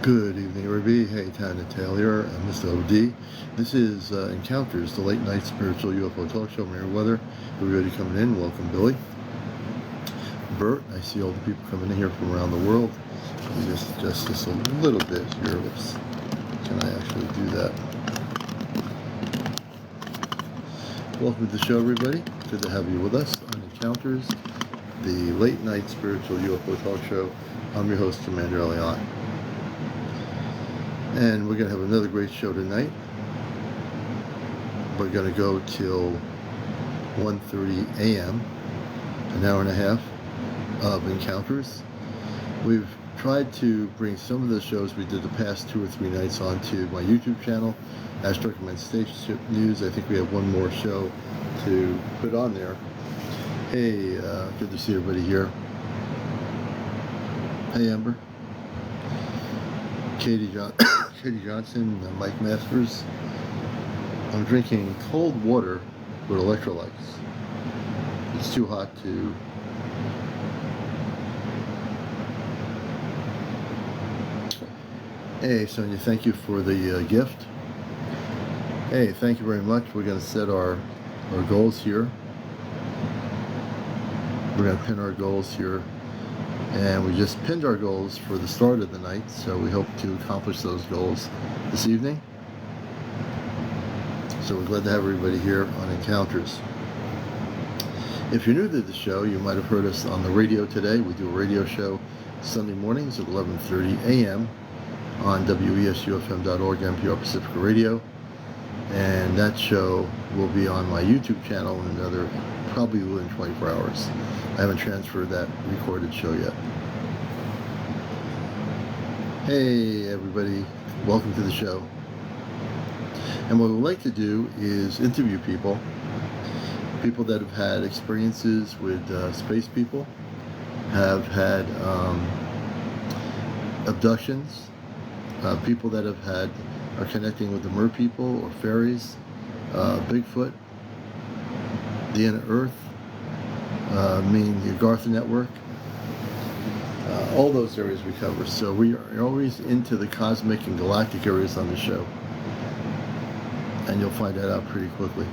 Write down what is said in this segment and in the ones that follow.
Good evening, everybody. Hey, Tana Taylor and Mr. OD. This is Encounters, the late night spiritual UFO talk show. Meriwether. Everybody coming in. Welcome, Billy. Bert. I see all the people coming in here from around the world. Let me just adjust this a little bit here. Oops. Can I actually do that? Welcome to the show, everybody. Good to have you with us on Encounters, the late night spiritual UFO talk show. I'm your host, Commander Elliot. And we're going to have another great show tonight. We're going to go till 1:30 a.m., an hour and a half of Encounters. We've tried to bring some of the shows we did the past 2 or 3 nights onto my YouTube channel, Astro Command Spaceship News. I think we have one more show to put on there. Hey, good to see everybody here. Hey, Amber. Katie Johnson, Mike Masters. I'm drinking cold water with electrolytes. It's too hot to... Hey, Sonia, thank you for the gift. Hey, thank you very much. We're going to set our goals here. We're going to pin our goals here. And we just pinned our goals for the start of the night, so we hope to accomplish those goals this evening. So we're glad to have everybody here on Encounters. If you're new to the show, you might have heard us on the radio today. We do a radio show Sunday mornings at 11:30 a.m. on WESUFM.org, NPR Pacifica Radio. And that show will be on my YouTube channel in another, probably within 24 hours. I haven't transferred that recorded show yet. Hey everybody, welcome to the show. And what we'd like to do is interview people that have had experiences with space people, have had abductions, people that are connecting with the mer people or fairies, Bigfoot, the inner earth, meaning the Agartha network, all those areas we cover. So we are always into the cosmic and galactic areas on the show, and you'll find that out pretty quickly.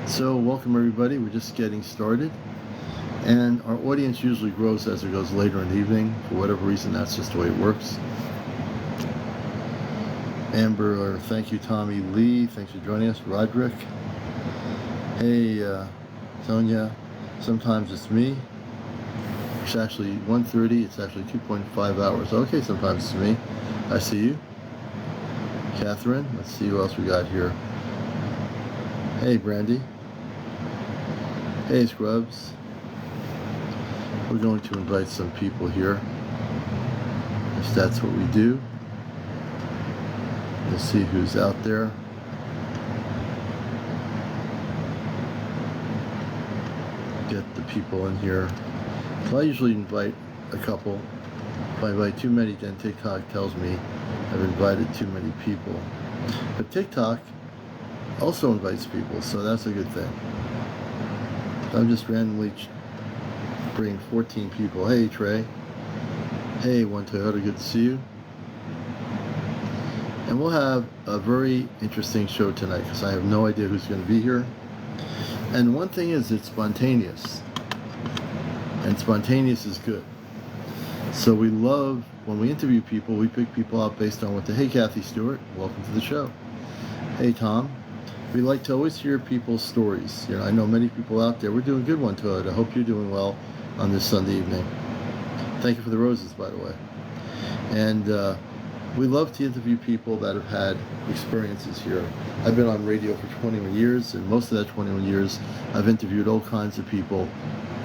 So welcome everybody. We're just getting started, and our audience usually grows as it goes later in the evening. For whatever reason, that's just the way it works. Amber, thank you. Tommy Lee, thanks for joining us. Roderick, hey Sonia, sometimes it's me. It's actually 1:30, it's actually 2.5 hours. Okay, sometimes it's me. I see you. Catherine, let's see who else we got here. Hey Brandy. Hey Scrubs. We're going to invite some people here, if that's what we do. We'll see who's out there. Get the people in here. So I usually invite a couple. If I invite too many, then TikTok tells me I've invited too many people. But TikTok also invites people, so that's a good thing. So I'm just randomly bringing 14 people. Hey Trey. Hey One Toyota, good to see you. And we'll have a very interesting show tonight because I have no idea who's going to be here. And one thing is, it's spontaneous. And spontaneous is good. So we love, when we interview people, we pick people out based on what hey Kathy Stewart, welcome to the show. Hey Tom. We like to always hear people's stories. You know, I know many people out there. We're doing a good one to it. I hope you're doing well on this Sunday evening. Thank you for the roses, by the way. And we love to interview people that have had experiences here. I've been on radio for 21 years, and most of that 21 years, I've interviewed all kinds of people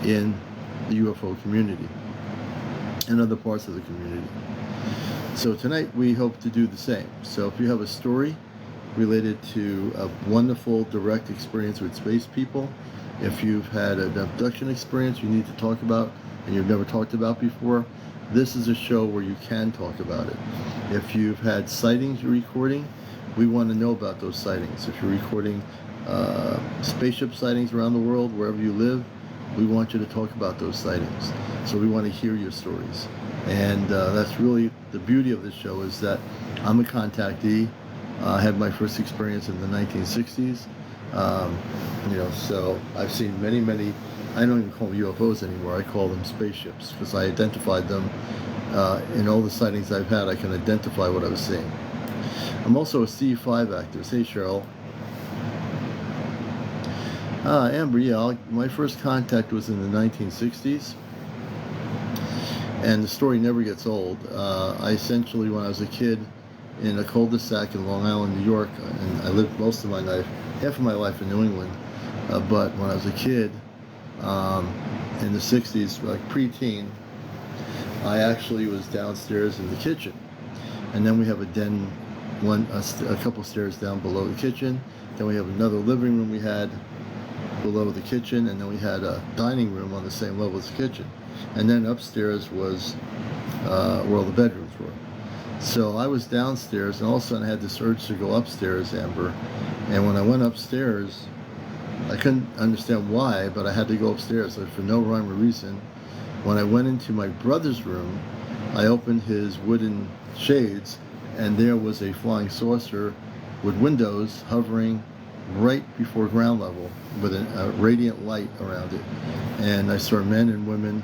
in the UFO community and other parts of the community. So tonight we hope to do the same. So if you have a story related to a wonderful direct experience with space people, if you've had an abduction experience you need to talk about and you've never talked about before, this is a show where you can talk about it. If you've had sightings you're recording, we want to know about those sightings. If you're recording spaceship sightings around the world, wherever you live, we want you to talk about those sightings. So we want to hear your stories. And that's really the beauty of this show, is that I'm a contactee. I had my first experience in the 1960s. So I've seen many, I don't even call them UFOs anymore, I call them spaceships, because I identified them. In all the sightings I've had, I can identify what I was seeing. I'm also a C5 activist. Hey, Cheryl. Amber, yeah, my first contact was in the 1960s, and the story never gets old. I essentially, when I was a kid, in a cul-de-sac in Long Island, New York, and I lived most of my life, half of my life in New England, but when I was a kid, in the 60s, like preteen, I actually was downstairs in the kitchen, and then we have a den, a couple stairs down below the kitchen. Then we have another living room we had below the kitchen, and then we had a dining room on the same level as the kitchen, and then upstairs was where all the bedrooms were. So I was downstairs, and all of a sudden I had this urge to go upstairs, Amber, and when I went upstairs, I couldn't understand why, but I had to go upstairs, so for no rhyme or reason. When I went into my brother's room, I opened his wooden shades, and there was a flying saucer with windows hovering right before ground level with a radiant light around it. And I saw men and women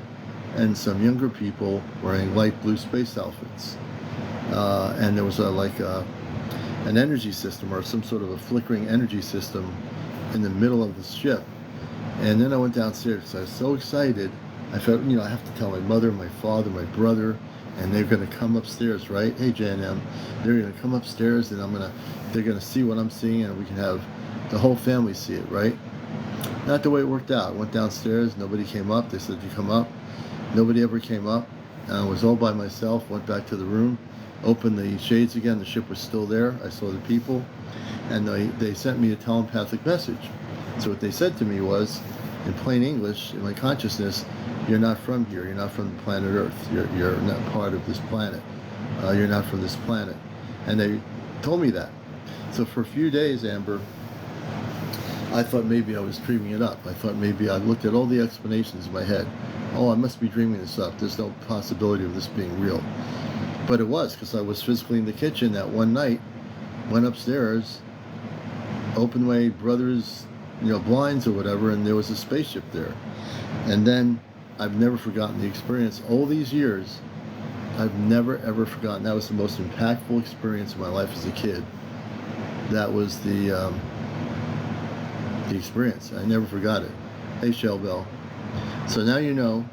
and some younger people wearing light blue space outfits. And there was an energy system, or some sort of a flickering energy system in the middle of the ship. And then I went downstairs because I was so excited. I felt, I have to tell my mother, my father, my brother, and they're going to come upstairs, right? Hey, J&M, they're going to come upstairs, and they're going to see what I'm seeing, and we can have the whole family see it, right? Not the way it worked out. I went downstairs, nobody came up. They said, you come up. Nobody ever came up. And I was all by myself, went back to the room, opened the shades again. The ship was still there. I saw the people, and they sent me a telepathic message. So what they said to me was, in plain English, in my consciousness, you're not from here. You're not from the planet Earth. You're not part of this planet. You're not from this planet. And they told me that. So for a few days, Amber, I thought maybe I was dreaming it up. I thought maybe I looked at all the explanations in my head. Oh, I must be dreaming this up. There's no possibility of this being real. But it was, because I was physically in the kitchen that one night, went upstairs, opened my brother's blinds or whatever, and there was a spaceship there. And then I've never forgotten the experience. All these years, I've never ever forgotten. That was the most impactful experience of my life as a kid. That was the experience. I never forgot it. Hey, Shell Bell. So now you know,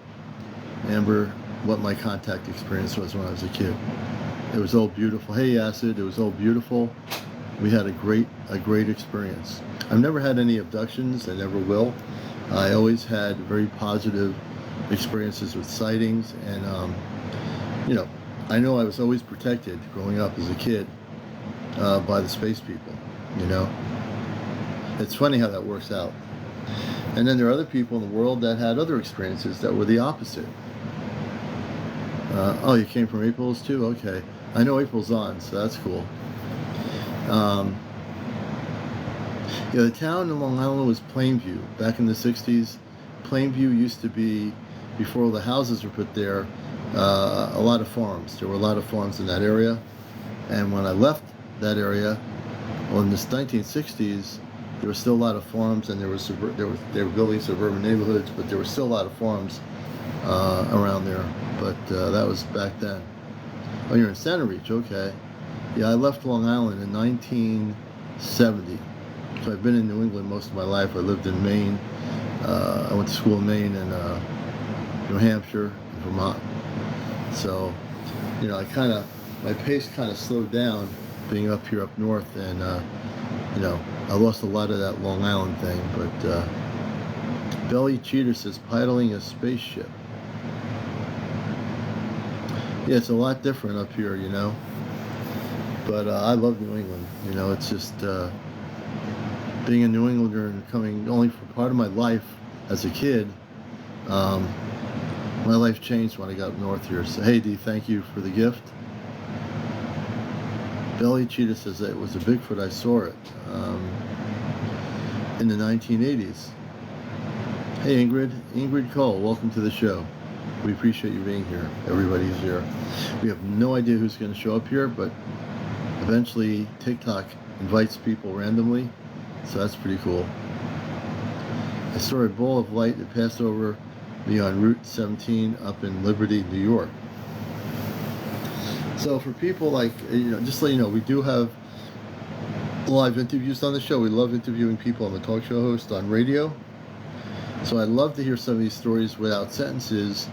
Amber, what my contact experience was when I was a kid. It was all beautiful. Hey, Acid, it was all beautiful. We had a great experience. I've never had any abductions. I never will. I always had very positive experiences with sightings, and I know I was always protected growing up as a kid by the space people. It's funny how that works out. And then there are other people in the world that had other experiences that were the opposite. Oh, you came from April's too? Okay. I know April's on, so that's cool. The town in Long Island was Plainview. Back in the 60s, Plainview used to be, before all the houses were put there, a lot of farms. There were a lot of farms in that area. And when I left that area, well, in the 1960s, there were still a lot of farms, and they were building suburban neighborhoods, but there were still a lot of farms around there. But that was back then. Oh, you're in Center Reach, okay. Yeah, I left Long Island in 1970. So I've been in New England most of my life. I lived in Maine. I went to school in Maine and New Hampshire and Vermont. So, my pace kind of slowed down being up here up north, and I lost a lot of that Long Island thing. But Belly Cheater says piloting a spaceship. Yeah, it's a lot different up here, But I love New England. It's just being a New Englander and coming only for part of my life as a kid. My life changed when I got north here. So hey, D, thank you for the gift. Belly Cheetah says that it was a Bigfoot. I saw it in the 1980s. Hey, Ingrid Cole, welcome to the show. We appreciate you being here. Everybody's here. We have no idea who's going to show up here, but eventually TikTok invites people randomly, so that's pretty cool. I saw a ball of light that passed over me on Route 17 up in Liberty, New York. So for people like, just to let you know, we do have live interviews on the show. We love interviewing people. I'm a talk show host on radio. So I'd love to hear some of these stories without sentences.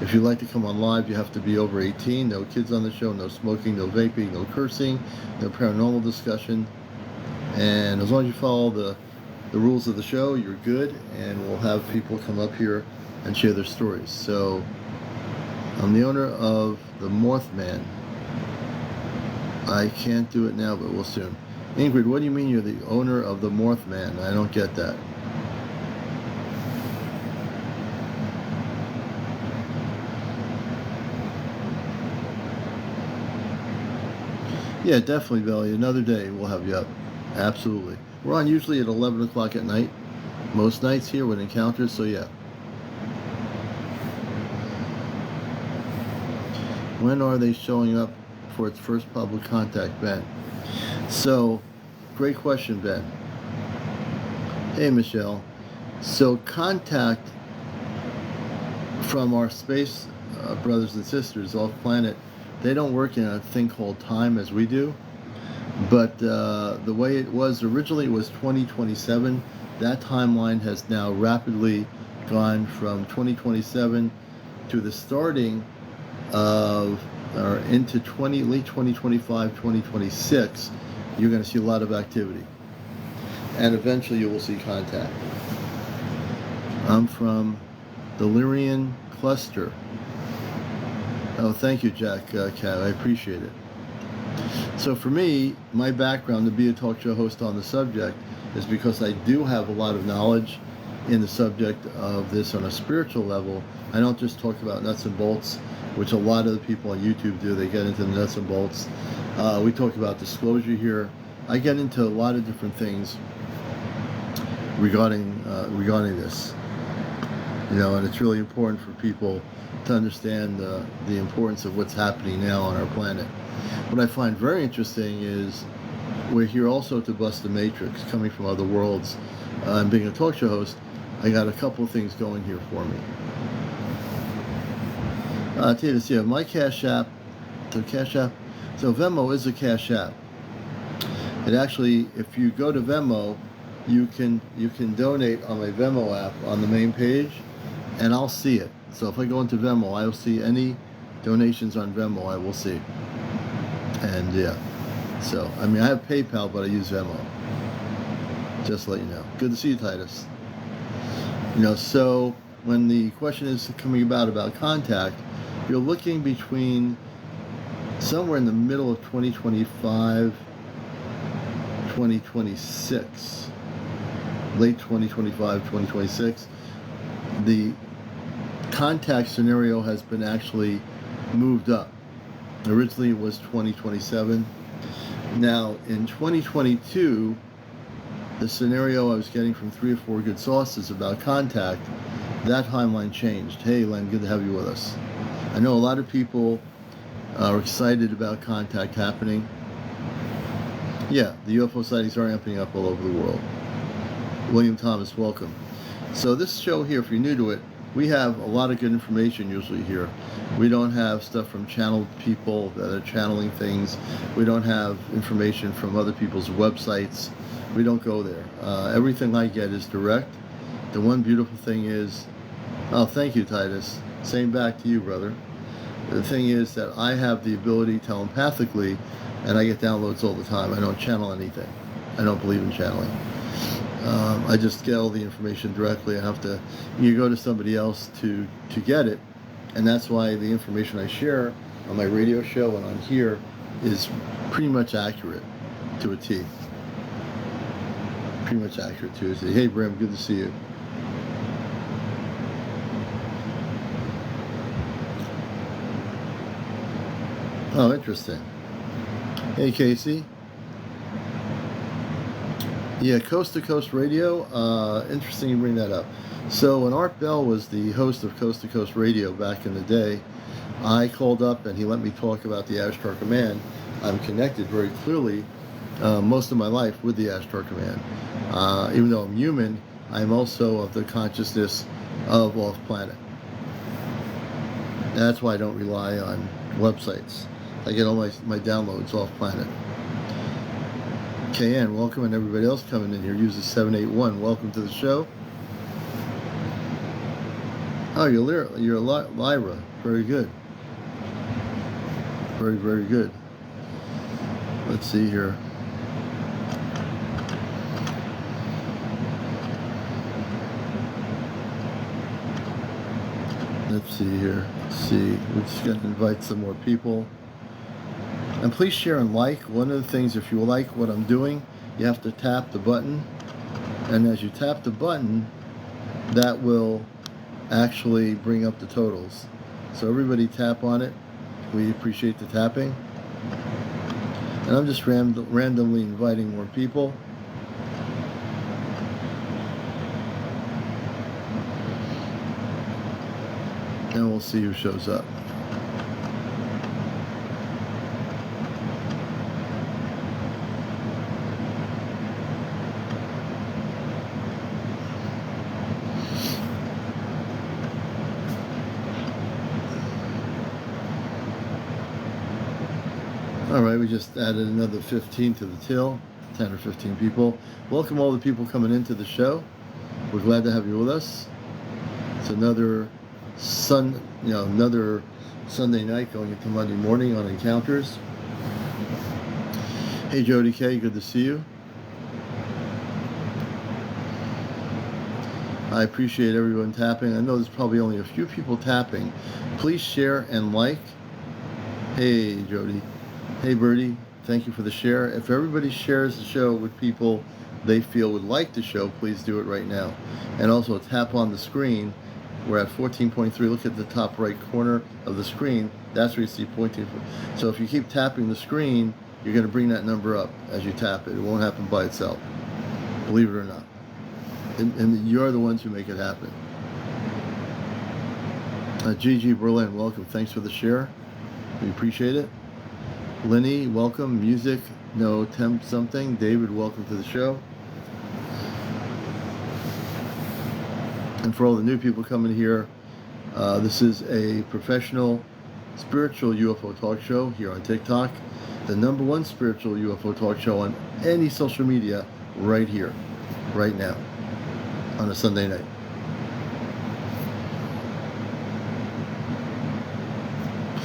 If you'd like to come on live, you have to be over 18. No kids on the show, no smoking, no vaping, no cursing, no paranormal discussion. And as long as you follow the rules of the show, you're good. And we'll have people come up here and share their stories. So I'm the owner of the Mothman. I can't do it now, but we'll soon. Ingrid, what do you mean you're the owner of the Mothman? I don't get that. Yeah, definitely, Belly. Another day we'll have you up. Absolutely. We're on usually at 11 o'clock at night. Most nights here with encounters, so yeah. When are they showing up for its first public contact, Ben? So, great question, Ben. Hey, Michelle. So, contact from our space brothers and sisters off planet, they don't work in a thing called time as we do. But the way it was originally, it was 2027. That timeline has now rapidly gone from 2027 to the starting of or into late 2025, 2026. You're going to see a lot of activity, and eventually you will see contact. I'm from the Lyrian cluster. Oh, thank you, Jack Cat. I appreciate it. So for me, my background to be a talk show host on the subject is because I do have a lot of knowledge in the subject of this on a spiritual level. I don't just talk about nuts and bolts, which a lot of the people on YouTube do. They get into the nuts and bolts. We talk about disclosure here. I get into a lot of different things regarding this. And it's really important for people to understand the importance of what's happening now on our planet. What I find very interesting is we're here also to bust the matrix, coming from other worlds. And being a talk show host, I got a couple of things going here for me. Tatus, yeah, my Cash App. So Venmo is a Cash App. It actually, if you go to Venmo, you can donate on my Venmo app on the main page, and I'll see it. So if I go into Venmo, I will see any donations on Venmo. I will see. And yeah, so I have PayPal, but I use Venmo. Just to let you know. Good to see you, Titus. So when the question is coming about contact, you're looking between somewhere in the middle of 2025, 2026, late 2025, 2026. The contact scenario has been actually moved up. Originally it was 2027. Now in 2022, the scenario I was getting from 3 or 4 good sources about contact, that timeline changed. Hey Len, good to have you with us. I know a lot of people are excited about contact happening. Yeah, the UFO sightings are amping up all over the world. William Thomas, welcome. So this show here, if you're new to it, we have a lot of good information usually here. We don't have stuff from channeled people that are channeling things. We don't have information from other people's websites. We don't go there. Everything I get is direct. The one beautiful thing is, oh, thank you, Titus. Same back to you, brother. The thing is that I have the ability telepathically, and I get downloads all the time. I don't channel anything. I don't believe in channeling. I just get all the information directly. You go to somebody else to get it, and that's why the information I share on my radio show and on here is pretty much accurate to a T. Pretty much accurate to a T. Hey, Brim, good to see you. Oh, interesting. Hey, Casey. Yeah, Coast to Coast Radio. Interesting you bring that up. So when Art Bell was the host of Coast to Coast Radio back in the day, I called up and he let me talk about the Ashtar Command. I'm connected very clearly most of my life with the Ashtar Command. Even though I'm human, I'm also of the consciousness of off-planet. That's why I don't rely on websites. I get all my downloads off-planet. KN, welcome, and everybody else coming in here. User 781, welcome to the show. Oh, you're Lyra. Very good. Very, very good. Let's see here. Let's see here. Let's see. We're just going to invite some more people. And please share and like. One of the things, if you like what I'm doing, you have to tap the button. And as you tap the button, that will actually bring up the totals. So everybody tap on it. We appreciate the tapping. And I'm just randomly inviting more people. And we'll see who shows up. All right, we just added another 15 to the till, 10 or 15 people. Welcome all the people coming into the show. We're glad to have you with us. It's another another Sunday night going into Monday morning on Encounters. Hey Jody K, good to see you. I appreciate everyone tapping. I know there's probably only a few people tapping. Please share and like. Hey Jody. Hey Birdie, thank you for the share. If everybody shares the show with people they feel would like the show, please do it right now. And also tap on the screen. We're at 14.3. Look at the top right corner of the screen. That's where you see pointing. So if you keep tapping the screen, you're going to bring that number up as you tap it. It won't happen by itself, believe it or not. And you're the ones who make it happen. GG Berlin, welcome. Thanks for the share. We appreciate it. Lenny, welcome. Music, no temp something. David, welcome to the show. And for all the new people coming here, this is a professional spiritual UFO talk show here on TikTok. The #1 spiritual UFO talk show on any social media right here, right now, on a Sunday night.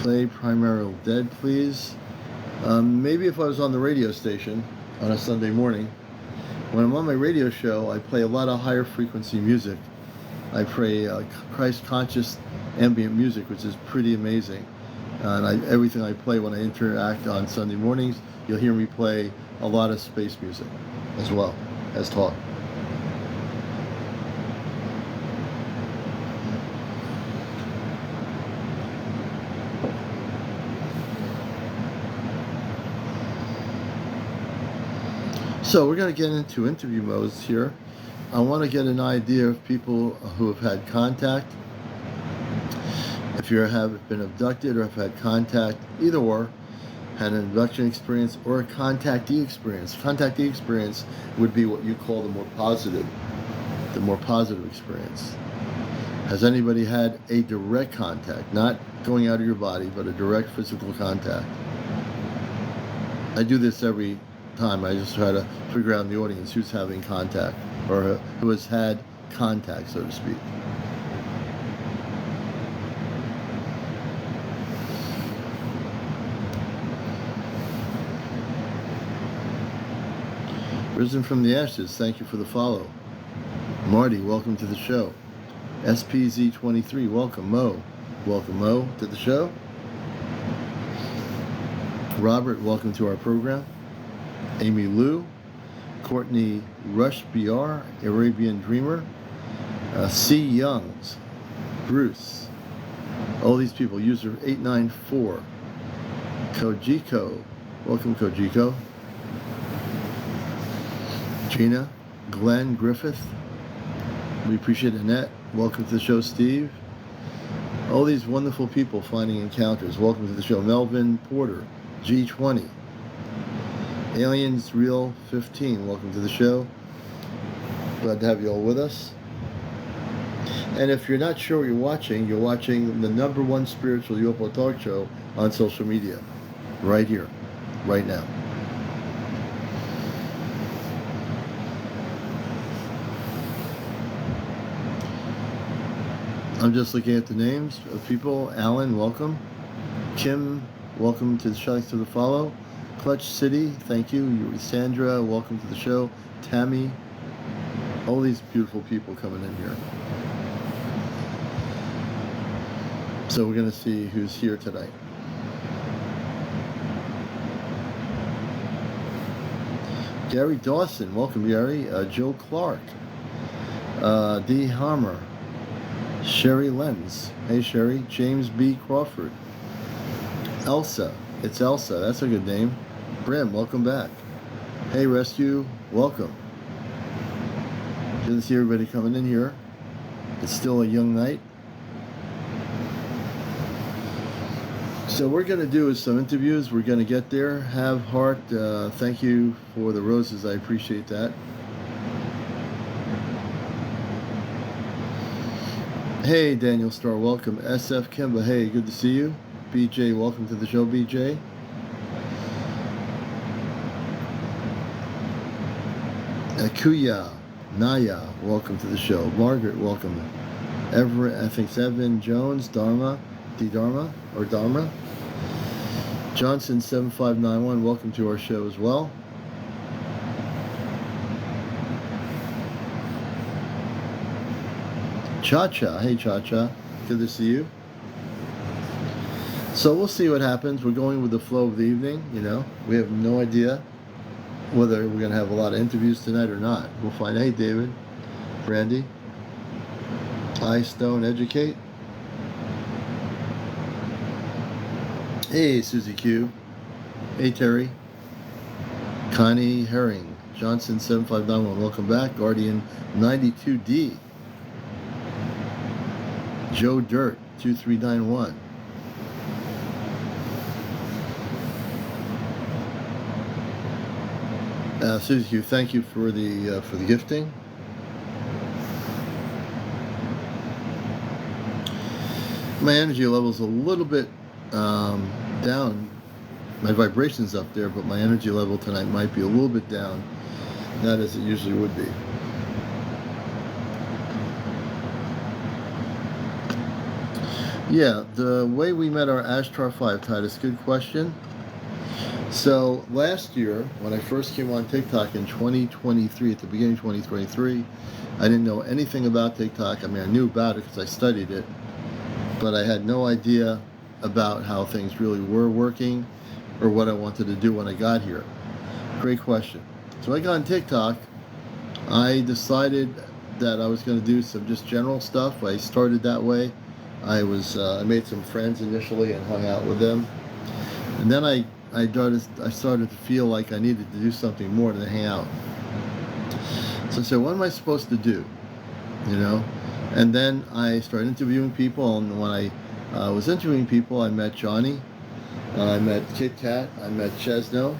Play Primeval Dead, please. Maybe if I was on the radio station on a Sunday morning, when I'm on my radio show, I play a lot of higher frequency music. I play Christ conscious ambient music, which is pretty amazing. And everything I play when I interact on Sunday mornings, you'll hear me play a lot of space music as well as talk. So we're going to get into interview modes here. I want to get an idea of people who have had contact. If you have been abducted or have had contact, either or, had an abduction experience or a contactee experience. Contactee experience would be what you call the more positive experience. Has anybody had a direct contact, not going out of your body, but a direct physical contact? I do this every time. I just try to figure out in the audience who's having contact or who has had contact, so to speak. Risen from the ashes, thank you for the follow. Marty, welcome to the show. SPZ23, welcome. Mo, welcome Mo to the show. Robert, welcome to our program. Amy Lou, Courtney Rush BR, Arabian Dreamer, C. Youngs, Bruce, all these people, user 894, Kojiko, welcome Kojiko, Gina, Glenn, Griffith. We appreciate Annette. Welcome to the show, Steve. All these wonderful people finding encounters. Welcome to the show, Melvin Porter, G20. Aliens Real 15. Welcome to the show. Glad to have you all with us. And if you're not sure what you're watching the #1 spiritual UFO talk show on social media. Right here, right now. I'm just looking at the names of people. Alan, welcome. Kim, welcome to the show. Thanks for the follow. Clutch City, thank you. Sandra, welcome to the show. Tammy, all these beautiful people coming in here. So we're going to see who's here tonight. Gary Dawson, welcome Gary. Joe Clark, D. Harmer, Sherry Lenz, hey Sherry. James B. Crawford, Elsa, it's Elsa, that's a good name. Brim, welcome back. Hey Rescue, welcome. Good to see everybody coming in here. It's still a young night. So we're going to do is some interviews. We're going to get there. Have heart. Thank you for the roses. I appreciate that. Hey, Daniel Starr. Welcome. SF Kimba. Hey, good to see you. BJ, welcome to the show, BJ. Akuya. Naya, welcome to the show. Margaret, welcome. Everett, I think it's Evan Jones. Dharma. D-Dharma or Dharma. Johnson 7591, welcome to our show as well. Cha-Cha, hey Cha-Cha, good to see you. So we'll see what happens. We're going with the flow of the evening, you know. We have no idea whether we're going to have a lot of interviews tonight or not. We'll find. Hey David, Brandy, I Stone Educate. Hey, Susie Q. Hey, Terry. Connie Herring. Johnson 7591. Welcome back. Guardian 92D. Joe Dirt 2391. Susie Q, thank you for the gifting. My energy level's a little bit down. My vibration's up there, but my energy level tonight might be a little bit down, not as it usually would be. Yeah, the way we met our Ashtar 5, Titus, good question. So last year, when I first came on TikTok in 2023, at the beginning of 2023, I didn't know anything about TikTok. I mean, I knew about it because I studied it, but I had no idea about how things really were working or what I wanted to do when I got here. Great question. So I got on TikTok. I decided that I was going to do some just general stuff. I started that way. I made some friends initially and hung out with them, and then I started to feel like I needed to do something more than hang out. So I said, what am I supposed to do? You know? And then I started interviewing people, and when I was interviewing people, I met Johnny, I met Kit Kat, I met Chesno,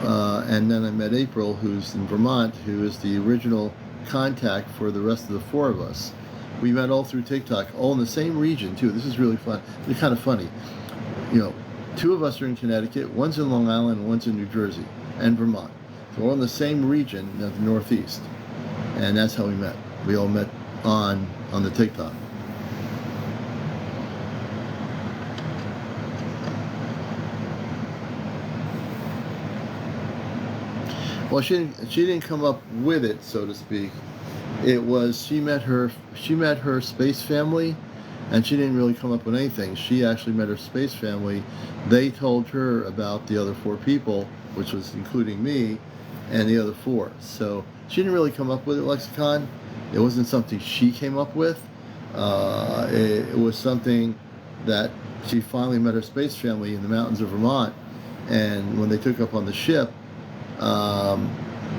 and then I met April, who's in Vermont, who is the original contact for the rest of the four of us. We met all through TikTok, all in the same region too. This is really fun. It's kind of funny. You know, two of us are in Connecticut, one's in Long Island, one's in New Jersey and Vermont. So we're in the same region, the Northeast, and that's how we met. We all met on the TikTok. Well, she didn't come up with it, so to speak. It was she met her space family, and she didn't really come up with anything. She actually met her space family. They told her about the other four people, which was including me and the other four. So she didn't really come up with it, lexicon. It wasn't something she came up with. It was something that she finally met her space family in the mountains of Vermont, and when they took up on the ship,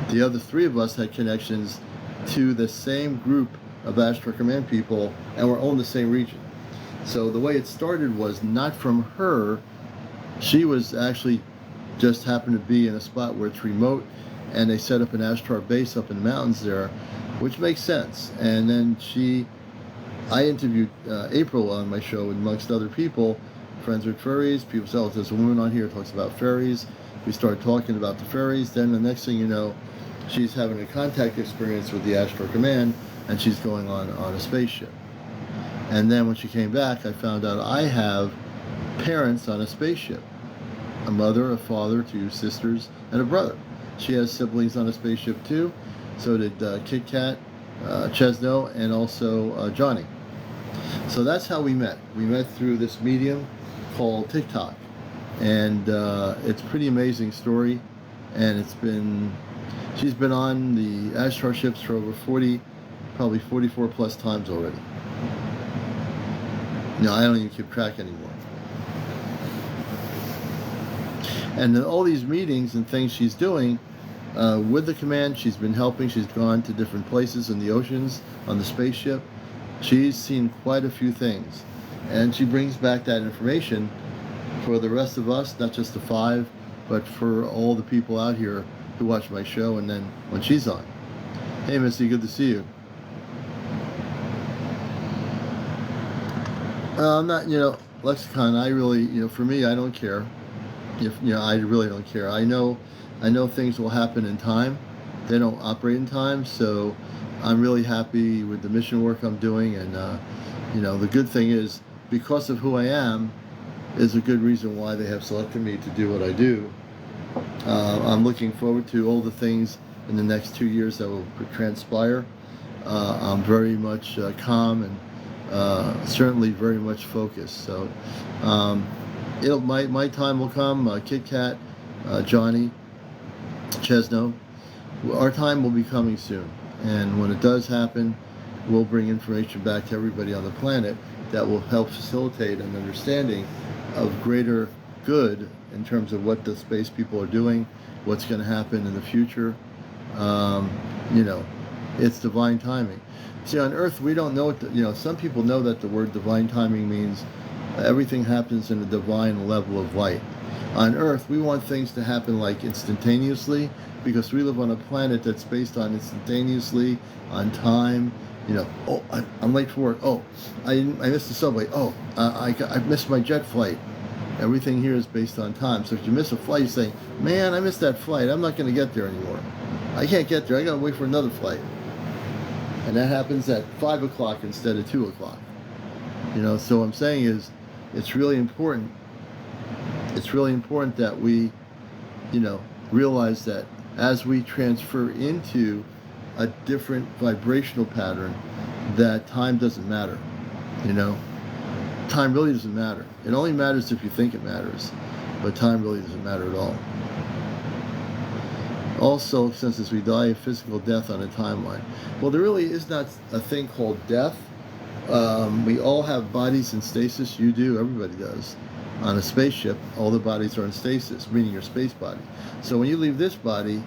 The other 3 of us had connections to the same group of Astro Command people, and we're all in the same region. So the way it started was not from her. She was actually just happened to be in a spot where it's remote, and they set up an Astro base up in the mountains there, which makes sense. And then I interviewed April on my show amongst other people, friends with furries. People say, oh, there's a woman on here who talks about furries. We started talking about the furries. Then the next thing you know, she's having a contact experience with the Astro Command, and she's going on a spaceship. And then when she came back, I found out I have parents on a spaceship. A mother, a father, 2 sisters, and a brother. She has siblings on a spaceship too. So did Kit Kat, Chesno, and also Johnny. So that's how we met. We met through this medium called TikTok. And it's a pretty amazing story. And she's been on the Astro ships for over 40, probably 44 plus times already. I don't even keep track anymore. And then all these meetings and things she's doing with the command, she's been helping. She's gone to different places in the oceans on the spaceship. She's seen quite a few things. And she brings back that information for the rest of us, not just the 5, but for all the people out here who watch my show and then when she's on. Hey, Missy, good to see you. I'm not, lexicon, I really, for me, I don't care. I really don't care. I know things will happen in time. They don't operate in time, so I'm really happy with the mission work I'm doing. And the good thing is, because of who I am, is a good reason why they have selected me to do what I do. I'm looking forward to all the things in the next 2 years that will transpire. I'm very much calm and certainly very much focused. So. My time will come. Kit Kat, Johnny, Chesno, our time will be coming soon. And when it does happen, we'll bring information back to everybody on the planet that will help facilitate an understanding of greater good in terms of what the space people are doing, what's going to happen in the future. It's divine timing. See, on Earth, we don't know what some people know that the word divine timing means everything happens in a divine level of light. On Earth, we want things to happen like instantaneously, because we live on a planet that's based on instantaneously, on time. Oh, I'm late for work. Oh, I missed the subway. Oh, I missed my jet flight. Everything here is based on time. So if you miss a flight, you say, man, I missed that flight. I'm not going to get there anymore. I can't get there. I got to wait for another flight. And that happens at 5 o'clock instead of 2 o'clock. So what I'm saying is, it's really important. It's really important that we, realize that as we transfer into a different vibrational pattern, that time doesn't matter. Time really doesn't matter. It only matters if you think it matters, but time really doesn't matter at all. Also, since as we die a physical death on a timeline, well, there really is not a thing called death. We all have bodies in stasis. You do, everybody does. On a spaceship, all the bodies are in stasis, meaning your space body. So when you leave this body,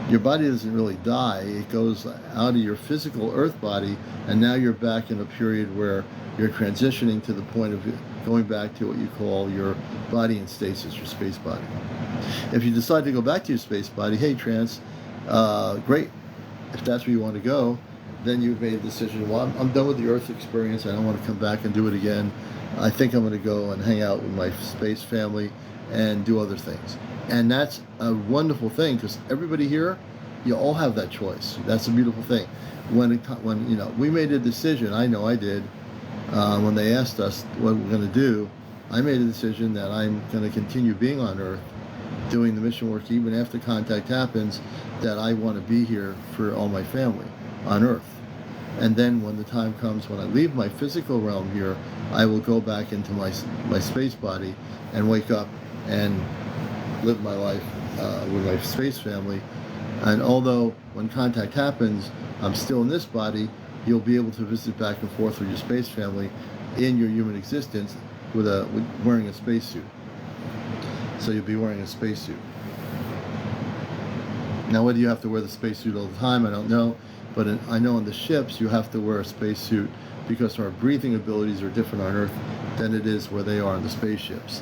your body doesn't really die. It goes out of your physical Earth body, and now you're back in a period where you're transitioning to the point of going back to what you call your body in stasis, your space body. If you decide to go back to your space body, hey, trans, great. If that's where you want to go, then you've made a decision, well, I'm done with the Earth experience. I don't want to come back and do it again. I think I'm going to go and hang out with my space family and do other things. And that's a wonderful thing, because everybody here, you all have that choice. That's a beautiful thing. When we made a decision, I know I did, when they asked us what we're going to do, I made a decision that I'm going to continue being on Earth, doing the mission work even after contact happens, that I want to be here for all my family on Earth. And then when the time comes when I leave my physical realm here, I will go back into my space body and wake up and live my life with my space family. And although when contact happens, I'm still in this body, you'll be able to visit back and forth with your space family in your human existence with wearing a spacesuit. So you'll be wearing a spacesuit. Now, whether you have to wear the spacesuit all the time, I don't know. But I know on the ships, you have to wear a spacesuit because our breathing abilities are different on Earth than it is where they are on the spaceships.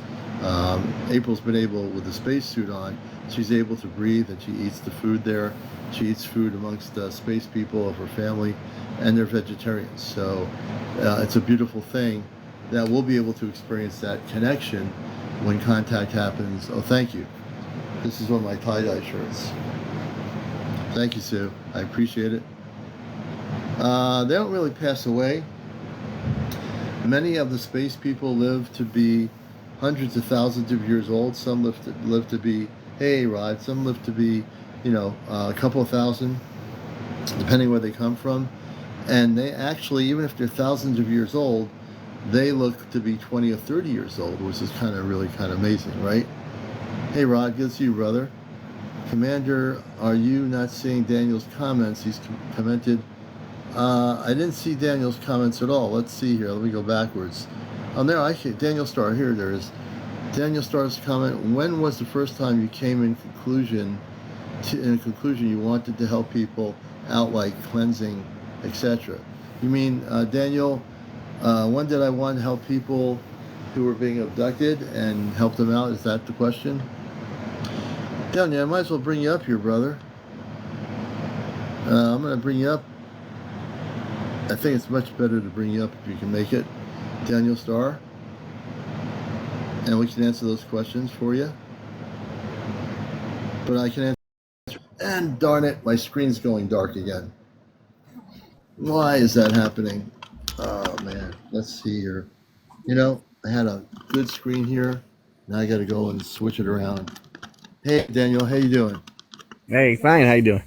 April's been able, with the spacesuit on, she's able to breathe and she eats the food there. She eats food amongst space people of her family, and they're vegetarians. So it's a beautiful thing that we'll be able to experience that connection when contact happens. Oh, thank you. This is one of my tie-dye shirts. Thank you, Sue. I appreciate it. They don't really pass away. Many of the space people live to be hundreds of thousands of years old. Some live to be, hey, Rod, some live to be, a couple of thousand, depending where they come from. And they actually, even if they're thousands of years old, they look to be 20 or 30 years old, which is really kind of amazing, right? Hey, Rod, good to see you, brother. Commander, are you not seeing Daniel's comments? He's commented. I didn't see Daniel's comments at all. Let's see here. Let me go backwards. Oh, there, I see Daniel Starr. Here, there is. Daniel Starr's comment. When was the first time you came in conclusion you wanted to help people out, like cleansing, etc.? You mean, Daniel, when did I want to help people who were being abducted and help them out? Is that the question? Daniel, I might as well bring you up here, brother. I'm going to bring you up. I think it's much better to bring you up if you can make it, Daniel Starr. And we can answer those questions for you. But I can answer. And darn it, my screen's going dark again. Why is that happening? Oh, man. Let's see here. I had a good screen here. Now I got to go and switch it around. Hey, Daniel, how you doing? Hey, fine. How you doing?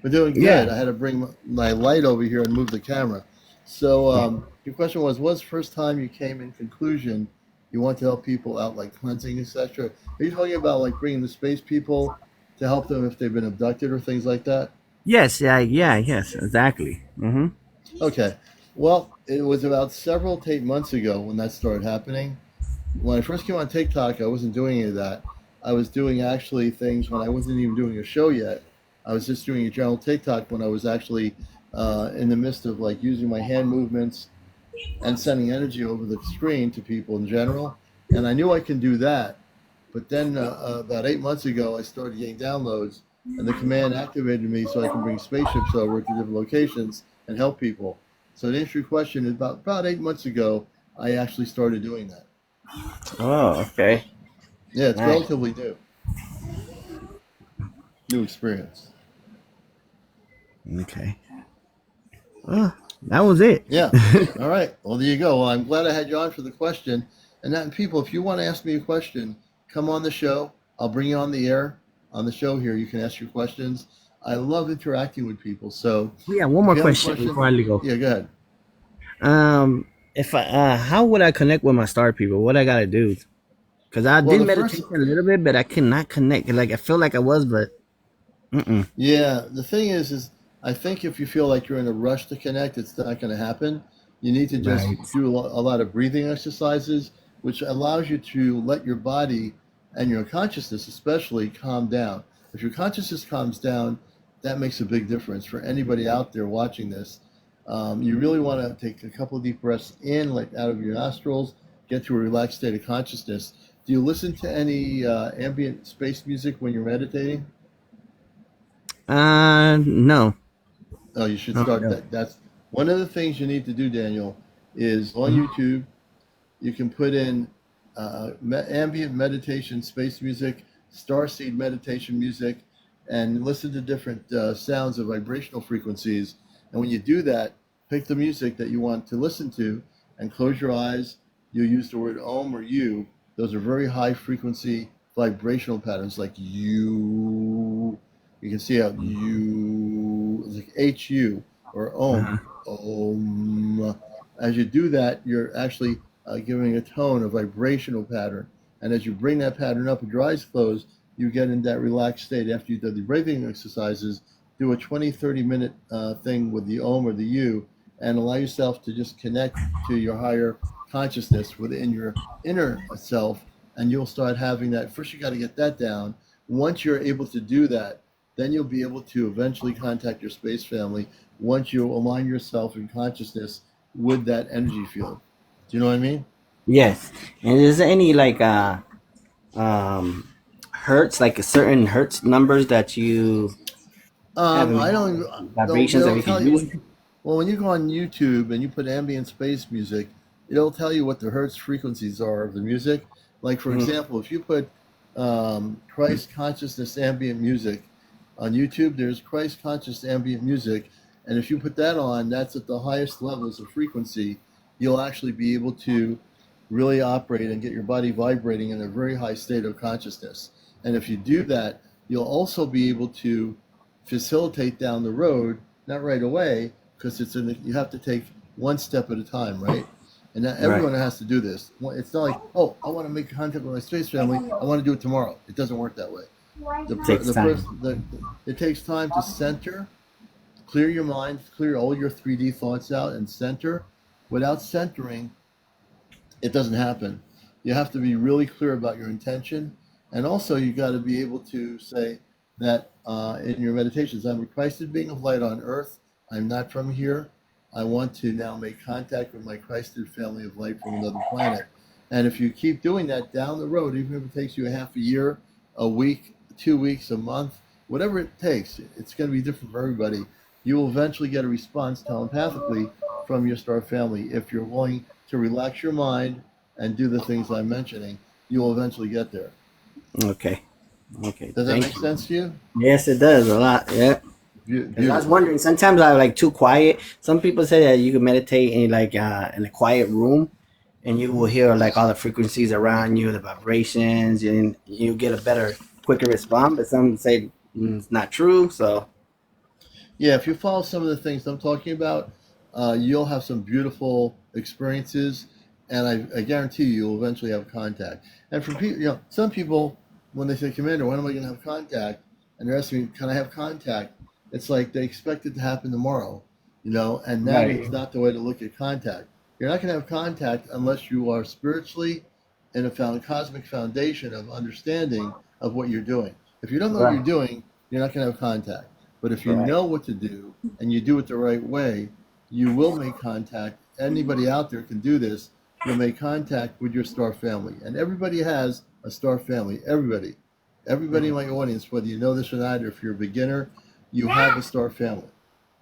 We're doing good. Yeah. I had to bring my light over here and move the camera. So your question was the first time you came in conclusion you want to help people out, like cleansing, etc.? Are you talking about like bringing the space people to help them if they've been abducted or things like that? Yes. Yeah. Yeah. Yes. Exactly. Mm-hmm. Okay. Well, it was about several to 8 months ago when that started happening. When I first came on TikTok, I wasn't doing any of that. I was doing actually things when I wasn't even doing a show yet. I was just doing a general TikTok when I was actually in the midst of like using my hand movements and sending energy over the screen to people in general. And I knew I can do that. But then about 8 months ago, I started getting downloads, and the command activated me so I can bring spaceships over to different locations and help people. So to answer your question, about 8 months ago, I actually started doing that. Oh, okay. Yeah, it's Nice. relatively new experience. Okay. Well, that was it. Yeah. All right. Well, there you go. Well, I'm glad I had you on for the question. And that, people, if you want to ask me a question, come on the show. I'll bring you on the air on the show here. You can ask your questions. I love interacting with people. So Yeah. One if more you have a question question, before I go. yeah, go ahead. If I how would I connect with my star people? What I gotta do? Because I Well, did the first, meditation a little bit, but I cannot connect. Like I feel like I was, but mm-mm. yeah, the thing is I think if you feel like you're in a rush to connect, it's not going to happen. You need to just Right. do a lot of breathing exercises, which allows you to let your body and your consciousness, especially, calm down. If your consciousness calms down, that makes a big difference for anybody out there watching this. You really want to take a couple of deep breaths in, like out of your nostrils, get to a relaxed state of consciousness. Do you listen to any ambient space music when you're meditating? No. Oh, you should No, I start don't. that. That's one of the things you need to do, Daniel, is on Mhm. YouTube, you can put in ambient meditation, space music, starseed meditation music, and listen to different sounds of vibrational frequencies. And when you do that, pick the music that you want to listen to and close your eyes. You use the word Om or You. Those are very high frequency vibrational patterns like you. You can see how you, like HU or Om. Uh-huh. Om. As you do that, you're actually giving a tone, a vibrational pattern. And as you bring that pattern up with your eyes closed, you get in that relaxed state. After you've done the breathing exercises, do a 20, 30-minute thing with the Om or the U and allow yourself to just connect to your higher consciousness within your inner self. And you'll start having that. First, you got to get that down. Once you're able to do that, then you'll be able to eventually contact your space family once you align yourself in consciousness with that energy field. Do you know what I mean? Yes. And is there any like um hertz, like a certain hertz numbers that you have I in don't. They vibrations that we don't could tell you use? when you go on YouTube and you put ambient space music, it'll tell you what the hertz frequencies are of the music. Like for Mhm. example, if you put Christ consciousness ambient music on YouTube, there's Christ conscious ambient music, and if you put that on, that's at the highest levels of frequency. You'll actually be able to really operate and get your body vibrating in a very high state of consciousness. And if you do that, you'll also be able to facilitate down the road, not right away, because you have to take one step at a time, right? And not Right. everyone has to do this. It's not like, oh, I want to make contact with my space family. I want to do it tomorrow. It doesn't work that way. Takes time. It takes time to center, clear your mind, clear all your 3D thoughts out, and center. Without centering, it doesn't happen. You have to be really clear about your intention, and also you got to be able to say that in your meditations, I'm a Christed being of light on earth. I'm not from here. I want to now make contact with my Christed family of light from another planet. And if you keep doing that down the road, even if it takes you a half a year, a week, 2 weeks, a month, whatever it takes, it's going to be different for everybody. You will eventually get a response telepathically from your star family if you're willing to relax your mind and do the things I'm mentioning. You will eventually get there. Okay. Okay. Does that make Thank you. sense to you? Yes, it does a lot. Yeah. Because I was Beautiful. wondering, sometimes I like too quiet. Some people say that you can meditate in like in a quiet room, and you will hear like all the frequencies around you, the vibrations, and you get a better, quicker response. But some say it's not true. So Yeah, if you follow some of the things I'm talking about, you'll have some beautiful experiences, and I guarantee you'll eventually have contact. And for people, some people, when they say, Commander, when am I going to have contact? And they're asking me, can I have contact? It's like they expect it to happen tomorrow, and that is right, not the way to look at contact. You're not going to have contact unless you are spiritually in a cosmic foundation of understanding of what you're doing. If you don't know what you're right, doing, you're not going to have contact. But if you right. know what to do and you do it the right way, you will make contact. Anybody out there can do this. You'll make contact with your star family. And everybody has a star family. Everybody. Everybody in my audience, whether you know this or not, or if you're a beginner, you have a star family.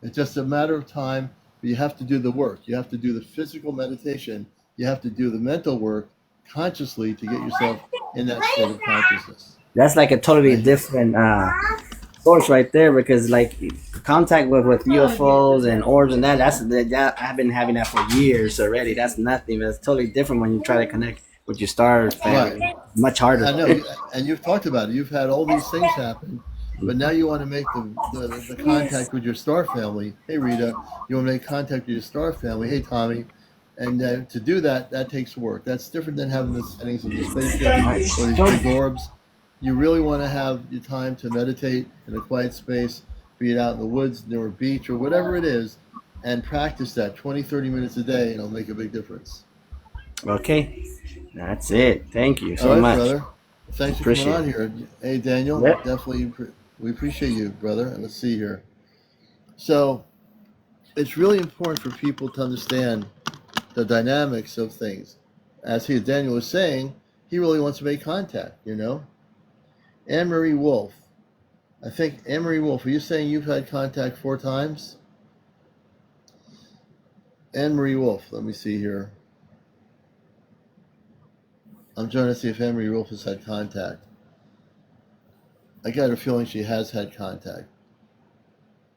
It's just a matter of time, but you have to do the work. You have to do the physical meditation. You have to do the mental work consciously to get yourself in that state of consciousness. That's like a totally And different source right there, because like contact with UFOs and orbs and that I've been having that for years already. That's nothing. That's totally different when you try to connect with your stars right. family. Much harder. I know, and you've talked about it. You've had all these things happen, but now you want to make the contact with your star family. Hey, Rita, you want to make contact with your star family. Hey, Tommy, and to do that, that takes work. That's different than having the settings of the spaceship or these big orbs. You really want to have your time to meditate in a quiet space, be it out in the woods, near a beach, or whatever it is, and practice that 20, 30 minutes a day, and it'll make a big difference. Okay, that's it. Thank you All so right, much. brother. Thanks for coming Appreciate on it. here. Hey, Daniel, Yep. definitely we appreciate you, brother. And let's see here. So it's really important for people to understand the dynamics of things. As Daniel was saying, he really wants to make contact. Anne Marie Wolf. I think Anne Marie Wolf. Are you saying you've had contact 4 times? Anne Marie Wolf. Let me see here. I'm trying to see if Anne Marie Wolf has had contact. I got a feeling she has had contact.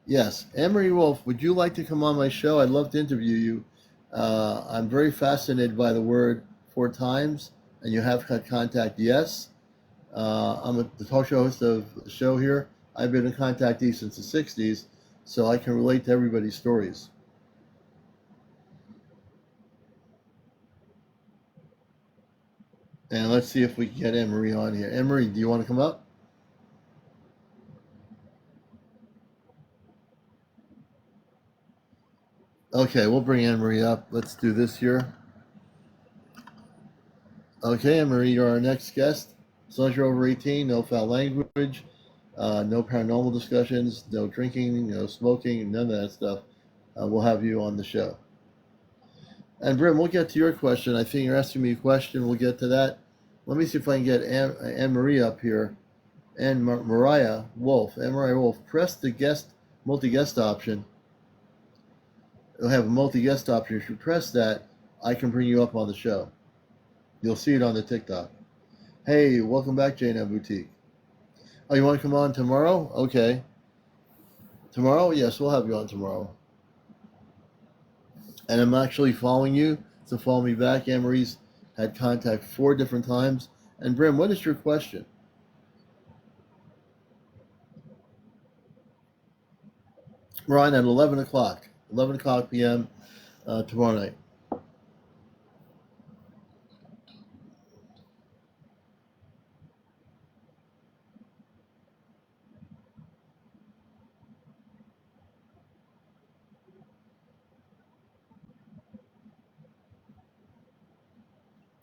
Yes, Anne-Marie Wolf, would you like to come on my show? I'd love to interview you. I'm very fascinated by the word 4 times, and you have had contact. Yes, I'm the talk show host of the show here. I've been a contactee since the '60s, so I can relate to everybody's stories. And let's see if we can get Anne-Marie on here. Anne-Marie, do you want to come up? Okay, we'll bring Anne-Marie up. Let's do this here. Okay, Anne-Marie, you're our next guest. As long as you're over 18, no foul language. No paranormal discussions, no drinking, no smoking, none of that stuff. We'll have you on the show. And Brim, we'll get to your question. I think you're asking me a question. We'll get to that. Let me see if I can get Anne Marie up here. And Mariah Wolf. Anne Mariah Wolf. Press the multi-guest option. It'll have a multi-guest option. If you press that, I can bring you up on the show. You'll see it on the TikTok. Hey, welcome back, J&M Boutique. Oh, you want to come on tomorrow? Okay. Tomorrow? Yes, we'll have you on tomorrow. And I'm actually following you, so follow me back. Anne Marie's had contact 4 different times. And Brim, what is your question? We're on at 11 o'clock p.m. Tomorrow night.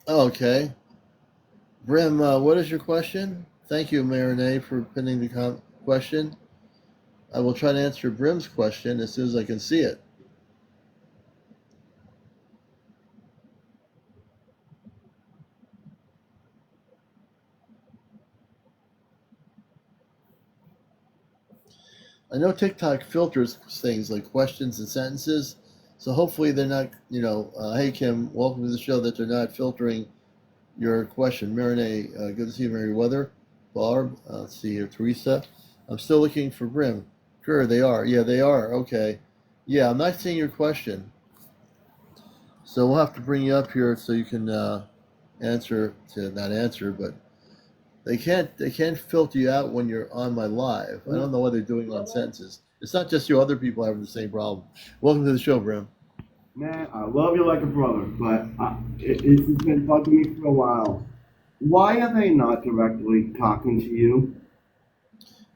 Okay. Brim, what is your question? Thank you, Marinee, for pinning the question. I will try to answer Brim's question as soon as I can see it. I know TikTok filters things like questions and sentences, so hopefully they're not, hey Kim, welcome to the show, that they're not filtering your question. Marinee, good to see you, Meriwether. Barb, let's see here, Teresa. I'm still looking for Brim. Sure, they are. Yeah, they are. Okay. Yeah, I'm not seeing your question. So we'll have to bring you up here so you can not answer, but they can't filter you out when you're on my live. I don't know what they're doing on sentences. It's not just you, other people having the same problem. Welcome to the show, Brim. Man, I love you like a brother, but it's been bugging me for a while. Why are they not directly talking to you?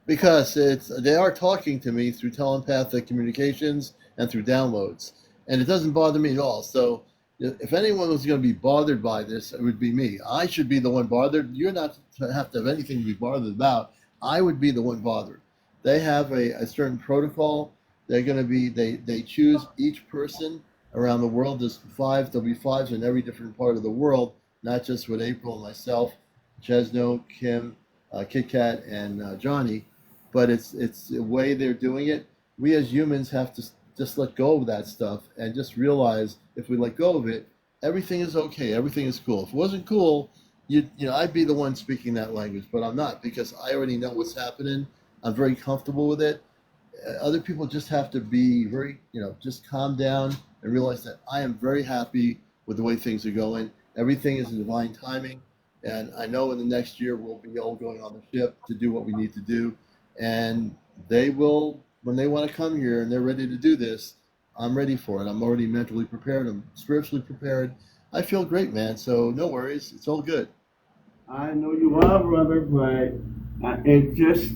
Because they are talking to me through telepathic communications and through downloads, and it doesn't bother me at all. So if anyone was going to be bothered by this, it would be me. I should be the one bothered. You're not to have anything to be bothered about. I would be the one bothered. They have a certain protocol. They're going to be they choose each person around the world. There'll be 5s in every different part of the world, not just with April and myself, Chesno, Kim, Kit Kat, and Johnny. But it's the way they're doing it. We as humans have to just let go of that stuff and just realize if we let go of it, everything is okay. Everything is cool. If it wasn't cool, I'd be the one speaking that language, but I'm not, because I already know what's happening. I'm very comfortable with it. Other people just have to be very, just calm down and realize that I am very happy with the way things are going. Everything is in divine timing. And I know in the next year we'll be all going on the ship to do what we need to do. And they will, when they want to come here and they're ready to do this, I'm ready for it. I'm already mentally prepared. I'm spiritually prepared. I feel great, man. So no worries. It's all good. I know you are, brother, but it just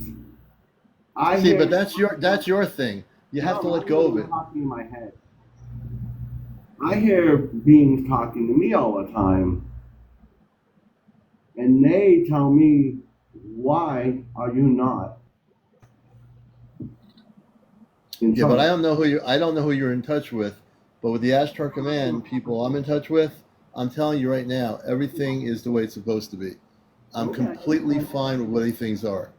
See, but that's your thing. You have to let go of it. Talking in my head. I hear beings talking to me all the time, and they tell me, "Why are you not?" Yeah, but I don't know who you're in touch with. But with the Ashtar Command people I'm in touch with, I'm telling you right now, everything is the way it's supposed to be. I'm completely fine with what these things are.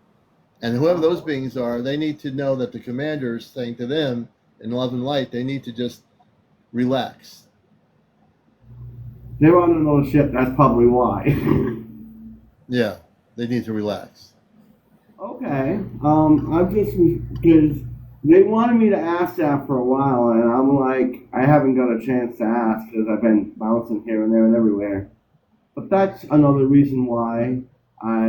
And whoever those beings are, they need to know that the commander's saying to them in love and light, they need to just relax. They're on another ship. That's probably why. Yeah, they need to relax. Okay. I'm just because they wanted me to ask that for a while, and I'm like, I haven't got a chance to ask because I've been bouncing here and there and everywhere. But that's another reason why I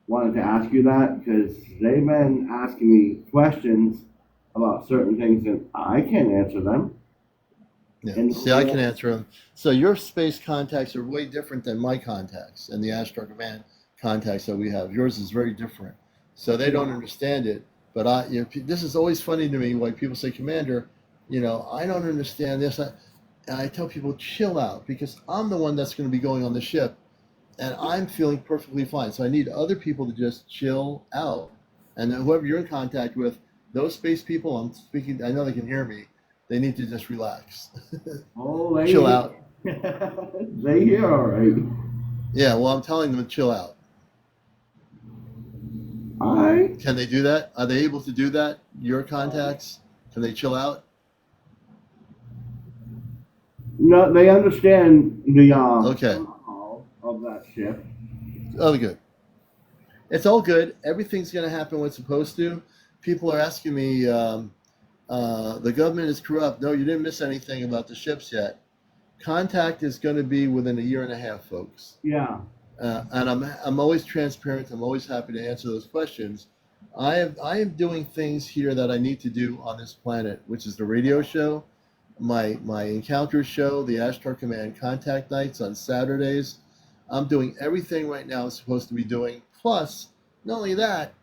wanted to ask you that, because they've been asking me questions about certain things and I can't answer them. Yeah. See, I can answer them. So your space contacts are way different than my contacts and the Astro Command contacts that we have. Yours is very different. So they don't understand it. But this is always funny to me when people say, Commander, I don't understand this. And I tell people, chill out, because I'm the one that's going to be going on the ship and I'm feeling perfectly fine. So I need other people to just chill out. And then whoever you're in contact with, those space people, I'm speaking, I know they can hear me. They need to just relax, Oh, chill out. they hear all right. Yeah, well, I'm telling them to chill out. All right. Can they do that? Are they able to do that? Your contacts? Can they chill out? No, they understand the Okay. protocol of that ship. Oh, good. It's all good. Everything's going to happen when it's supposed to. People are asking me, the government is corrupt. No, you didn't miss anything about the ships yet. Contact is going to be within a year and a half, folks. Yeah. And I'm always transparent. I'm always happy to answer those questions. I am doing things here that I need to do on this planet, which is the radio show, my encounter show, the Ashtar Command contact nights on Saturdays. I'm doing everything right now I'm supposed to be doing. Plus, not only that,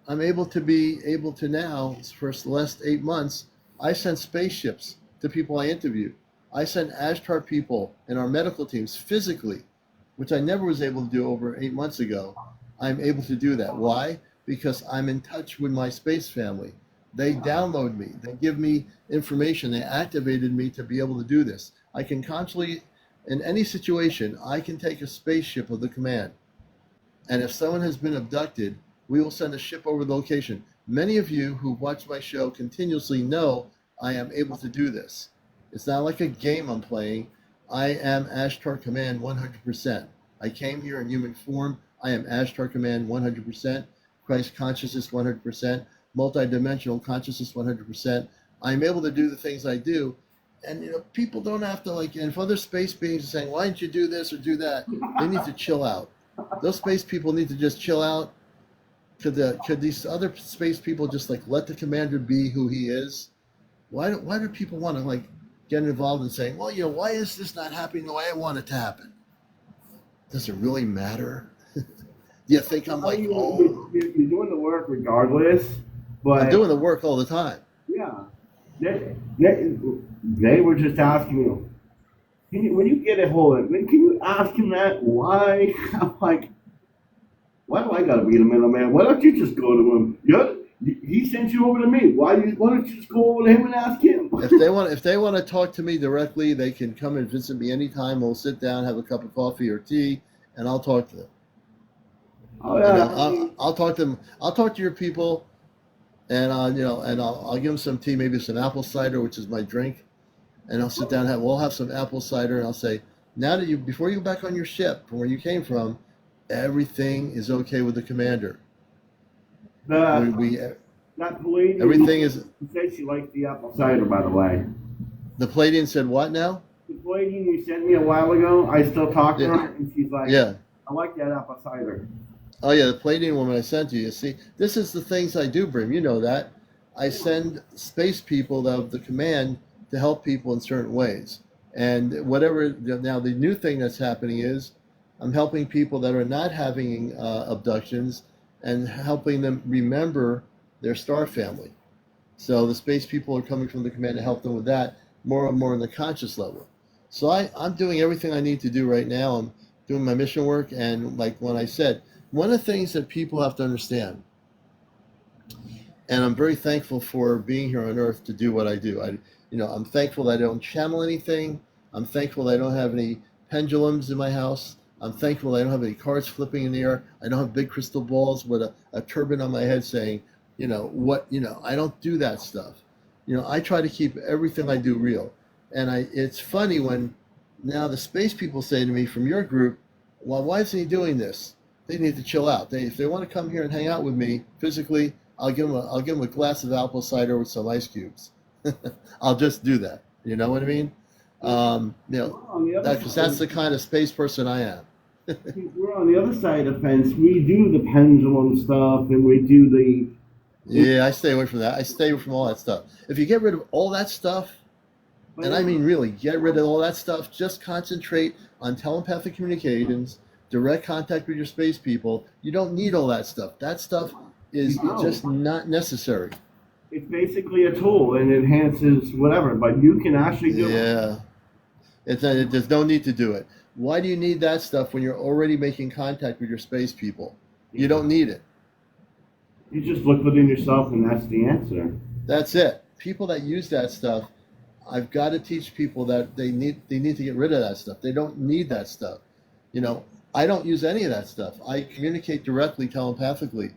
I'm able to now, for the last 8 months, I send spaceships to people I interview. I send Ashtar people and our medical teams physically, which I never was able to do over 8 months ago. I'm able to do that. Why? Because I'm in touch with my space family. They download me. They give me information. They activated me to be able to do this. I can constantly, in any situation, I can take a spaceship of the command. And if someone has been abducted, we will send a ship over the location. Many of you who watch my show continuously know I am able to do this. It's not like a game I'm playing. I am Ashtar Command 100%. I came here in human form. I am Ashtar Command 100%. Christ consciousness 100%. Multidimensional consciousness 100%. I'm able to do the things I do. And people don't have to and if other space beings are saying, why didn't you do this or do that? They need to chill out. Those space people need to just chill out. Could these other space people just let the commander be who he is? Why do people want to get involved in saying, well, why is this not happening the way I want it to happen? Does it really matter? Do you think I'm You're doing the work regardless, but I'm doing the work all the time. yeah, they were just asking you, when you get a hold of him, can you ask him that? Why? I'm like, why do I gotta be the middleman? Why don't you just go to him? He sent you over to me. Why don't you just go over to him and ask him? If they want to talk to me directly, they can come and visit me anytime. We'll sit down, have a cup of coffee or tea, and I'll talk to them. Oh yeah, I'll talk to them. I'll talk to your people, and I'll give them some tea, maybe some apple cider, which is my drink, and I'll sit down and we'll have some apple cider, and I'll say, now that before you go back on your ship from where you came from, everything is okay with the commander. That Palladian, everything is. She said she liked the apple cider, by the way. The Palladian said what now? The Palladian you sent me a while ago, I still talk to her, and she's like, yeah, I like that apple cider. Oh yeah, the Palladian woman I sent you. You see, this is the things I do, Brim. You know that. I send space people of the command to help people in certain ways. And whatever, now the new thing that's happening is I'm helping people that are not having abductions and helping them remember their star family. So the space people are coming from the command to help them with that more and more on the conscious level. So I'm doing everything I need to do right now. I'm doing my mission work. And like when I said, one of the things that people have to understand, and I'm very thankful for being here on Earth to do what I do. I'm thankful that I don't channel anything. I'm thankful that I don't have any pendulums in my house. I'm thankful that I don't have any cards flipping in the air. I don't have big crystal balls with a turban on my head saying, I don't do that stuff. I try to keep everything I do real. And it's funny when now the space people say to me from your group, well, why isn't he doing this? They need to chill out. If they want to come here and hang out with me physically, I'll give them a glass of apple cider with some ice cubes. I'll just do that. You know what I mean? Because that's the kind of space person I am. We're on the other side of the fence. We do the pendulum stuff, and we do the. Yeah, I stay away from that. I stay away from all that stuff. If you get rid of all that stuff, and I mean really, get rid of all that stuff, just concentrate on telepathic communications, direct contact with your space people. You don't need all that stuff. That stuff is just not necessary. It's basically a tool and enhances whatever, but you can actually do it. Yeah. There's no need to do it. Why do you need that stuff when you're already making contact with your space people? You don't need it. You just look within yourself, and that's the answer. That's it. People that use that stuff, I've got to teach people that they need to get rid of that stuff. They don't need that stuff. You know, I don't use any of that stuff. I communicate directly, telepathically.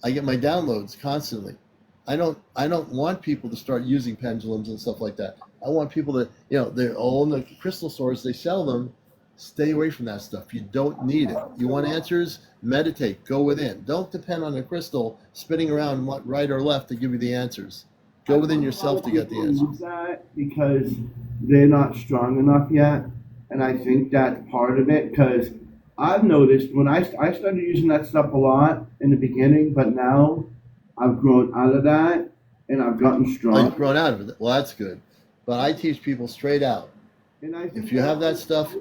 I get my downloads constantly. I don't want people to start using pendulums and stuff like that. I want people to, they're all in the crystal stores, they sell them. Stay away from that stuff. You don't need it. You want answers? Meditate. Go within. Don't depend on a crystal spinning around right or left to give you the answers. Go within yourself to get the answers. Use that because they're not strong enough yet, and I think that's part of it. Because I've noticed when I started using that stuff a lot in the beginning, but now I've grown out of that and I've gotten strong. Oh, you've grown out of it. Well, that's good. But I teach people straight out. And I think if you have that stuff,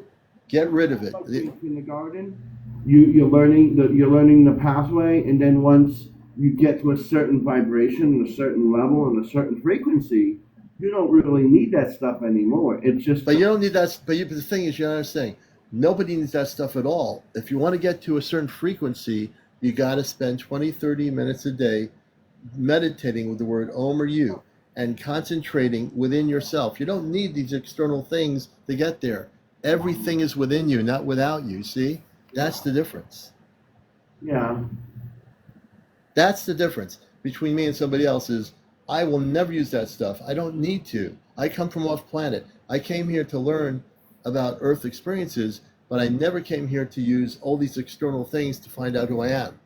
get rid of it. In kindergarten, you're learning the pathway, and then once you get to a certain vibration, a certain level, and a certain frequency, you don't really need that stuff anymore. It's just. But you don't need that. But the thing is, you're understanding. Nobody needs that stuff at all. If you want to get to a certain frequency, you got to spend 20, 30 minutes a day meditating with the word Om or You and concentrating within yourself. You don't need these external things to get there. Everything is within you, not without you. See? That's the difference. Yeah. That's the difference between me and somebody else is I will never use that stuff. I don't need to. I come from off planet. I came here to learn about Earth experiences, but I never came here to use all these external things to find out who I am.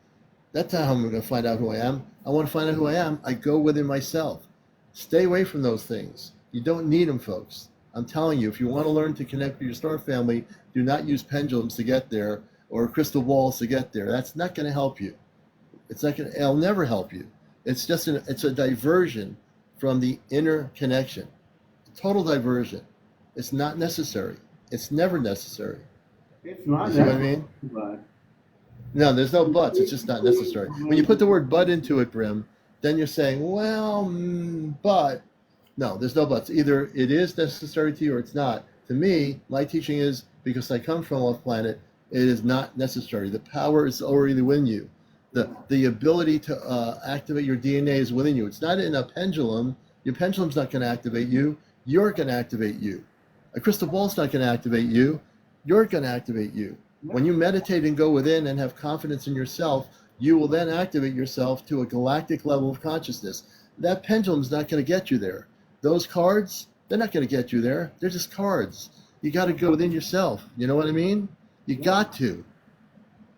That's not how I'm going to find out who I am. I want to find out who I am. I go within myself. Stay away from those things. You don't need them, folks. I'm telling you, if you want to learn to connect with your star family, do not use pendulums to get there or crystal balls to get there. That's not going to help you. It'll never help you. It's just it's a diversion from the inner connection. Total diversion. It's not necessary. It's never necessary. It's not. You see what I mean? But no, there's no buts. It's just not necessary. When you put the word but into it, Brim, then you're saying, well, but. No, there's no buts. Either it is necessary to you or it's not. To me, my teaching is, because I come from off planet, it is not necessary. The power is already within you. The ability to activate your DNA is within you. It's not in a pendulum. Your pendulum's not going to activate you. You're going to activate you. A crystal ball's not going to activate you. You're going to activate you. When you meditate and go within and have confidence in yourself, you will then activate yourself to a galactic level of consciousness. That pendulum's not going to get you there. Those cards, they're not going to get you there. They're just cards. You got to go within yourself. You know what I mean? You got to.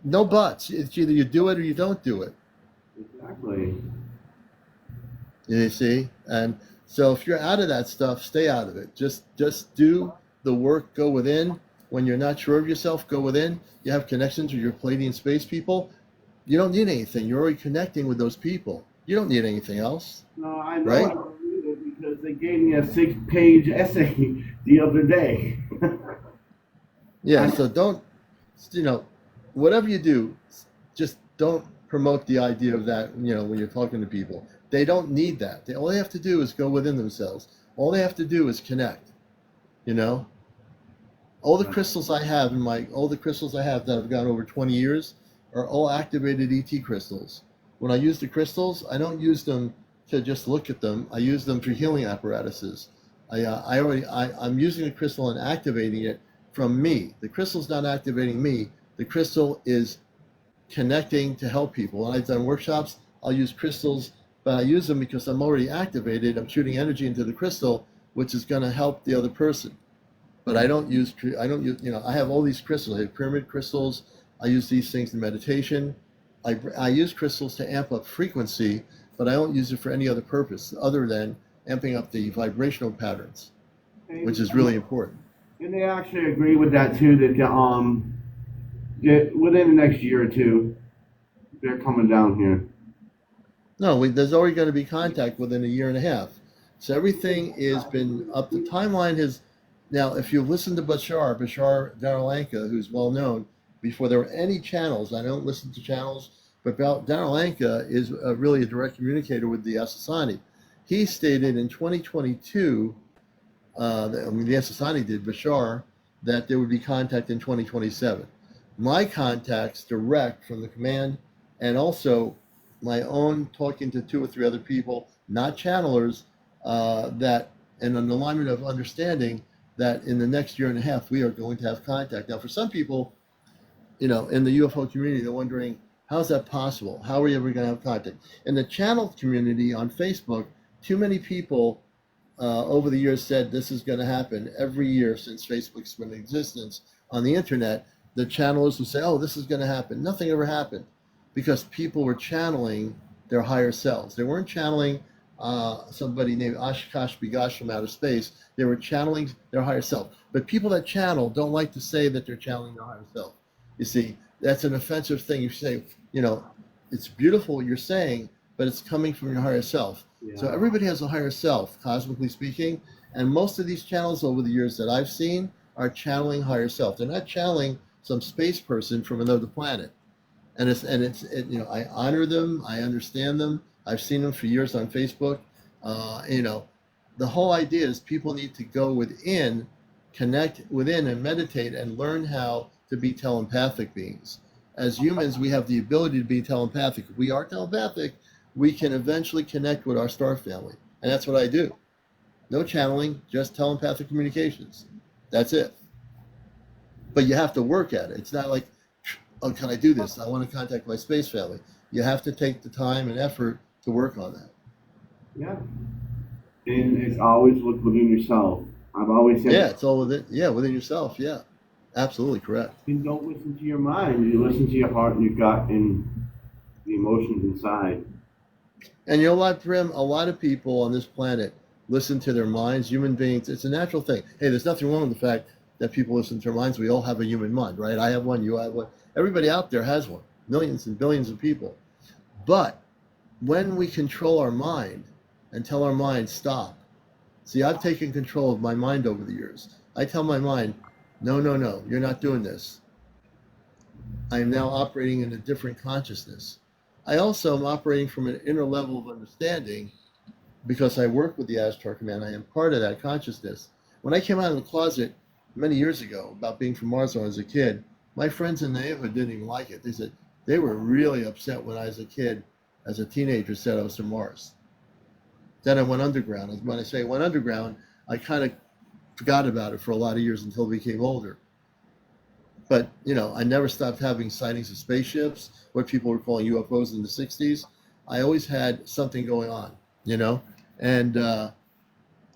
No buts. It's either you do it or you don't do it. Exactly. You see? And so if you're out of that stuff, stay out of it. Just do the work. Go within. When you're not sure of yourself, go within. You have connections with your Palladian space people. You don't need anything. You're already connecting with those people. You don't need anything else. No, I know. Right? Because they gave me a 6-page essay the other day. Yeah, so don't, whatever you do, just don't promote the idea of that, when you're talking to people. They don't need that. All they have to do is go within themselves. All they have to do is connect, All the crystals I have that I've got over 20 years are all activated ET crystals. When I use the crystals, I don't use them to just look at them. I use them for healing apparatuses. I'm using the crystal and activating it from me. The crystal's not activating me. The crystal is connecting to help people. When I've done workshops, I'll use crystals, but I use them because I'm already activated. I'm shooting energy into the crystal, which is going to help the other person. But I have all these crystals. I have pyramid crystals. I use these things in meditation. I use crystals to amp up frequency, but I don't use it for any other purpose other than amping up the vibrational patterns, which is really important. And they actually agree with that too, that within the next year or two, they're coming down here. No, there's already going to be contact within a year and a half. So everything has been up. The timeline has, now if you've listened to Bashar Daralanka, who's well known, before there were any channels, I don't listen to channels, but Daralanka is really a direct communicator with the Asasani. He stated in 2022, the Society did, Bashar, that there would be contact in 2027. My contacts direct from the command, and also my own talking to 2 or 3 other people, not channelers, that and an alignment of understanding that in the next year and a half we are going to have contact. Now, for some people, in the UFO community, they're wondering, how's that possible? How are we ever going to have contact? In the channel community on Facebook, too many people over the years said this is going to happen every year since Facebook's been in existence on the internet. The channelers would say, oh, this is going to happen. Nothing ever happened because people were channeling their higher selves. They weren't channeling somebody named Oshkosh Bigosh from outer space. They were channeling their higher self. But people that channel don't like to say that they're channeling their higher self. You see, that's an offensive thing. You say, it's beautiful what you're saying, but it's coming from your higher self. Yeah. So everybody has a higher self, cosmically speaking, and most of these channels over the years that I've seen are channeling higher self. They're not channeling some space person from another planet. And I honor them, I understand them. I've seen them for years on Facebook. The whole idea is people need to go within, connect within, and meditate and learn how to be telepathic beings. As humans, we have the ability to be telepathic. If we are telepathic, we can eventually connect with our star family. And that's what I do. No channeling, just telepathic communications. That's it. But you have to work at it. It's not like, oh, can I do this? I want to contact my space family. You have to take the time and effort to work on that. Yeah. And it's always look within yourself. I've always said. Yeah, it's all within. Yeah, within yourself. Yeah, absolutely correct. And don't listen to your mind. You listen to your heart and your gut and the emotions inside. And you know what, Brim? A lot of people on this planet listen to their minds. Human beings. It's a natural thing. Hey, there's nothing wrong with the fact that people listen to their minds. We all have a human mind, right? I have one. You have one. Everybody out there has one. Millions and billions of people. But when we control our mind and tell our mind, stop. See, I've taken control of my mind over the years. I tell my mind, no, you're not doing this. I am now operating in a different consciousness. I also am operating from an inner level of understanding because I work with the Ashtar Command. I am part of that consciousness. When I came out of the closet many years ago about being from Mars when I was a kid, my friends in the neighborhood didn't even like it. They said they were really upset when I was a kid, as a teenager, said I was from Mars. Then I went underground. And when I say went underground, I kind of forgot about it for a lot of years until I became older. But, I never stopped having sightings of spaceships, what people were calling UFOs in the 60s. I always had something going on, and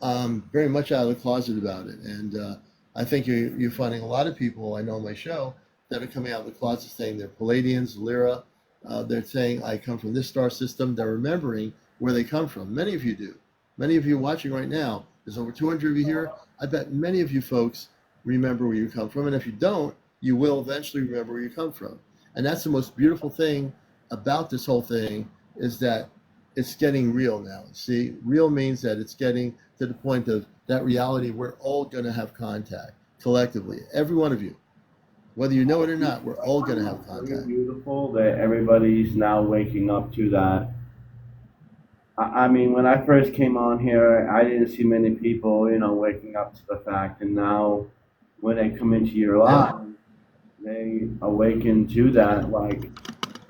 I'm very much out of the closet about it. And I think you're finding a lot of people I know on my show that are coming out of the closet saying they're Palladians, Lyra. They're saying, I come from this star system. They're remembering where they come from. Many of you do. Many of you watching right now, there's over 200 of you here. I bet many of you folks remember where you come from. And if you don't, you will eventually remember where you come from. And that's the most beautiful thing about this whole thing, is that it's getting real now. See, real means that it's getting to the point of that reality. We're all going to have contact collectively. Every one of you. Whether you know it or not, we're all going to have contact. It's beautiful that everybody's now waking up to that. I mean, when I first came on here, I didn't see many people, waking up to the fact. And now when they come into your life, they awaken to that. Like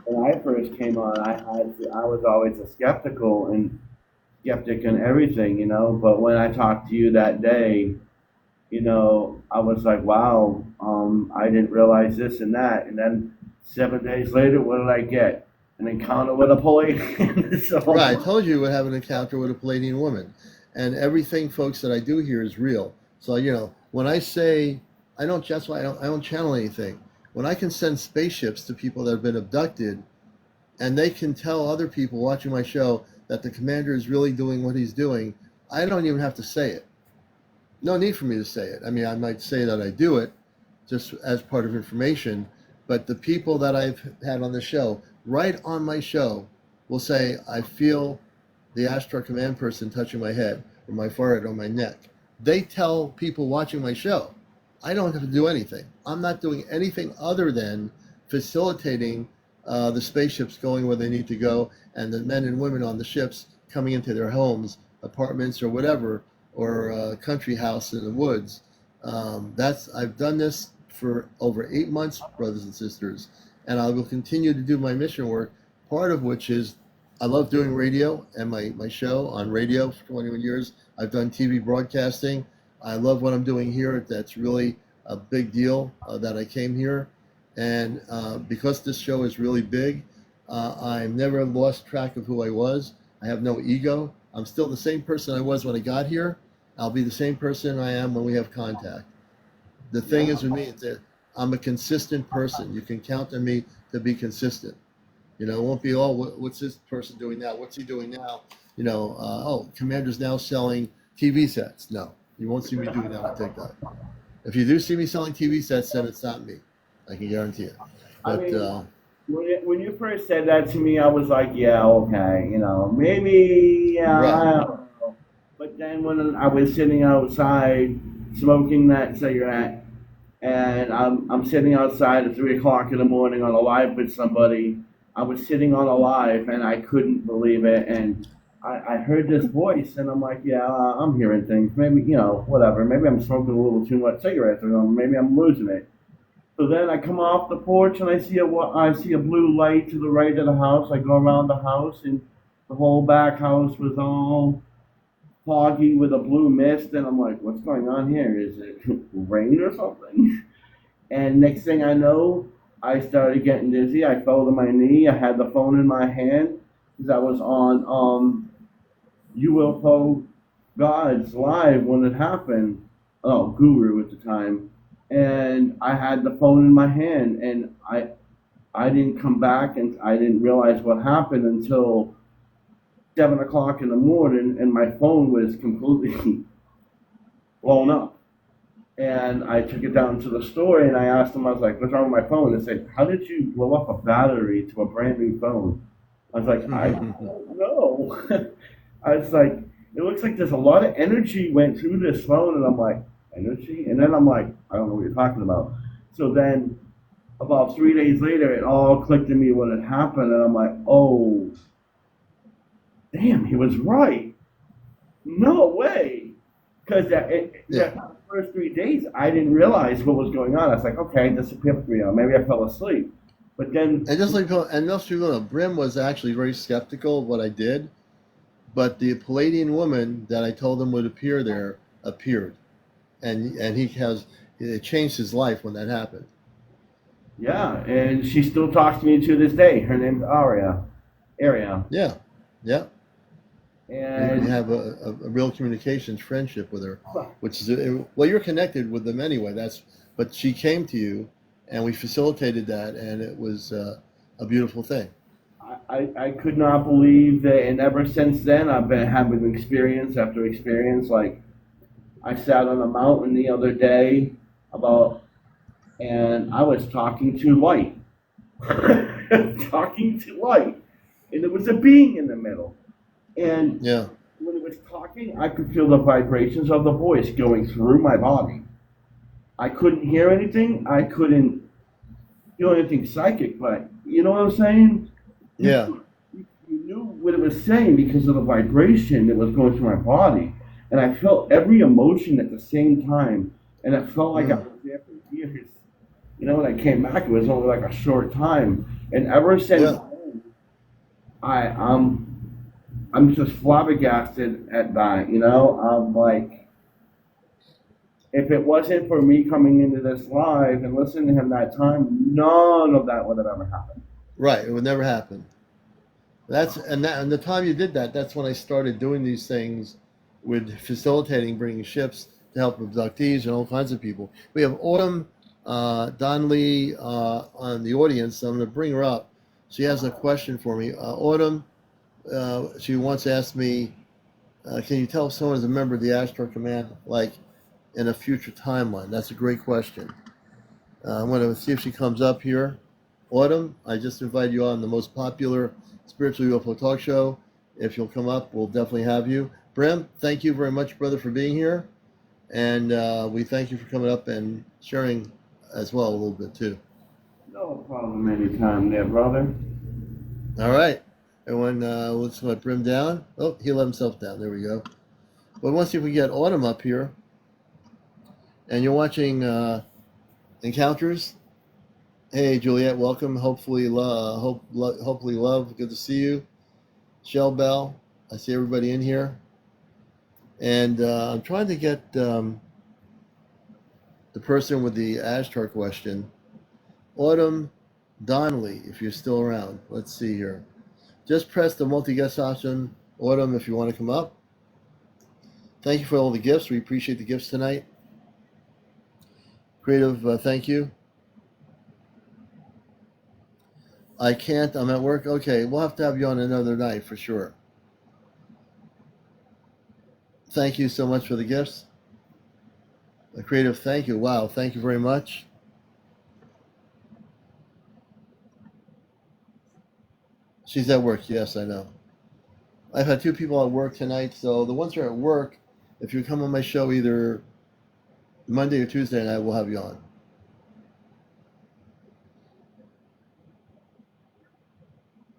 when I first came on, I was always a skeptic in everything, But when I talked to you that day, I was like, wow, I didn't realize this and that. And then 7 days later, what did I get? An encounter with a Palladian. Right, I told you we would have an encounter with a Palladian woman. And everything, folks, that I do here is real. So, when I say, I don't channel anything. When I can send spaceships to people that have been abducted, and they can tell other people watching my show that the commander is really doing what he's doing, I don't even have to say it. No need for me to say it. I mean, I might say that I do it just as part of information, but the people that I've had on the show, right on my show, will say, I feel the Ashtar Command person touching my head or my forehead or my neck. They tell people watching my show. I don't have to do anything. I'm not doing anything other than facilitating the spaceships going where they need to go, and the men and women on the ships coming into their homes, apartments, or whatever, or a country house in the woods. I've done this for over 8 months, brothers and sisters, and I will continue to do my mission work. Part of which is I love doing radio and my show on radio for 21 years. I've done TV broadcasting. I love what I'm doing here. That's really a big deal that I came here. And because this show is really big, I've never lost track of who I was. I have no ego. I'm still the same person I was when I got here. I'll be the same person I am when we have contact. The thing is with me, is that I'm a consistent person. You can count on me to be consistent. You know, it won't be, oh, what's this person doing now? What's he doing now? You know, oh, Commander's now selling TV sets. No, you won't see me doing that on TikTok. If you do see me selling TV sets, then it's not me. I can guarantee it. But I mean, when you first said that to me, I was like, yeah, okay, you know, maybe, yeah, Right. I don't know. But then when I was sitting outside smoking that cigarette, and I'm sitting outside at 3 o'clock in the morning on a live with somebody, I was sitting on a live and I couldn't believe it, and I heard this voice, and I'm like, yeah, I'm hearing things. Maybe, you know, whatever. Maybe I'm smoking a little too much cigarettes, or maybe I'm losing it. So then I come off the porch and I see a blue light to the right of the house. I go around the house, and the whole back house was all foggy with a blue mist, and I'm like, what's going on here? Is it rain or something? And next thing I know, I started getting dizzy. I fell to my knee. I had the phone in my hand because I was on UFO Gods live when it happened. Oh, Guru at the time. And I had the phone in my hand, and I didn't come back, and I didn't realize what happened until 7 o'clock in the morning, and my phone was completely blown up. And I took it down to the store, and I asked them, I was like, what's wrong with my phone? They said, how did you blow up a battery to a brand new phone? I was like, I don't know. I was like, it looks like there's a lot of energy went through this phone, and I'm like, energy? And then I'm like, I don't know what you're talking about. So then about 3 days later, it all clicked to me what had happened, and I'm like, oh, damn, he was right. No way. Because that first 3 days, I didn't realize what was going on. I was like, okay, I disappeared for 3 hours. Maybe I fell asleep. But then... And just like, and most people know, Brim was actually very skeptical of what I did, but the Palladian woman that I told him would appear there appeared. And it changed his life when that happened. Yeah, and she still talks to me to this day. Her name's Aria. Yeah, yeah. And you have a real communications friendship with her, which is, well, you're connected with them anyway. But she came to you, and we facilitated that, and it was a beautiful thing. I could not believe that, and ever since then, I've been having experience after experience. Like, I sat on a mountain the other day and I was talking to light. Talking to light. And there was a being in the middle. And yeah. When it was talking, I could feel the vibrations of the voice going through my body. I couldn't hear anything. I couldn't feel anything psychic, but you know what I'm saying? Yeah. You knew what it was saying because of the vibration that was going through my body. And I felt every emotion at the same time. And it felt like I was there for years. You know, when I came back, it was only like a short time. And ever since then, I'm just flabbergasted at that, you know? I'm like, if it wasn't for me coming into this live and listening to him that time, none of that would have ever happened. Right, it would never happen. And the time you did that, that's when I started doing these things with facilitating, bringing ships to help abductees and all kinds of people. We have Autumn Donnelly on the audience. I'm going to bring her up. She has a question for me. Autumn, she once asked me, can you tell if someone is a member of the Astro Command, like in a future timeline? That's a great question. I'm going to see if she comes up here. Autumn, I just invited you on the most popular spiritual UFO talk show. If you'll come up, we'll definitely have you. Brim, thank you very much, brother, for being here. And we thank you for coming up and sharing as well a little bit, too. No problem anytime there, brother. All right. Everyone, let's let Brim down. Oh, he let himself down. There we go. But once if we get Autumn up here, and you're watching Encounters, hey Juliet, welcome. Hopefully, hopefully, love. Good to see you, Shell Bell. I see everybody in here, and I'm trying to get the person with the Ashtar question, Autumn Donnelly, if you're still around. Let's see here. Just press the multi-guest option, Autumn, if you want to come up. Thank you for all the gifts. We appreciate the gifts tonight. Creative, thank you. I can't. I'm at work. Okay, we'll have to have you on another night for sure. Thank you so much for the gifts. Creative, thank you. Wow, thank you very much. She's at work. Yes, I know. I've had 2 people at work tonight, so the ones who are at work, if you come on my show either Monday or Tuesday night, we'll have you on.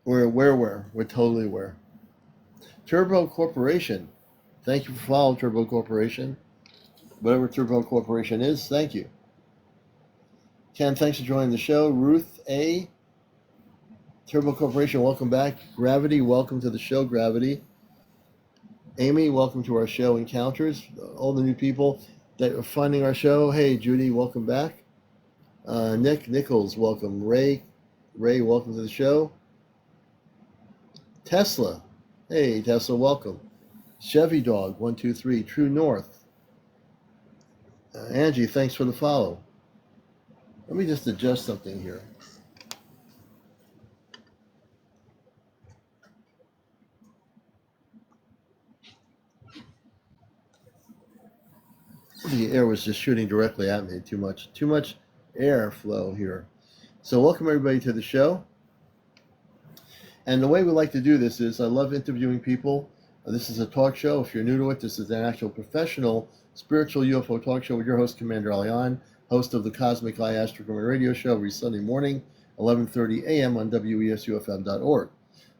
We're totally aware. Turbo Corporation. Thank you for following Turbo Corporation. Whatever Turbo Corporation is, thank you. Ken, thanks for joining the show. Ruth A. Turbo Corporation, welcome back. Gravity, welcome to the show, Gravity. Amy, welcome to our show Encounters. All the new people that are finding our show. Hey, Judy, welcome back. Nick Nichols, welcome. Ray, welcome to the show. Tesla, hey, Tesla, welcome. Chevy Dog, 123. True North. Angie, thanks for the follow. Let me just adjust something here. The air was just shooting directly at me. Too much airflow here. So welcome everybody to the show. And the way we like to do this is I love interviewing people. This is a talk show. If you're new to it, this is an actual professional spiritual UFO talk show with your host, Commander Alian, host of the Cosmic Eye Astronomy Radio Show every Sunday morning, 11:30 a.m. on WESUFM.org.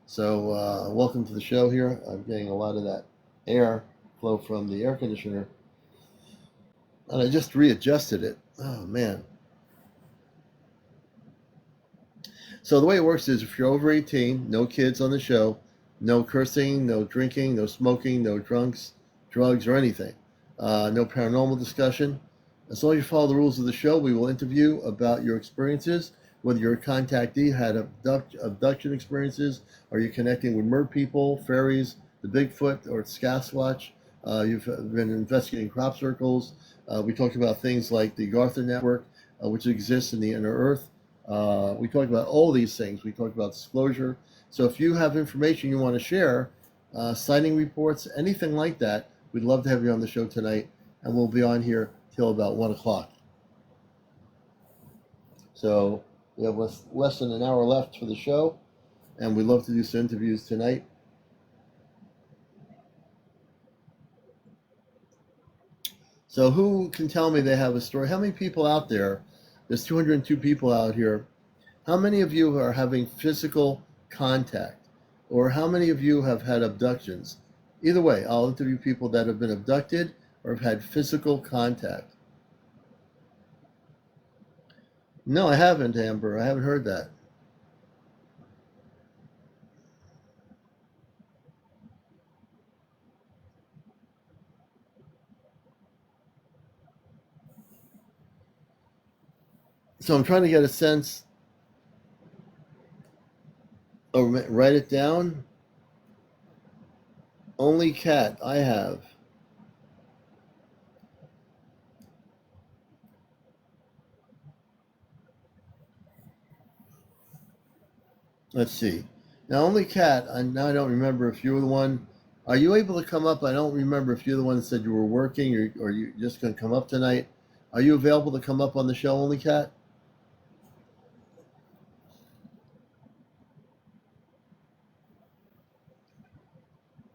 So welcome to the show here. I'm getting a lot of that air flow from the air conditioner. And I just readjusted it. Oh, man. So the way it works is if you're over 18, no kids on the show, no cursing, no drinking, no smoking, no drugs, or anything. No paranormal discussion. As long as you follow the rules of the show, we will interview about your experiences, whether you're a contactee, had abduction experiences, or you're connecting with mer people, fairies, the Bigfoot, or Sasquatch. You've been investigating crop circles. We talked about things like the Garther Network, which exists in the inner earth. We talked about all these things. We talked about disclosure. So if you have information you want to share, sighting reports, anything like that, we'd love to have you on the show tonight. And we'll be on here till about 1 o'clock. So we have less than an hour left for the show. And we'd love to do some interviews tonight. So who can tell me they have a story? How many people out there? There's 202 people out here. How many of you are having physical contact? Or how many of you have had abductions? Either way, I'll interview people that have been abducted or have had physical contact. No, I haven't, Amber. I haven't heard that. So I'm trying to get a sense. Oh, write it down. Only cat I have. Let's see. Now, only cat. Now I don't remember if you were the one. Are you able to come up? I don't remember if you're the one that said you were working or you just going to come up tonight. Are you available to come up on the show, only cat?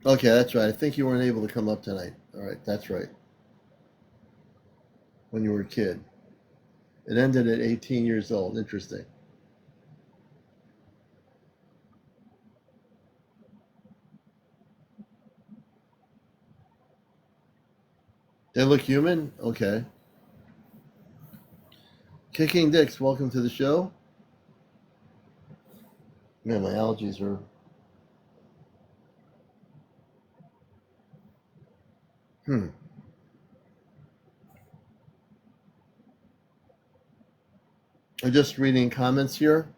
Okay, that's right. I think you weren't able to come up tonight. All right, that's right. When you were a kid. It ended at 18 years old. Interesting. They look human? Okay. Kicking Dicks, welcome to the show. Man, my allergies are... I'm just reading comments here.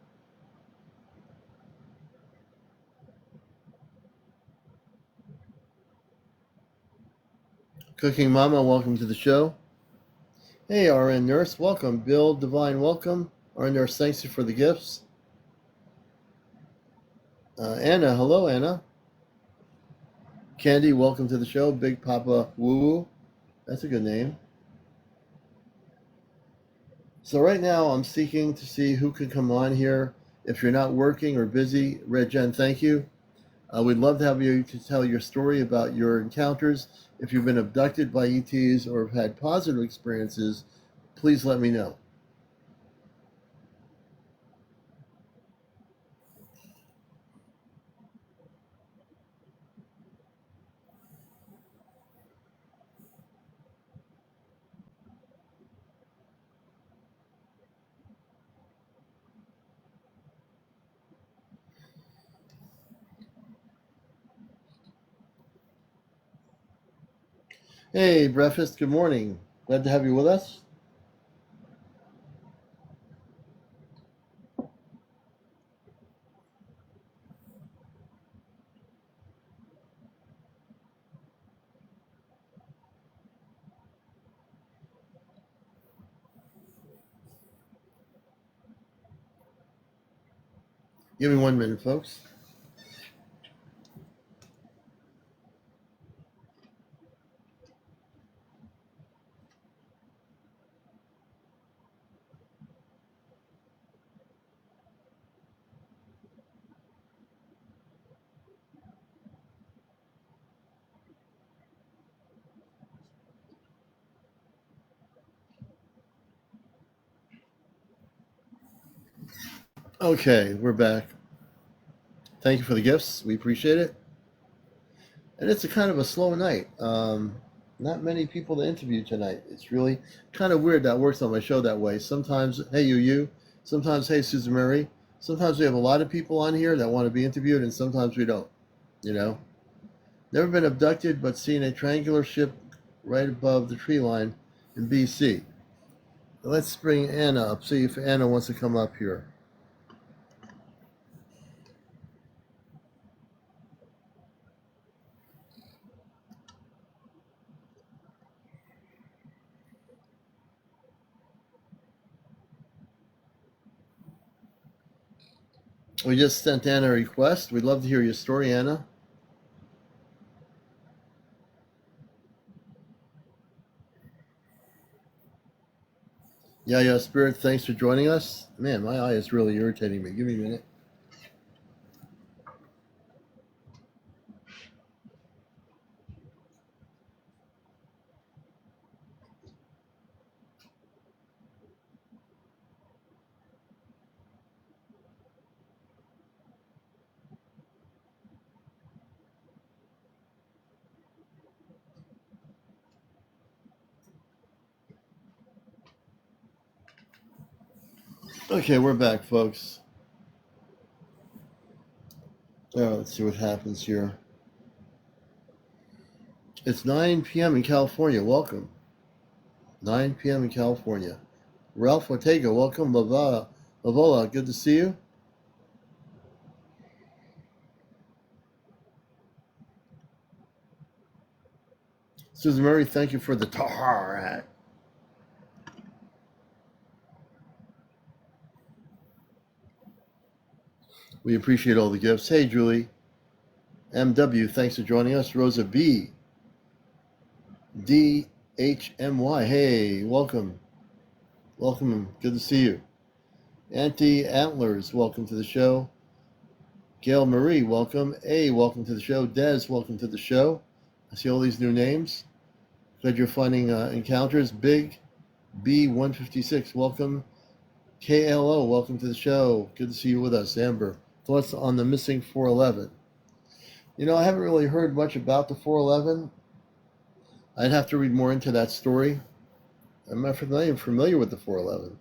Cooking Mama, welcome to the show. Hey, RN Nurse, welcome. Bill Divine, welcome. RN Nurse, thanks you for the gifts. Anna, hello, Anna. Candy, welcome to the show. Big Papa Woo Woo, that's a good name. So right now I'm seeking to see who can come on here. If you're not working or busy, Red Jen, thank you. We'd love to have you to tell your story about your encounters. If you've been abducted by ETs or have had positive experiences, please let me know. Hey, Breakfast, good morning. Glad to have you with us. Give me 1 minute, folks. Okay, we're back. Thank you for the gifts. We appreciate it. And it's a kind of a slow night. Not many people to interview tonight. It's really kind of weird that works on my show that way. Sometimes, hey, you. Sometimes, hey, Susan Murray. Sometimes we have a lot of people on here that want to be interviewed, and sometimes we don't. You know? Never been abducted, but seen a triangular ship right above the tree line in BC. Let's bring Anna up, see if Anna wants to come up here. We just sent Anna a request. We'd love to hear your story, Anna. Yeah, Spirit, thanks for joining us. Man, my eye is really irritating me. Give me a minute. Okay, we're back, folks. Let's see what happens here. It's 9 p.m. in California. Welcome. 9 p.m. in California. Ralph Ortega, welcome. Lavola, good to see you. Susan Murray, thank you for the tar hat. We appreciate all the gifts. Hey, Julie. MW, thanks for joining us. Rosa B. DHMY, hey, welcome. Welcome, good to see you. Auntie Antlers, welcome to the show. Gail Marie, welcome. A, welcome to the show. Des, welcome to the show. I see all these new names. Glad you're finding encounters. Big B156, welcome. KLO, welcome to the show. Good to see you with us. Amber, thoughts on the missing 411? You know, I haven't really heard much about the 411. I'd have to read more into that story. I'm not familiar with the 411.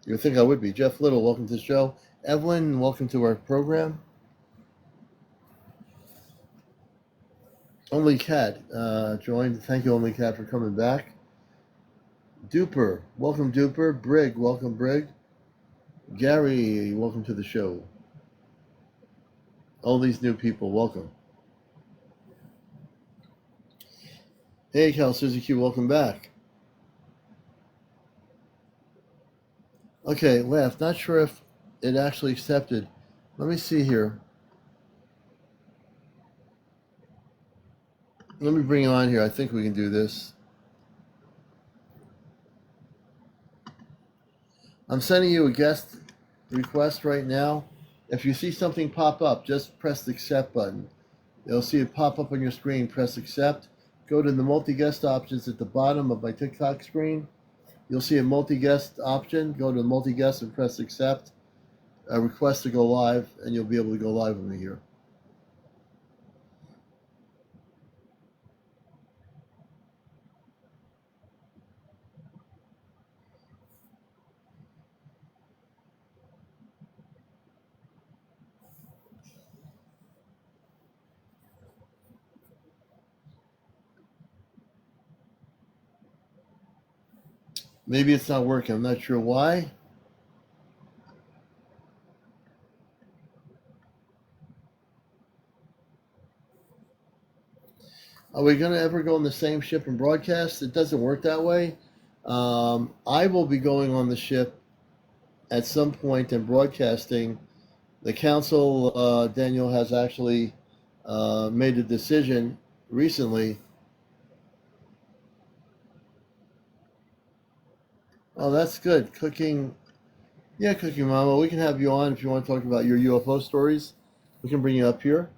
You would think I would be. Jeff Little, welcome to the show. Evelyn, welcome to our program. Only Cat joined. Thank you, Only Cat, for coming back. Duper, welcome, Duper. Brig, welcome, Brig. Gary, welcome to the show. All these new people, welcome. Hey, Cal Suzuki, welcome back. Okay, left. Not sure if it actually accepted. Let me see here. Let me bring you on here. I think we can do this. I'm sending you a guest request right now. If you see something pop up, just press the accept button. You'll see it pop up on your screen. Press accept. Go to the multi-guest options at the bottom of my TikTok screen. You'll see a multi-guest option. Go to the multi-guest and press accept. A request to go live, and you'll be able to go live with me here. Maybe it's not working. I'm not sure why. Are we going to ever go on the same ship and broadcast? It doesn't work that way. I will be going on the ship at some point and broadcasting. The council, Daniel, has actually made a decision recently. Oh, that's good. Cooking. Yeah, Cooking Mama. We can have you on if you want to talk about your UFO stories. We can bring you up here.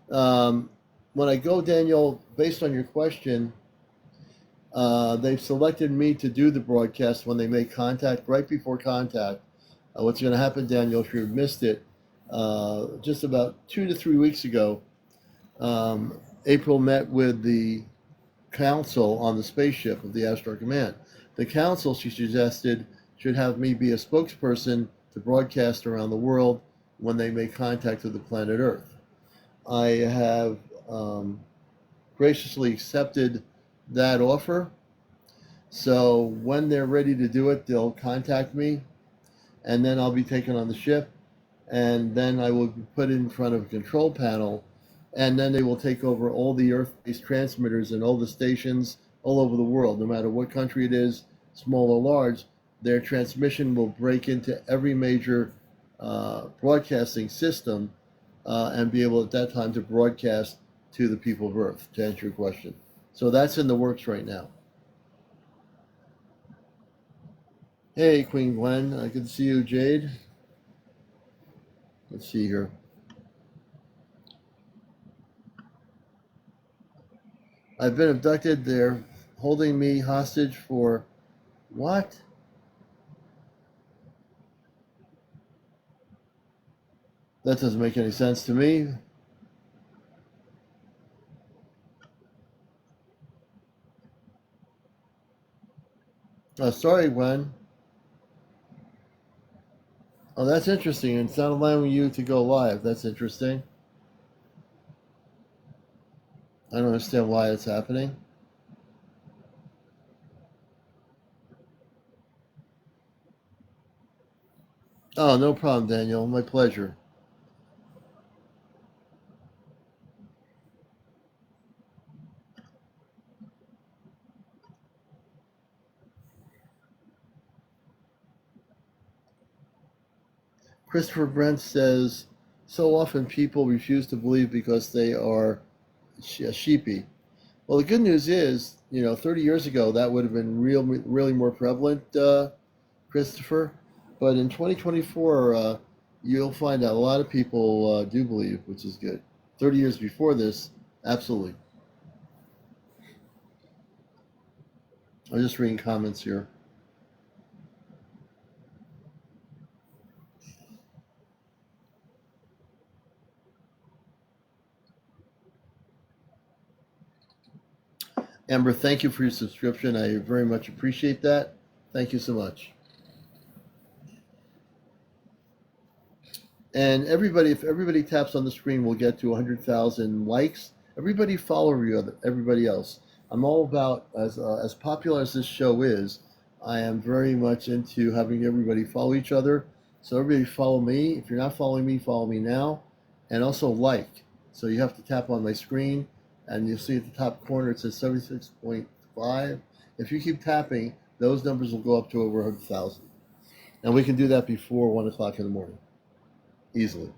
When I go, Daniel, based on your question, they've selected me to do the broadcast when they make contact, right before contact. What's going to happen, Daniel, if you missed it, just about 2 to 3 weeks ago, April met with the council on the spaceship of the Astro Command. The council, she suggested, should have me be a spokesperson to broadcast around the world when they make contact with the planet Earth. I have graciously accepted that offer. So when they're ready to do it, they'll contact me, and then I'll be taken on the ship, and then I will be put in front of a control panel, and then they will take over all the Earth-based transmitters and all the stations all over the world, no matter what country it is, small or large. Their transmission will break into every major broadcasting system and be able at that time to broadcast to the people of Earth, to answer your question. So that's in the works right now. Hey, Queen Gwen. Good to see you, Jade. Let's see here. I've been abducted. They're holding me hostage for what? That doesn't make any sense to me. Sorry, Gwen. Oh, that's interesting. It's not allowing you to go live. That's interesting. I don't understand why it's happening. Oh, no problem, Daniel. My pleasure. Christopher Brent says, so often people refuse to believe because they are sheepy. Well, the good news is, 30 years ago, that would have been really more prevalent, Christopher. But in 2024, you'll find out a lot of people do believe, which is good. 30 years before this, absolutely. I'm just reading comments here. Amber, thank you for your subscription. I very much appreciate that. Thank you so much. And everybody, if everybody taps on the screen, we'll get to 100,000 likes. Everybody follow everybody else. I'm all about, as popular as this show is, I am very much into having everybody follow each other. So everybody follow me. If you're not following me, follow me now. And also like. So you have to tap on my screen, and you'll see at the top corner it says 76.5. If you keep tapping, those numbers will go up to over 100,000. And we can do that before 1 o'clock in the morning, easily.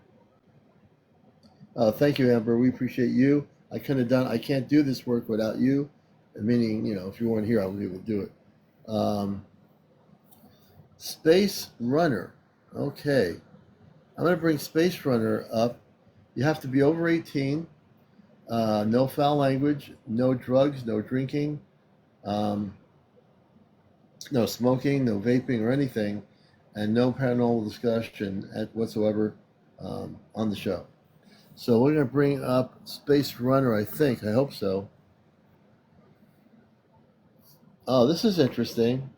Thank you, Amber. We appreciate you. I can't do this work without you. Meaning, if you weren't here, I wouldn't be able to do it. Space Runner. Okay. I'm going to bring Space Runner up. You have to be over 18. No foul language. No drugs. No drinking. No smoking. No vaping or anything. And no paranormal discussion whatsoever on the show. So we're going to bring up Space Runner, I think. I hope so. Oh, this is interesting.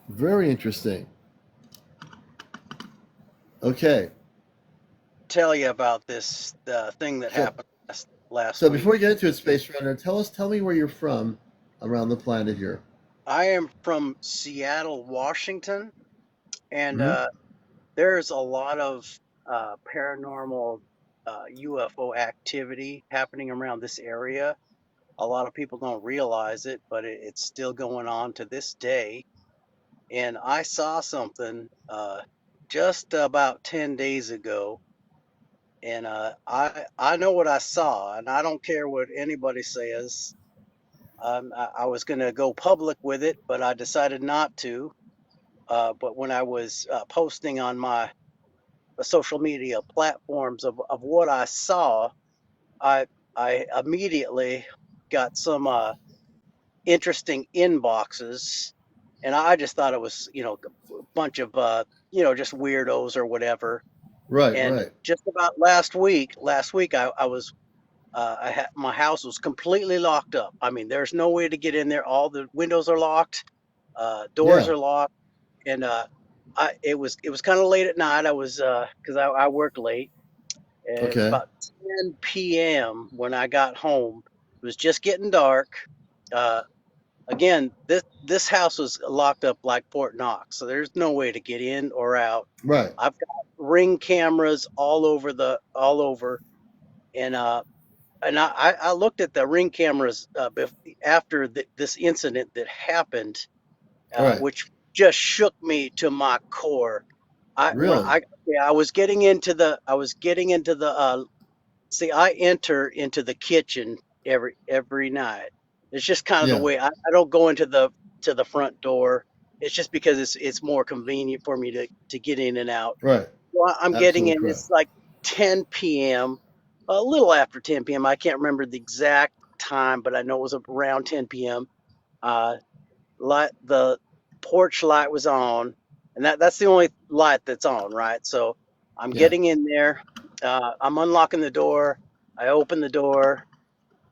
Very interesting. Okay. Tell you about this thing that So, happened last so week. before we get into it, Space Runner, tell me where you're from around the planet here. I am from Seattle, Washington, and Hmm. there's a lot of paranormal UFO activity happening around this area. A lot of people don't realize it, but it's still going on to this day. And I saw something just about 10 days ago, and I know what I saw, and I don't care what anybody says. I was going to go public with it, but I decided not to. But when I was posting on my social media platforms of what I saw, I I immediately got some interesting inboxes, and I just thought it was a bunch of just weirdos or whatever. Right, And right. just about last week I was my house was completely locked up. I mean, there's no way to get in there. All the windows are locked, doors Yeah. are locked, and it was kind of late at night. I was because I work late, and it was Okay. about 10 p.m. when I got home. It was just getting dark. Uh, Again, this house was locked up like Fort Knox, so there's no way to get in or out. Right. I've got ring cameras all over, and I looked at the ring cameras after this incident that happened, Right. which just shook me to my core. Really? I was getting into the see, I enter into the kitchen every night. It's just kind of the Yeah. way I don't go into the front door. It's just because it's more convenient for me to get in and out. Right. So I'm getting Absolutely in. correct. It's like 10 p.m., a little after 10 p.m. I can't remember the exact time, but I know it was around 10 p.m. Uh, the porch light was on, and that's the only light that's on, right? So I'm Yeah. getting in there. I'm unlocking the door. I open the door,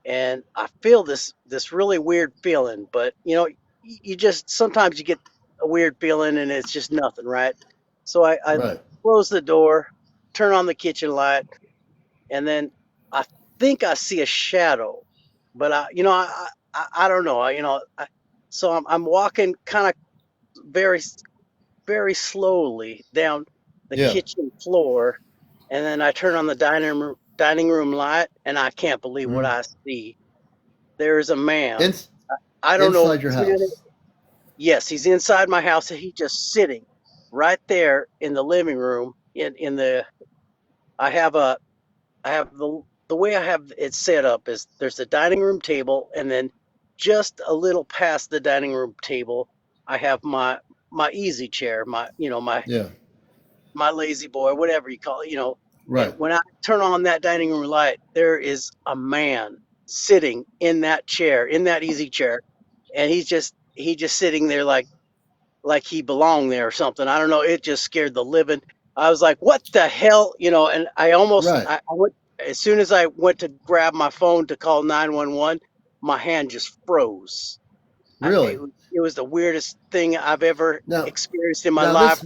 and I feel this really weird feeling. But you just sometimes you get a weird feeling, and it's just nothing, right? So I Right. close the door, turn on the kitchen light, and then I think I see a shadow, but I don't know. So I'm walking kind of very very slowly down the Yeah. kitchen floor, and then I turn on the dining room light, and I can't believe what Hmm. I see. There is a man. In, I don't know. inside your He's standing. house. Yes, he's inside my house, and he's just sitting right there in the living room. In the I have a I have the way I have it set up is there's a dining room table, and then just a little past the dining room table, I have my easy chair, Yeah. my lazy boy, whatever you call it. And Right. when I turn on that dining room light, there is a man sitting in that chair, in that easy chair, and he just sitting there like he belonged there or something. I don't know. It just scared the living. I was like, what the hell? And I almost, Right. I went, as soon as I went to grab my phone to call 911, my hand just froze. Really? It was the weirdest thing I've ever Now, experienced in my now life.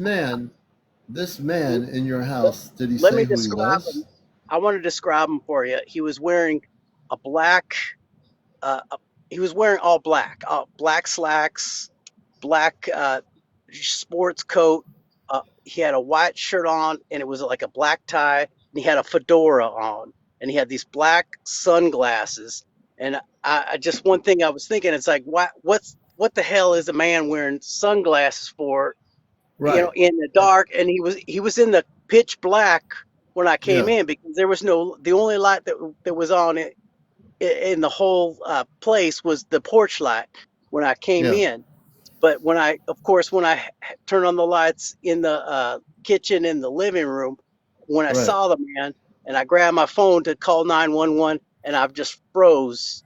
this man in your house, did he Let say me who he describe him. was? I want to describe him for you. He was wearing a black, he was wearing all black, black slacks, black sports coat. He had a white shirt on, and it was like a black tie, and he had a fedora on, and he had these black sunglasses. And I just one thing I was thinking, it's like, what the hell is a man wearing sunglasses for? You know, Right. in the And, dark, and he was in the pitch black when I came yeah. in because there was the only light that was on it in the whole place was the porch light when I came Yeah. in. But of course, when I turned on the lights in the kitchen in the living room, when I Right. saw the man and I grabbed my phone to call 911, and I've just froze,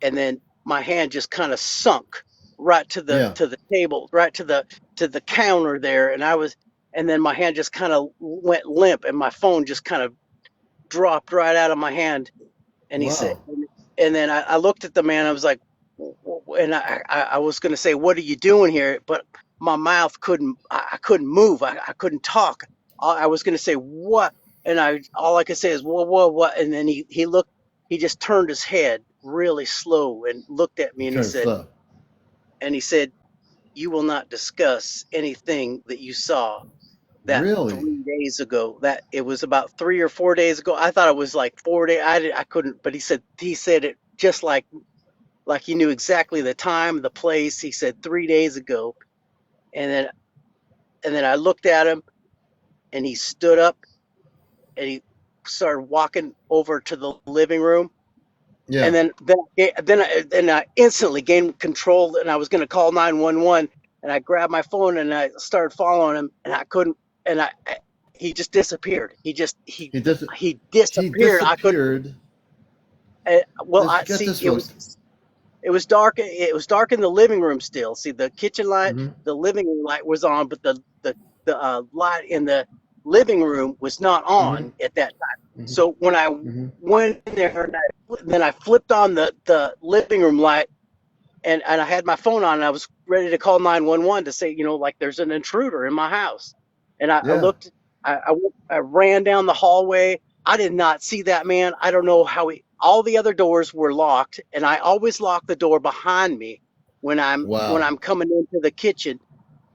and then my hand just kind of sunk right Yeah. to the table, right to the counter there, and then my hand just kind of went limp, and my phone just kind of dropped right out of my hand, and he said, Wow. and then I looked at the man. I was like, and I was going to say, "What are you doing here?" But my mouth couldn't. I couldn't move. I couldn't talk. I was going to say what, and all I could say is whoa, whoa, what. And then he looked. He just turned his head really slow and looked at me, He and turned slow. he said, "You will not discuss anything that you saw that Really? 3 days ago. That it was about 3 or 4 days ago. I thought it was like 4 days. I couldn't, but he said it just like he knew exactly the time, the place. He said 3 days ago, and then I looked at him, and he stood up, and he started walking over to the living room, and Yeah. then I instantly gained control, and I was going to call 911, and I grabbed my phone and I started following him, and I couldn't, and he just disappeared. He does He he disappeared. I couldn't. disappeared. Well, This I get see. this folks. It was dark. It was dark in the living room still. See, the kitchen light, Mhm. the living room light was on, but the light in the living room was not Mhm. on at that time. Mhm. So when I Mhm. went in there, then I flipped on the living room light, and I had my phone on, and I was ready to call 911 to say, like there's an intruder in my house. And I Yeah. looked, I ran down the hallway. I did not see that man. I don't know how all the other doors were locked, and I always lock the door behind me when Wow. I'm coming into the kitchen,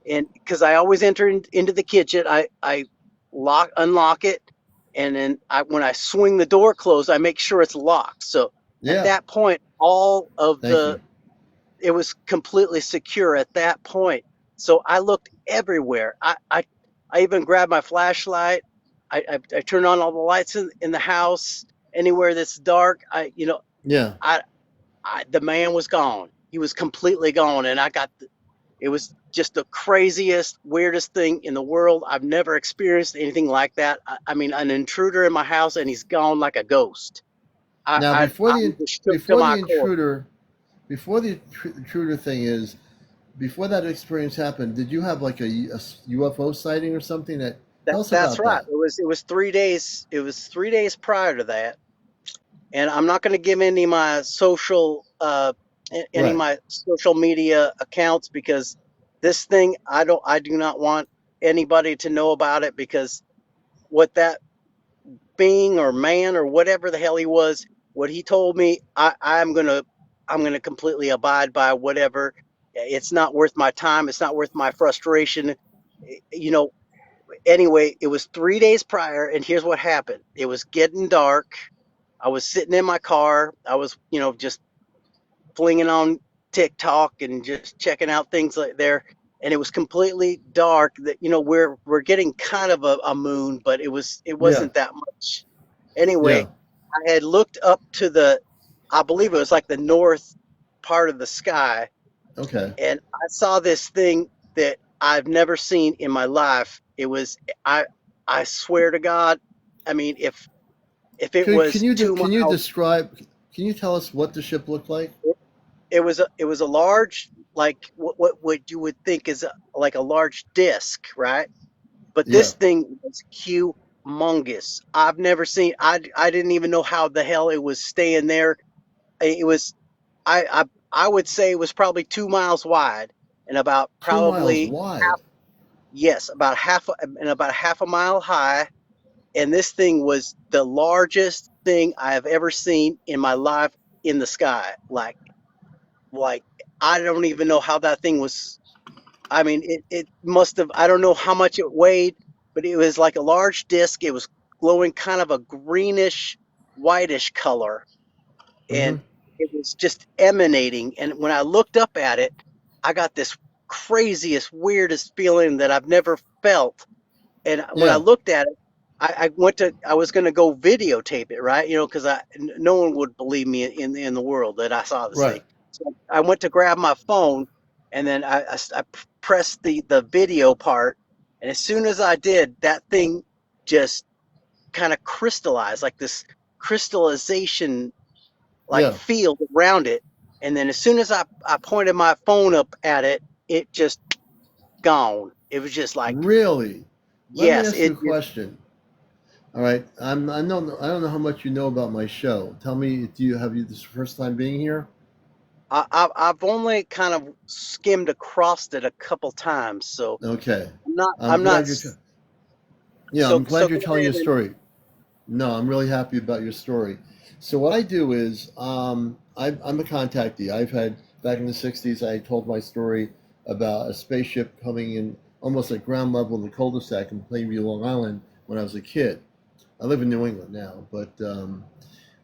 and because I always enter into the kitchen, I unlock it, and then when I swing the door closed, I make sure it's locked. So at Yeah. that point, all of Thank you. it was completely secure at that point. So I looked everywhere. I even grabbed my flashlight. I turned on all the lights in the house. Anywhere that's dark, Yeah. I, the man was gone. He was completely gone, and it was just the craziest, weirdest thing in the world. I've never experienced anything like that. I mean, an intruder in my house, and he's gone like a ghost. Now I'm just shook to before my the core. intruder before the intruder thing is before that experience happened, did you have like a UFO sighting or something that tell us That's about right. that? It was 3 days. It was 3 days prior to that, and I'm not going to give any of Right. my social media accounts because I do not want anybody to know about it because what that being or man or whatever the hell he was, what he told me, I'm gonna completely abide by whatever. It's not worth my time. It's not worth my frustration. You know, anyway, it was 3 days prior, and here's what happened. It was getting dark. I was sitting in my car. I was, just flinging on TikTok and just checking out things like there. And it was completely dark. That we're getting kind of a moon, but it Yeah. wasn't that much. Anyway, Yeah. I had looked up to I believe it was like the north part of the sky, Okay. and I saw this thing that I've never seen in my life. I I swear to God, I mean if it Can was you two can you miles, describe? Can you tell us what the ship looked like? it was a large, like what you would think is like a large disc, right? But Yeah. this thing was humongous. I didn't even know how the hell it was staying there. It was I would say it was probably 2 miles wide and about 2 miles probably wide. yes, about half a mile high. And this thing was the largest thing I have ever seen in my life in the sky. Like I don't even know how that thing was. I mean, it must have, I don't know how much it weighed, but it was like a large disc. It was glowing kind of a greenish, whitish color, Mm-hmm. and it was just emanating. And when I looked up at it, I got this craziest, weirdest feeling that I've never felt. And when I Yeah. looked at it, I was going to go videotape it, right? Because no one would believe me in the world that I saw this thing. Right. So I went to grab my phone, and then I pressed the video part, and as soon as I did, that thing just kind of crystallized, like this crystallization, like Yeah. field around it. And then as soon as I pointed my phone up at it, it just gone. It was just like, Really. Let me yes, ask you it a just question. All right. I don't know how much you know about my show. Tell me, have you this first time being here? I've only kind of skimmed across it a couple times, so Okay. I'm not I'm I'm not glad s- yeah, I'm so glad you're go telling ahead your and story. No, I'm really happy about your story. So what I do is, I'm a contactee. I've had back in the '60s, I told my story about a spaceship coming in almost at ground level in the cul-de-sac in Plainview, Long Island, when I was a kid. I live in New England now, but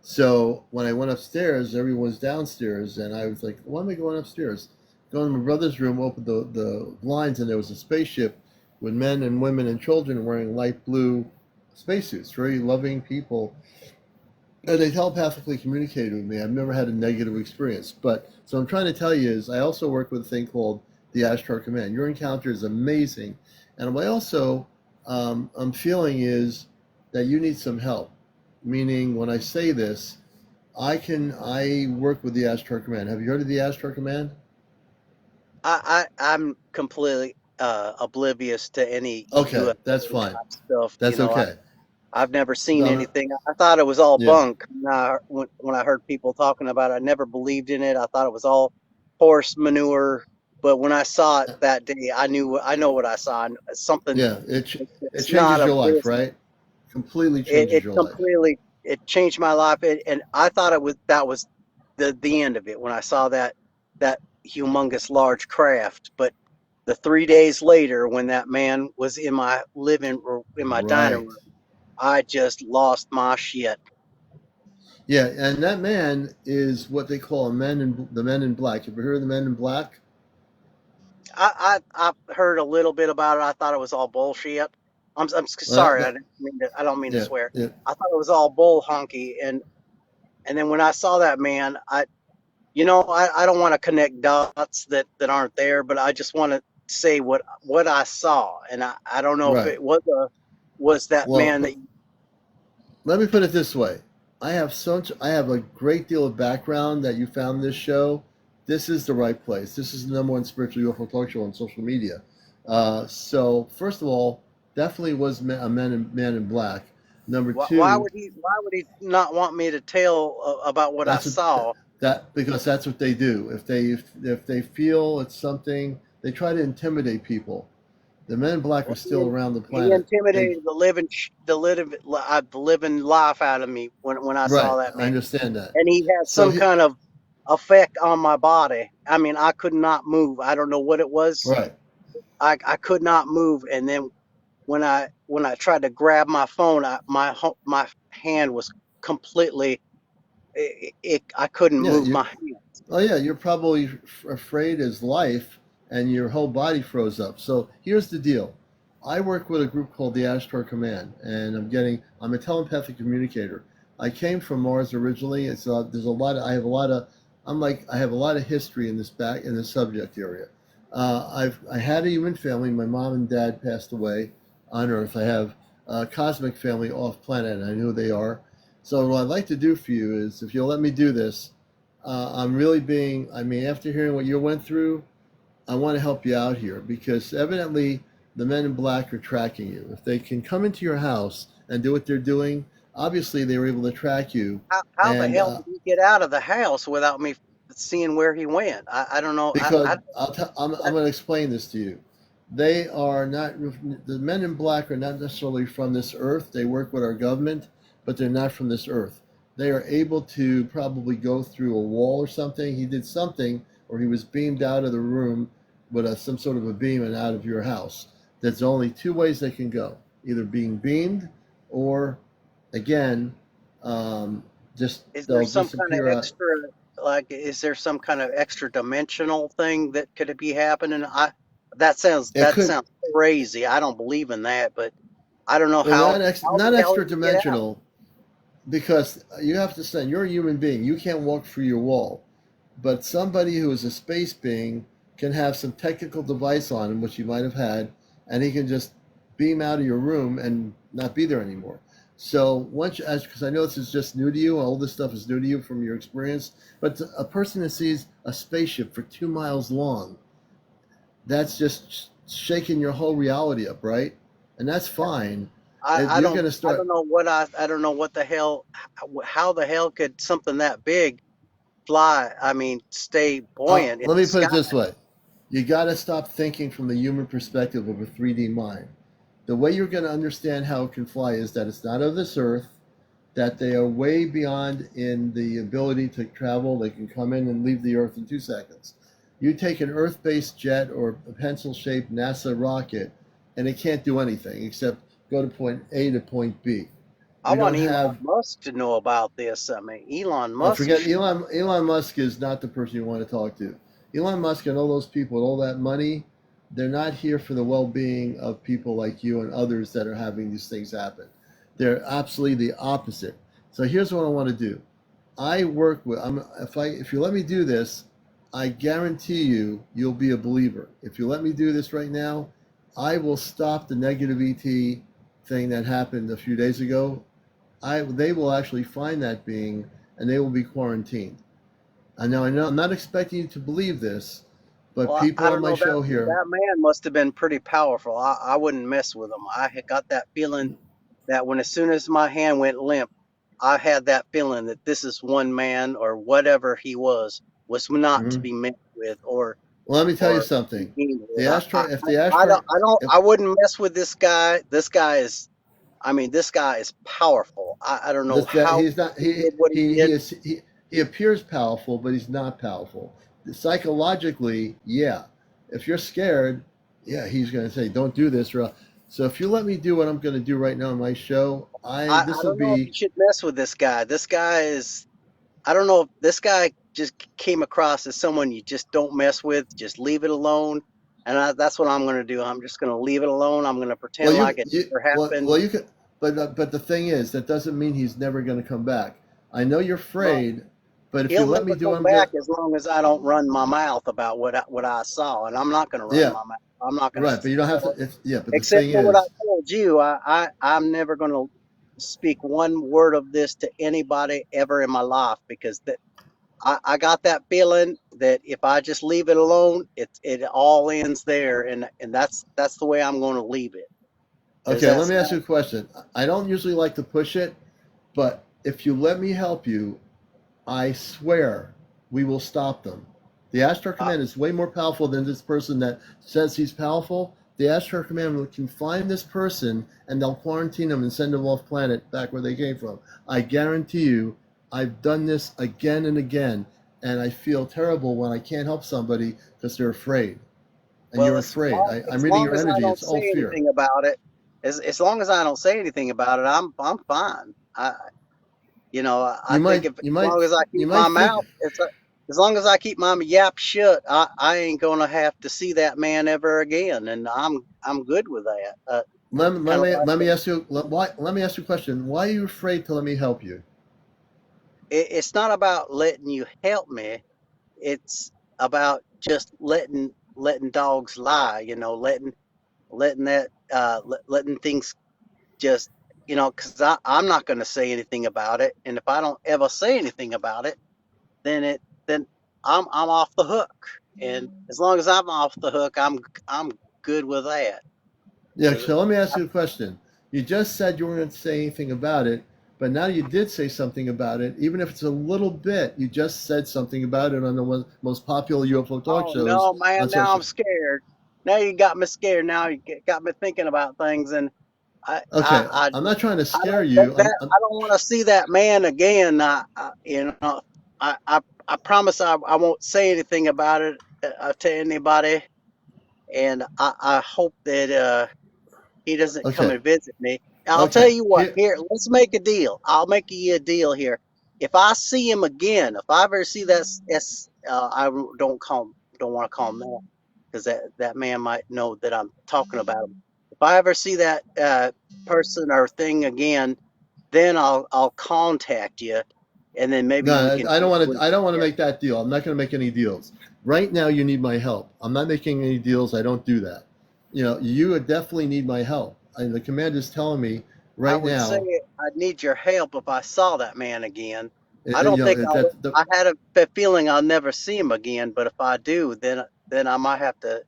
so when I went upstairs, everyone's downstairs, and I was like, "Why am I going upstairs?" Go in my brother's room, opened the blinds, and there was a spaceship with men and women and children wearing light blue spacesuits, very loving people, and they telepathically communicated with me. I've never had a negative experience, but so I'm trying to tell you is I also work with a thing called the Ashtar Command. Your encounter is amazing, and what I also I'm feeling is that you need some help. Meaning, when I say this, I work with the Ashtar Command. Have you heard of the Ashtar Command? I'm completely oblivious to any Okay, that's UFO fine. type stuff. That's okay. I've never seen No, no, anything. I thought it was all yeah, bunk when I heard people talking about it. I never believed in it. I thought it was all horse manure. But when I saw it that day, I know what I saw. Something yeah. It that's not changes of your life, this. right? Completely It, changes it your life. completely it changed my life, and I thought that was the end of it when I saw that humongous large craft. But the 3 days later, when that man was in my living room, in my dining Right. room, I just lost my shit. Yeah, and that man is what they call the men in black. Have you heard of the men in black? I heard a little bit about it. I thought it was all bullshit. Well, Sorry, I don't mean to yeah, swear. yeah, I thought it was all bull honky, and then when I saw that man, I don't want to connect dots that aren't there, but I just want to say what I saw, and I don't know if right. it was that Well, man that. let me put it this way. I have a great deal of background that you found this show. This is the right place. This is the number one spiritual UFO talk show on social media. So first of all, definitely was a man in black. Number two, Why would he not want me to tell about what I that's what saw? because that's what they do. If they feel it's something, they try to intimidate people. The men in black are Well, still around the he planet. They intimidated the living life out of me when I saw right. that I man, understand that. and he had So some kind of effect on my body. I mean, I could not move. I don't know what it was. right. I could not move, and then when I tried to grab my phone, my hand was completely. I couldn't Yeah, move you my hand. oh yeah, you're probably afraid as life, and your whole body froze up. So here's the deal: I work with a group called the Ashtar Command, and I'm a telepathic communicator. I came from Mars originally. There's a lot of I have a lot of history in this subject area. I had a human family. My mom and dad passed away on Earth. I have a cosmic family off planet, and I know who they are. So what I'd like to do for you is, if you'll let me do this, I mean, after hearing what you went through, I want to help you out here because evidently the men in black are tracking you. If they can come into your house and do what they're doing, obviously they were able to track you. How the And hell did he get out of the house without me seeing where he went. I don't know. Because I'm going to explain this to you. They are not, the men in black are not necessarily from this earth. They work with our government, but they're not from this earth. They are able to probably go through a wall or something. He did something, or he was beamed out of the room with some sort of a beam and out of your house. There's only two ways they can go, either being beamed or, again, just Is there they'll some kind of disappear out. extra, like, is there some kind of extra dimensional thing that could be happening? It That could, sounds crazy. I don't believe in that, but I don't know well, how not the hell extra did you get out? dimensional, because you have to understand, you're a human being. You can't walk through your wall. But somebody who is a space being can have some technical device on him, which he might have had, and he can just beam out of your room and not be there anymore. So once, because I know this is just new to you, all this stuff is new to you from your experience, but a person that sees a spaceship for 2 miles long, that's just shaking your whole reality up, right? And that's fine. You're going to I start. don't know I don't know what the hell, how the hell could something that big fly? I mean, stay buoyant in Let the me put sky. it this way: you got to stop thinking from the human perspective of a 3D mind. The way you're going to understand how it can fly is that it's not of this earth, that they are way beyond in the ability to travel. They can come in and leave the earth in 2 seconds. You take an earth-based jet or a pencil-shaped NASA rocket, and it can't do anything except go to point A to point B. I You want don't Elon have. Musk to know about this. I mean, Elon Oh, Musk forget should. Elon. Elon Musk is not the person you want to talk to. Elon Musk and all those people with all that money, they're not here for the well-being of people like you and others that are having these things happen. They're absolutely the opposite. So here's what I want to do. I work with. If you let me do this, I guarantee you'll be a believer. If you let me do this right now, I will stop the negative ET thing that happened a few days ago. They will actually find that being, and they will be quarantined. I know I'm not expecting you to believe this, but Well, people I on don't my know. show here, That man must have been pretty powerful. I wouldn't mess with him. I had got that feeling that when as soon as my hand went limp, I had that feeling that this is one man or whatever he was not to mhm. be messed with Well, let me tell you or something. convened The with. asteroid, if the asteroid, if, I wouldn't mess with this guy. I mean, this guy is powerful. I don't know this that how he's not he did what he he did. is he appears powerful, but he's not powerful. Psychologically, yeah. If you're scared, yeah, he's going to say, "Don't do this." So if you let me do what I'm going to do right now on my show, I this will don't know if you be. should mess with this guy. This guy is I don't know if this guy just came across as someone you just don't mess with, just leave it alone. And that's what I'm going to do. I'm just going to leave it alone. I'm going to Well, pretend like it never happened. you could, but the thing is, that doesn't mean he's never going to come back. I know you're Well, afraid, but if you he'll let me never do what come I'm going, back as long as I don't run my mouth about what I saw. And I'm not going to run yeah, my mouth. I'm not going to, right. But you don't have to. It's yeah. But the except thing for what I is, told you. I'm never going to speak one word of this to anybody ever in my life because I got that feeling that if I just leave it alone, it all ends there, and that's the way I'm going to leave it because okay. Let that's me ask not. you a question. I don't usually like to push it, but if you let me help you, I swear we will stop them. The Astro I, Command is way more powerful than this person that says he's powerful. The Astro Command can find this person and they'll quarantine them and send them off planet back where they came from. I guarantee you, I've done this again and again, and I feel terrible when I can't help somebody because they're afraid. And well, you're afraid. I'm as reading long your as I energy. don't It's all say fear. anything about it, as long as I don't say anything about it, I'm fine. I think if as long as I You keep might my think. mouth, as long as I keep my yap shut, I ain't gonna have to see that man ever again, and I'm good with that. Kind of like Let me ask you. Let me ask you a question. Why are you afraid to let me help you? it's not about letting you help me. It's about just letting dogs lie, letting that letting things just because I'm not going to say anything about it, and if I don't ever say anything about it, then I'm off the hook, and as long as I'm off the hook, I'm good with that. Yeah. 'Cause So let me ask you a question. You just said you weren't going to say anything about it. But now you did say something about it, even if it's a little bit. You just said something about it on the most popular UFO talk Oh shows no, man! on Now I'm social. scared. Now you got me scared. Now you got me thinking about things, and I, I, Okay, I, I'm not trying to I scare don't that, you. that I don't want to see that man again. You know, I, I, I promise I won't say anything about it to anybody, and I hope that he doesn't come Okay, and visit me. I'll tell okay. you what. Here, Here, let's make a deal. I'll make you a deal here. If I see him again, if I ever see that, I don't want to call him that because that man might know that I'm talking about him. If I ever see that person or thing again, then I'll contact you, and then maybe we no, can I don't talk want with to. I don't want to you. make that deal. I'm not going to make any deals right now. You need my help. I'm not making any deals. I don't do that. You would definitely need my help. And the commander's telling me I right would say now. I'd need your help if I saw that man again. I You don't know think that the I had a feeling I'll never see him again, but if I do, then I might have to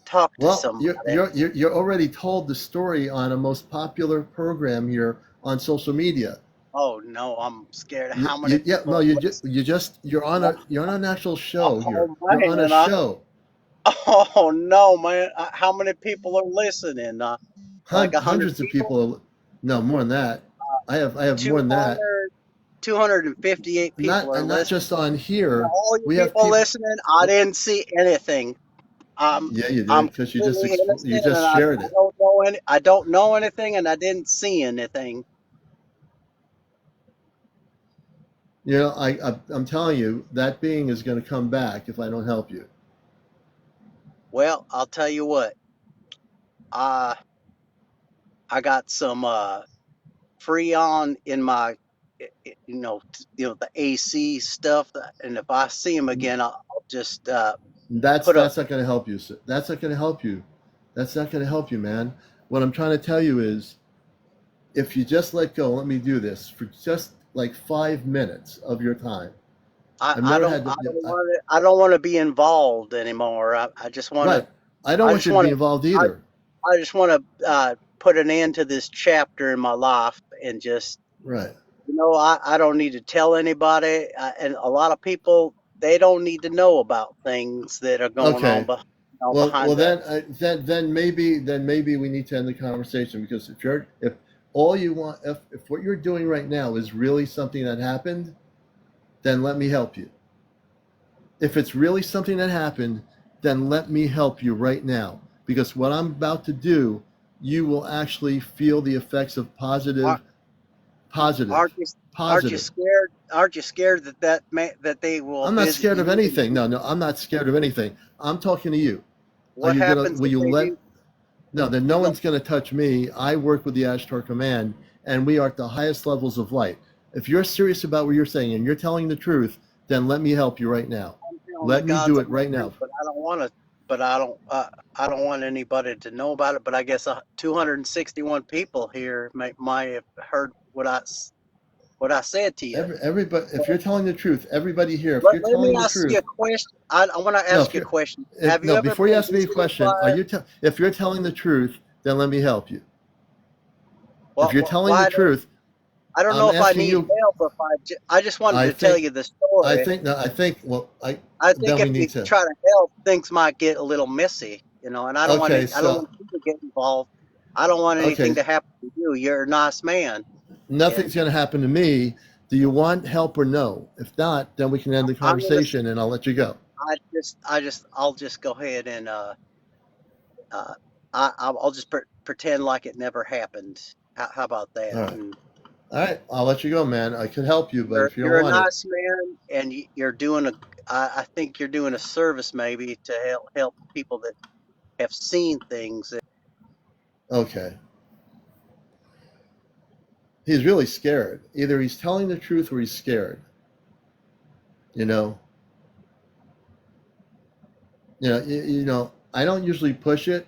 talk to Well, somebody. you're already told the story on a most popular program here on social media. Oh no, I'm scared of how many Yeah, no, people listen. you're on an actual show here. Oh You're on a man, show. oh no, man, how many people are listening? Like 100 Hundreds of people, people. No, more than that. I have more than that. 200, 258 people are And not listening. just on And here. all you We have people people. listening, I didn't see anything. Yeah, you I'm did because completely you innocent, and just shared I it. don't know I don't know anything, and I didn't see anything. I'm telling you that being is going to come back if I don't help you. Well, I'll tell you what. Uh, I got some Freon in my, the AC stuff, and if I see him again, I'll just That's put up. that's not going to help you. That's not going to help you. That's not going to help you, man. What I'm trying to tell you is, if you just let go, let me do this for just like 5 minutes of your time. I've never had I don't want to be involved anymore. I just want to. right. I don't I want just you to want be to. involved I either. I just want to put an end to this chapter in my life and just Right. I don't need to tell anybody, and a lot of people they don't need to know about things that are going on, Okay. Well, behind the. then maybe we need to end the conversation because if all you want if what you're doing right now is really something that happened, then let me help you. If it's really something that happened, then let me help you right now because what I'm about to do, you will actually feel the effects of Are, positive, aren't you aren't you positive. scared? Aren't you scared that they will I'm not visit scared of you? anything. No, no, I'm not scared of anything. I'm talking to you. Are What you gonna? happens Will if you they let? do? No, then no No, one's gonna touch me. I work with the Ashtar Command, and we are at the highest levels of light. If you're serious about what you're saying and you're telling the truth, then let me help you right now. I'm telling the Let me God's do it honest right truth, now. but I don't want to. But I don't want anybody to know about it. But I guess 261 people here might have heard what I said to you. Everybody, if you're telling the truth, everybody here, if you're Let me telling the ask you a truth, question. I want to no, ask you a question. Have you no, ever before you been ask me a visited question, by? if you're telling the truth, then let me help you. If you're Well, telling the why don't truth, I don't know I'm if I asking need you. help. If I just wanted I to tell think, you the story. no, I think, well, I think then if we need you to. try to help, things might get a little messy, and Okay, I don't so want you to get involved. I don't want okay, anything to happen to you. You're a nice man, and nothing's going to happen to me. Do you want help or no? If not, then we can end the I'm gonna. conversation and I'll let you go. I'll just go ahead and uh, I'll just pretend like it never happened. How about All that? right. And All right. I'll let you go, man. I could help you, but if you don't you're a want it, nice man, and you're doing a. I think you're doing a service maybe to help people that have seen things. okay. He's really scared. Either he's telling the truth or he's scared. You know, I don't usually push it,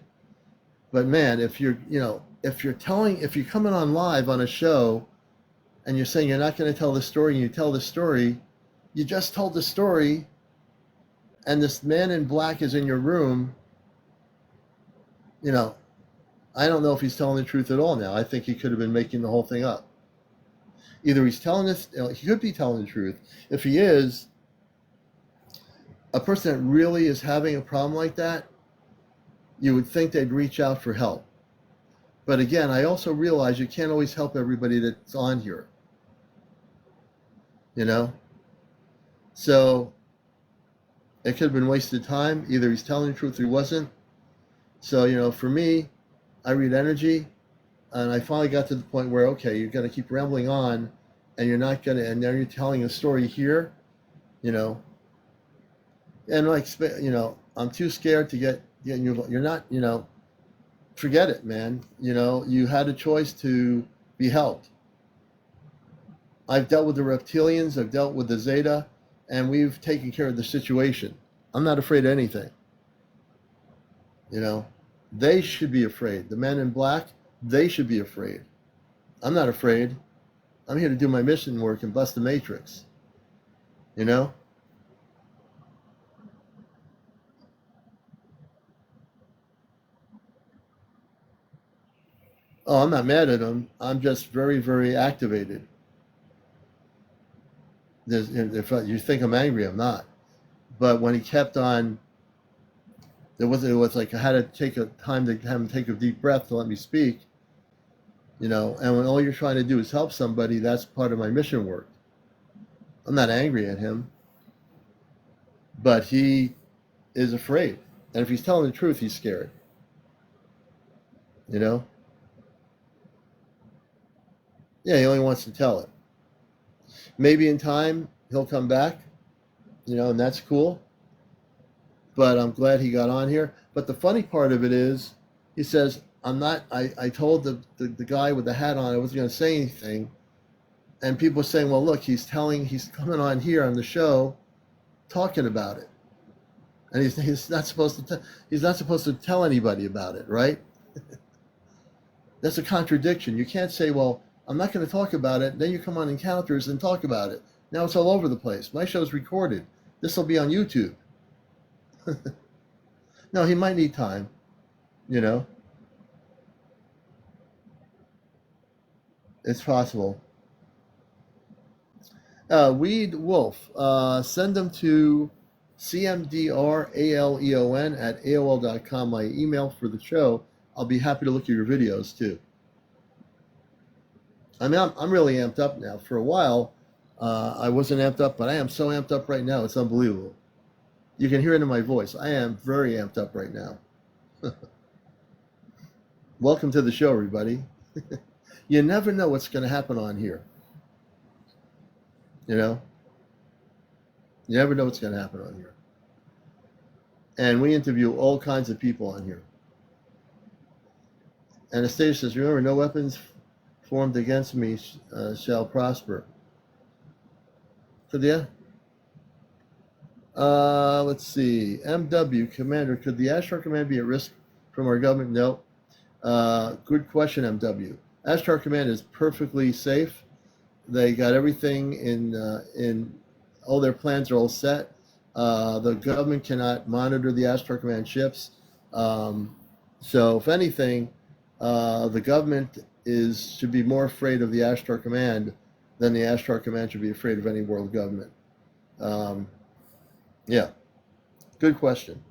but man, if you're coming on live on a show and you're saying you're not going to tell the story and you tell the story, you just told the story and this man in black is in your room, you know, I don't know if he's telling the truth at all now. I think he could have been making the whole thing up. Either he's telling us, he could be telling the truth. If he is, a person that really is having a problem like that, you would think they'd reach out for help. But again, I also realize you can't always help everybody that's on here. You know? So it could have been wasted time. Either he's telling the truth or he wasn't. So, you know, for me, I read energy, and I finally got to the point where, okay, you're going to keep rambling on, and you're not going to, and now you're telling a story here, you know, and like, you know, I'm too scared to get you. You're not, you know, forget it, man. You know, you had a choice to be helped. I've dealt with the reptilians, I've dealt with the Zeta, and we've taken care of the situation. I'm not afraid of anything. You know, they should be afraid. The men in black, they should be afraid. I'm not afraid. I'm here to do my mission work and bust the matrix. You know? Oh, I'm not mad at him. I'm just very, very activated. If you think I'm angry, I'm not. But when he kept on, it was like I had to take a time to have him take a deep breath to let me speak. You know, and when all you're trying to do is help somebody, that's part of my mission work. I'm not angry at him, but he is afraid. And if he's telling the truth, he's scared. You know? Yeah, he only wants to tell it. Maybe in time he'll come back, you know, and that's cool. But I'm glad he got on here. But the funny part of it is, he says, I told the guy with the hat on I wasn't going to say anything. And people are saying, well, look, he's coming on here on the show talking about it. And he's not supposed to tell anybody about it, right? That's a contradiction. You can't say, well, I'm not going to talk about it. Then you come on Encounters and talk about it. Now it's all over the place. My show's recorded. This will be on YouTube. No, he might need time, you know. It's possible. Weed Wolf, send them to cmdraleon@aol.com, my email for the show. I'll be happy to look at your videos too. I mean, I'm really amped up now. For a while, I wasn't amped up, but I am so amped up right now. It's unbelievable. You can hear it in my voice. I am very amped up right now. Welcome to the show, everybody. You never know what's going to happen on here. You know? You never know what's going to happen on here. And we interview all kinds of people on here. Anastasia says, remember, no weapons formed against me shall prosper. Could you? Let's see. MW, Commander, could the Ashtar Command be at risk from our government? No. Good question, MW. Ashtar Command is perfectly safe. They got everything in all their plans are all set. The government cannot monitor the Ashtar Command ships. So if anything, the government should be more afraid of the Ashtar Command than the Ashtar Command should be afraid of any world government. Yeah, good question.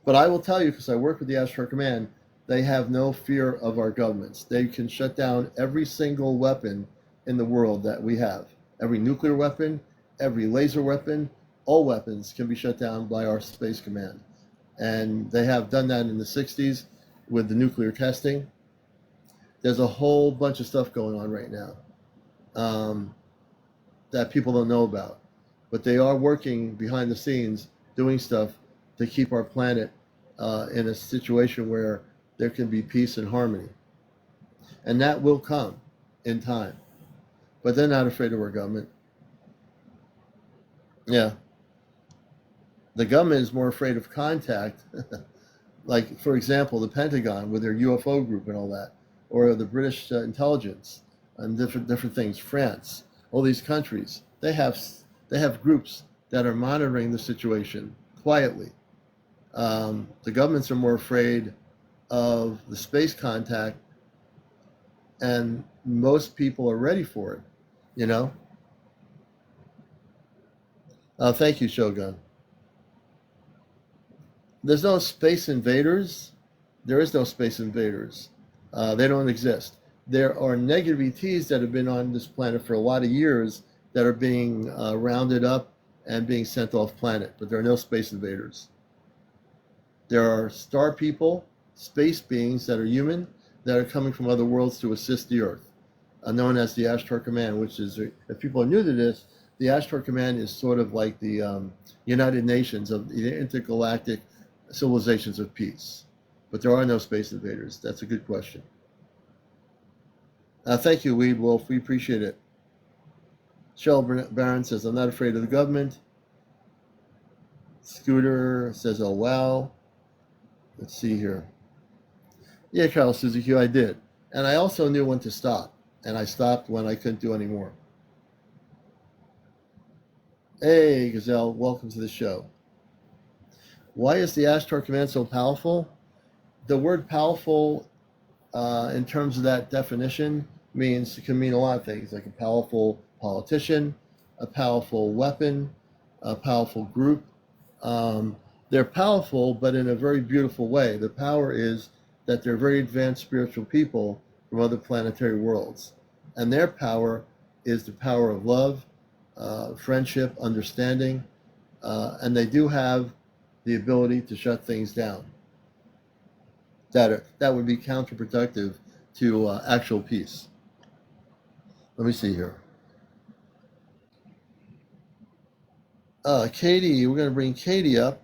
But I will tell you, because I work with the Ashtar Command, they have no fear of our governments. They can shut down every single weapon in the world that we have. Every nuclear weapon, every laser weapon, all weapons can be shut down by our Space Command. And they have done that in the 60s with the nuclear testing. There's a whole bunch of stuff going on right now that people don't know about. But they are working behind the scenes, doing stuff to keep our planet in a situation where there can be peace and harmony. And that will come in time. But they're not afraid of our government. Yeah. The government is more afraid of contact. Like, for example, the Pentagon with their UFO group and all that, or the British intelligence and different things, France, all these countries, they have groups that are monitoring the situation quietly. The governments are more afraid of the space contact and most people are ready for it. You know. Thank you, Shogun. There's no space invaders. There is no space invaders. They don't exist. There are negative ETs that have been on this planet for a lot of years that are being rounded up and being sent off planet, but there are no space invaders. There are star people, space beings that are human, that are coming from other worlds to assist the Earth, known as the Ashtar Command, which is, if people are new to this, the Ashtar Command is sort of like the United Nations of the intergalactic civilizations of peace. But there are no space invaders. That's a good question. Thank you, Weed Wolf. We appreciate it. Shell Baron says, I'm not afraid of the government. Scooter says, oh, wow. Let's see here. Yeah, Carol Suzuki, I did. And I also knew when to stop. And I stopped when I couldn't do any more. Hey, Gazelle, welcome to the show. Why is the Ashtar Command so powerful? The word powerful, in terms of that definition, can mean a lot of things, like a powerful politician, a powerful weapon, a powerful group. They're powerful, but in a very beautiful way. The power is that they're very advanced spiritual people from other planetary worlds. And their power is the power of love, friendship, understanding, and they do have the ability to shut things down. That would be counterproductive to actual peace. Let me see here. Katie, we're going to bring Katie up.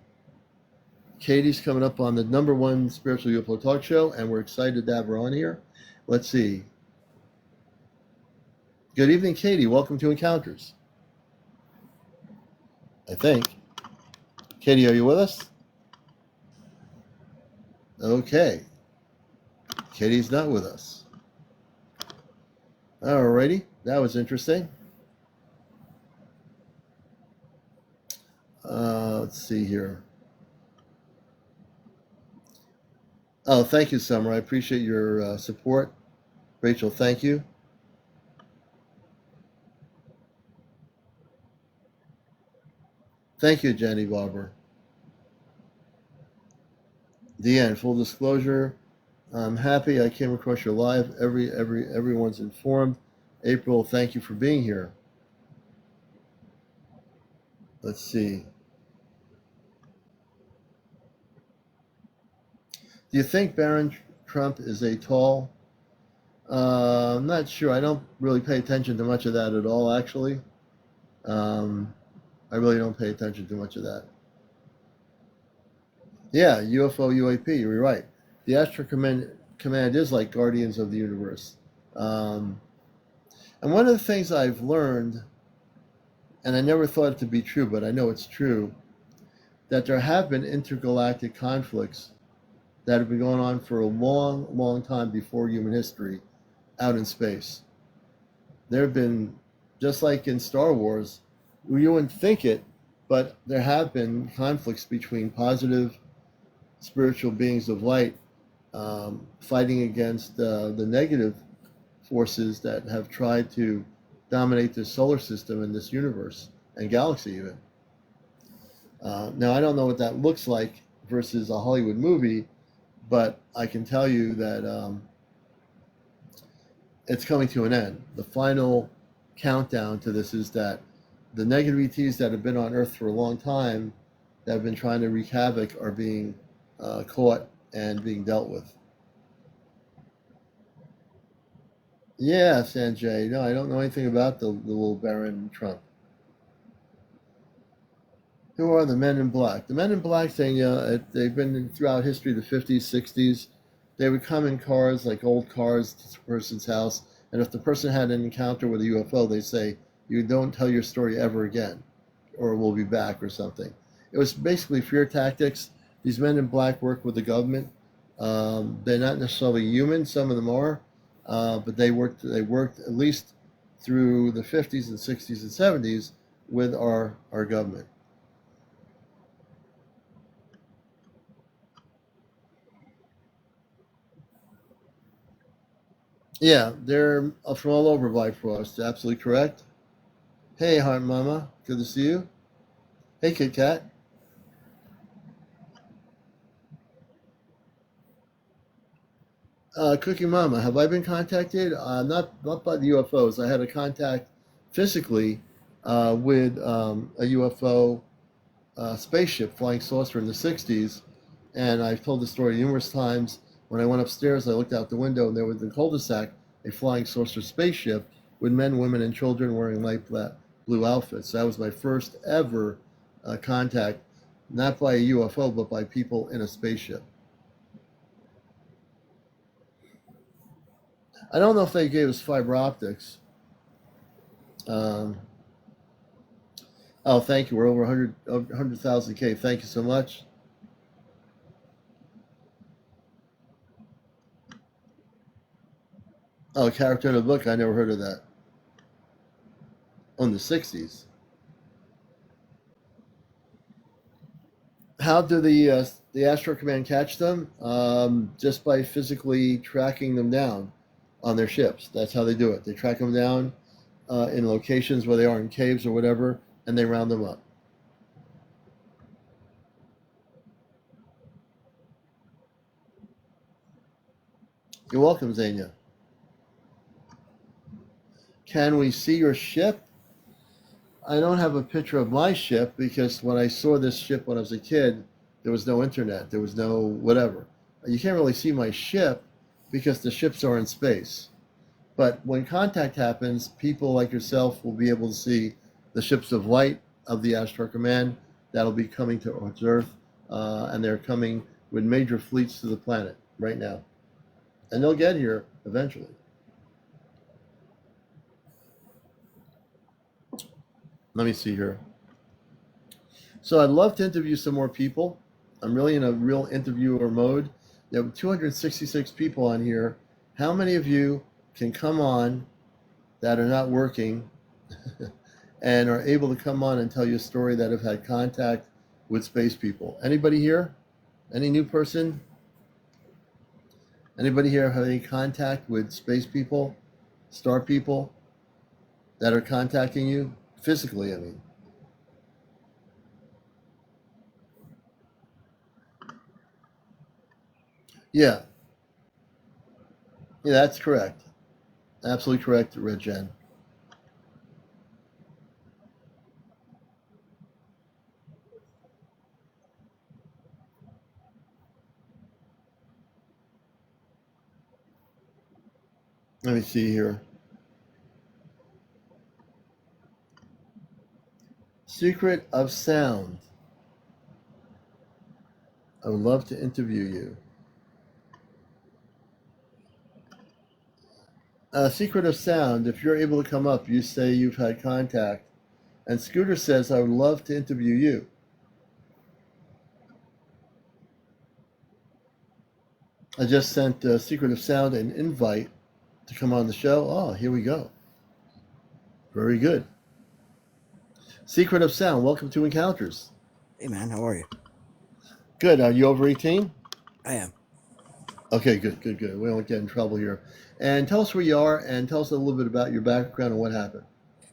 Katie's coming up on the #1 spiritual UFO talk show, and we're excited to have her on here. Let's see. Good evening, Katie. Welcome to Encounters. I think. Katie, are you with us? Okay. Katie's not with us. Alrighty. That was interesting. Let's see here. Oh, thank you, Summer. I appreciate your support. Rachel, thank you. Thank you, Jenny Barber. Deanne, full disclosure, I'm happy I came across your live. Everyone's informed. April, thank you for being here. Let's see. Do you think Barron Trump is a tall? I'm not sure. I don't really pay attention to much of that at all, actually. I really don't pay attention to much of that. Yeah, UFO, UAP, you're right. The Astro Command is like Guardians of the Universe. And one of the things I've learned, and I never thought it to be true, but I know it's true, that there have been intergalactic conflicts that have been going on for a long, long time before human history out in space. There have been, just like in Star Wars, you wouldn't think it, but there have been conflicts between positive spiritual beings of light fighting against the negative forces that have tried to dominate this solar system and this universe and galaxy even. Now, I don't know what that looks like versus a Hollywood movie, but I can tell you that it's coming to an end. The final countdown to this is that the negative ETs that have been on Earth for a long time, that have been trying to wreak havoc, are being caught and being dealt with. Yeah, Sanjay. No, I don't know anything about the little Baron Trump. Who are the Men in Black? The Men in Black thing, they've been throughout history, the 50s, 60s. They would come in cars, like old cars, to the person's house, and if the person had an encounter with a UFO, they'd say, you don't tell your story ever again, or we'll be back, or something. It was basically fear tactics. These Men in Black work with the government. They're not necessarily human, some of them are, but they worked at least through the 50s and 60s and 70s with our government. Yeah, they're from all over Bifrost. Absolutely correct. Hey, Heart Mama. Good to see you. Hey, Kit Kat. Cookie Mama, have I been contacted? Not by the UFOs. I had a contact physically with a UFO spaceship flying saucer in the 60s. And I've told the story numerous times. When I went upstairs, I looked out the window, and there was in the cul-de-sac a flying saucer spaceship with men, women, and children wearing light blue outfits. That was my first ever contact, not by a UFO, but by people in a spaceship. I don't know if they gave us fiber optics. Um, oh, thank you. We're over 100,000 K. Thank you so much. Oh, character in a book. I never heard of that. On the 60s. How do the Astro Command catch them? Just by physically tracking them down on their ships. That's how they do it. They track them down in locations where they are in caves or whatever, and they round them up. You're welcome, Zania. Can we see your ship? I don't have a picture of my ship because when I saw this ship when I was a kid, there was no internet, there was no whatever. You can't really see my ship because the ships are in space. But when contact happens, people like yourself will be able to see the ships of light of the Astro Command that'll be coming to Earth, and they're coming with major fleets to the planet right now. And they'll get here eventually. Let me see here. So I'd love to interview some more people. I'm really in a real interviewer mode. You have 266 people on here. How many of you can come on that are not working and are able to come on and tell you a story that have had contact with space people? Anybody here? Any new person? Anybody here have any contact with space people, star people that are contacting you? Physically, I mean. Yeah, yeah, that's correct. Absolutely correct, Red Jen. Let me see here. Secret of Sound. I would love to interview you. Secret of Sound, if you're able to come up, you say you've had contact. And Scooter says, I would love to interview you. I just sent Secret of Sound an invite to come on the show. Oh, here we go. Very good. Secret of Sound, welcome to Encounters. Hey man, how are you? Good. Are you over 18? I am. Okay, good, good, good. We don't get in trouble here. And tell us where you are and tell us a little bit about your background and what happened.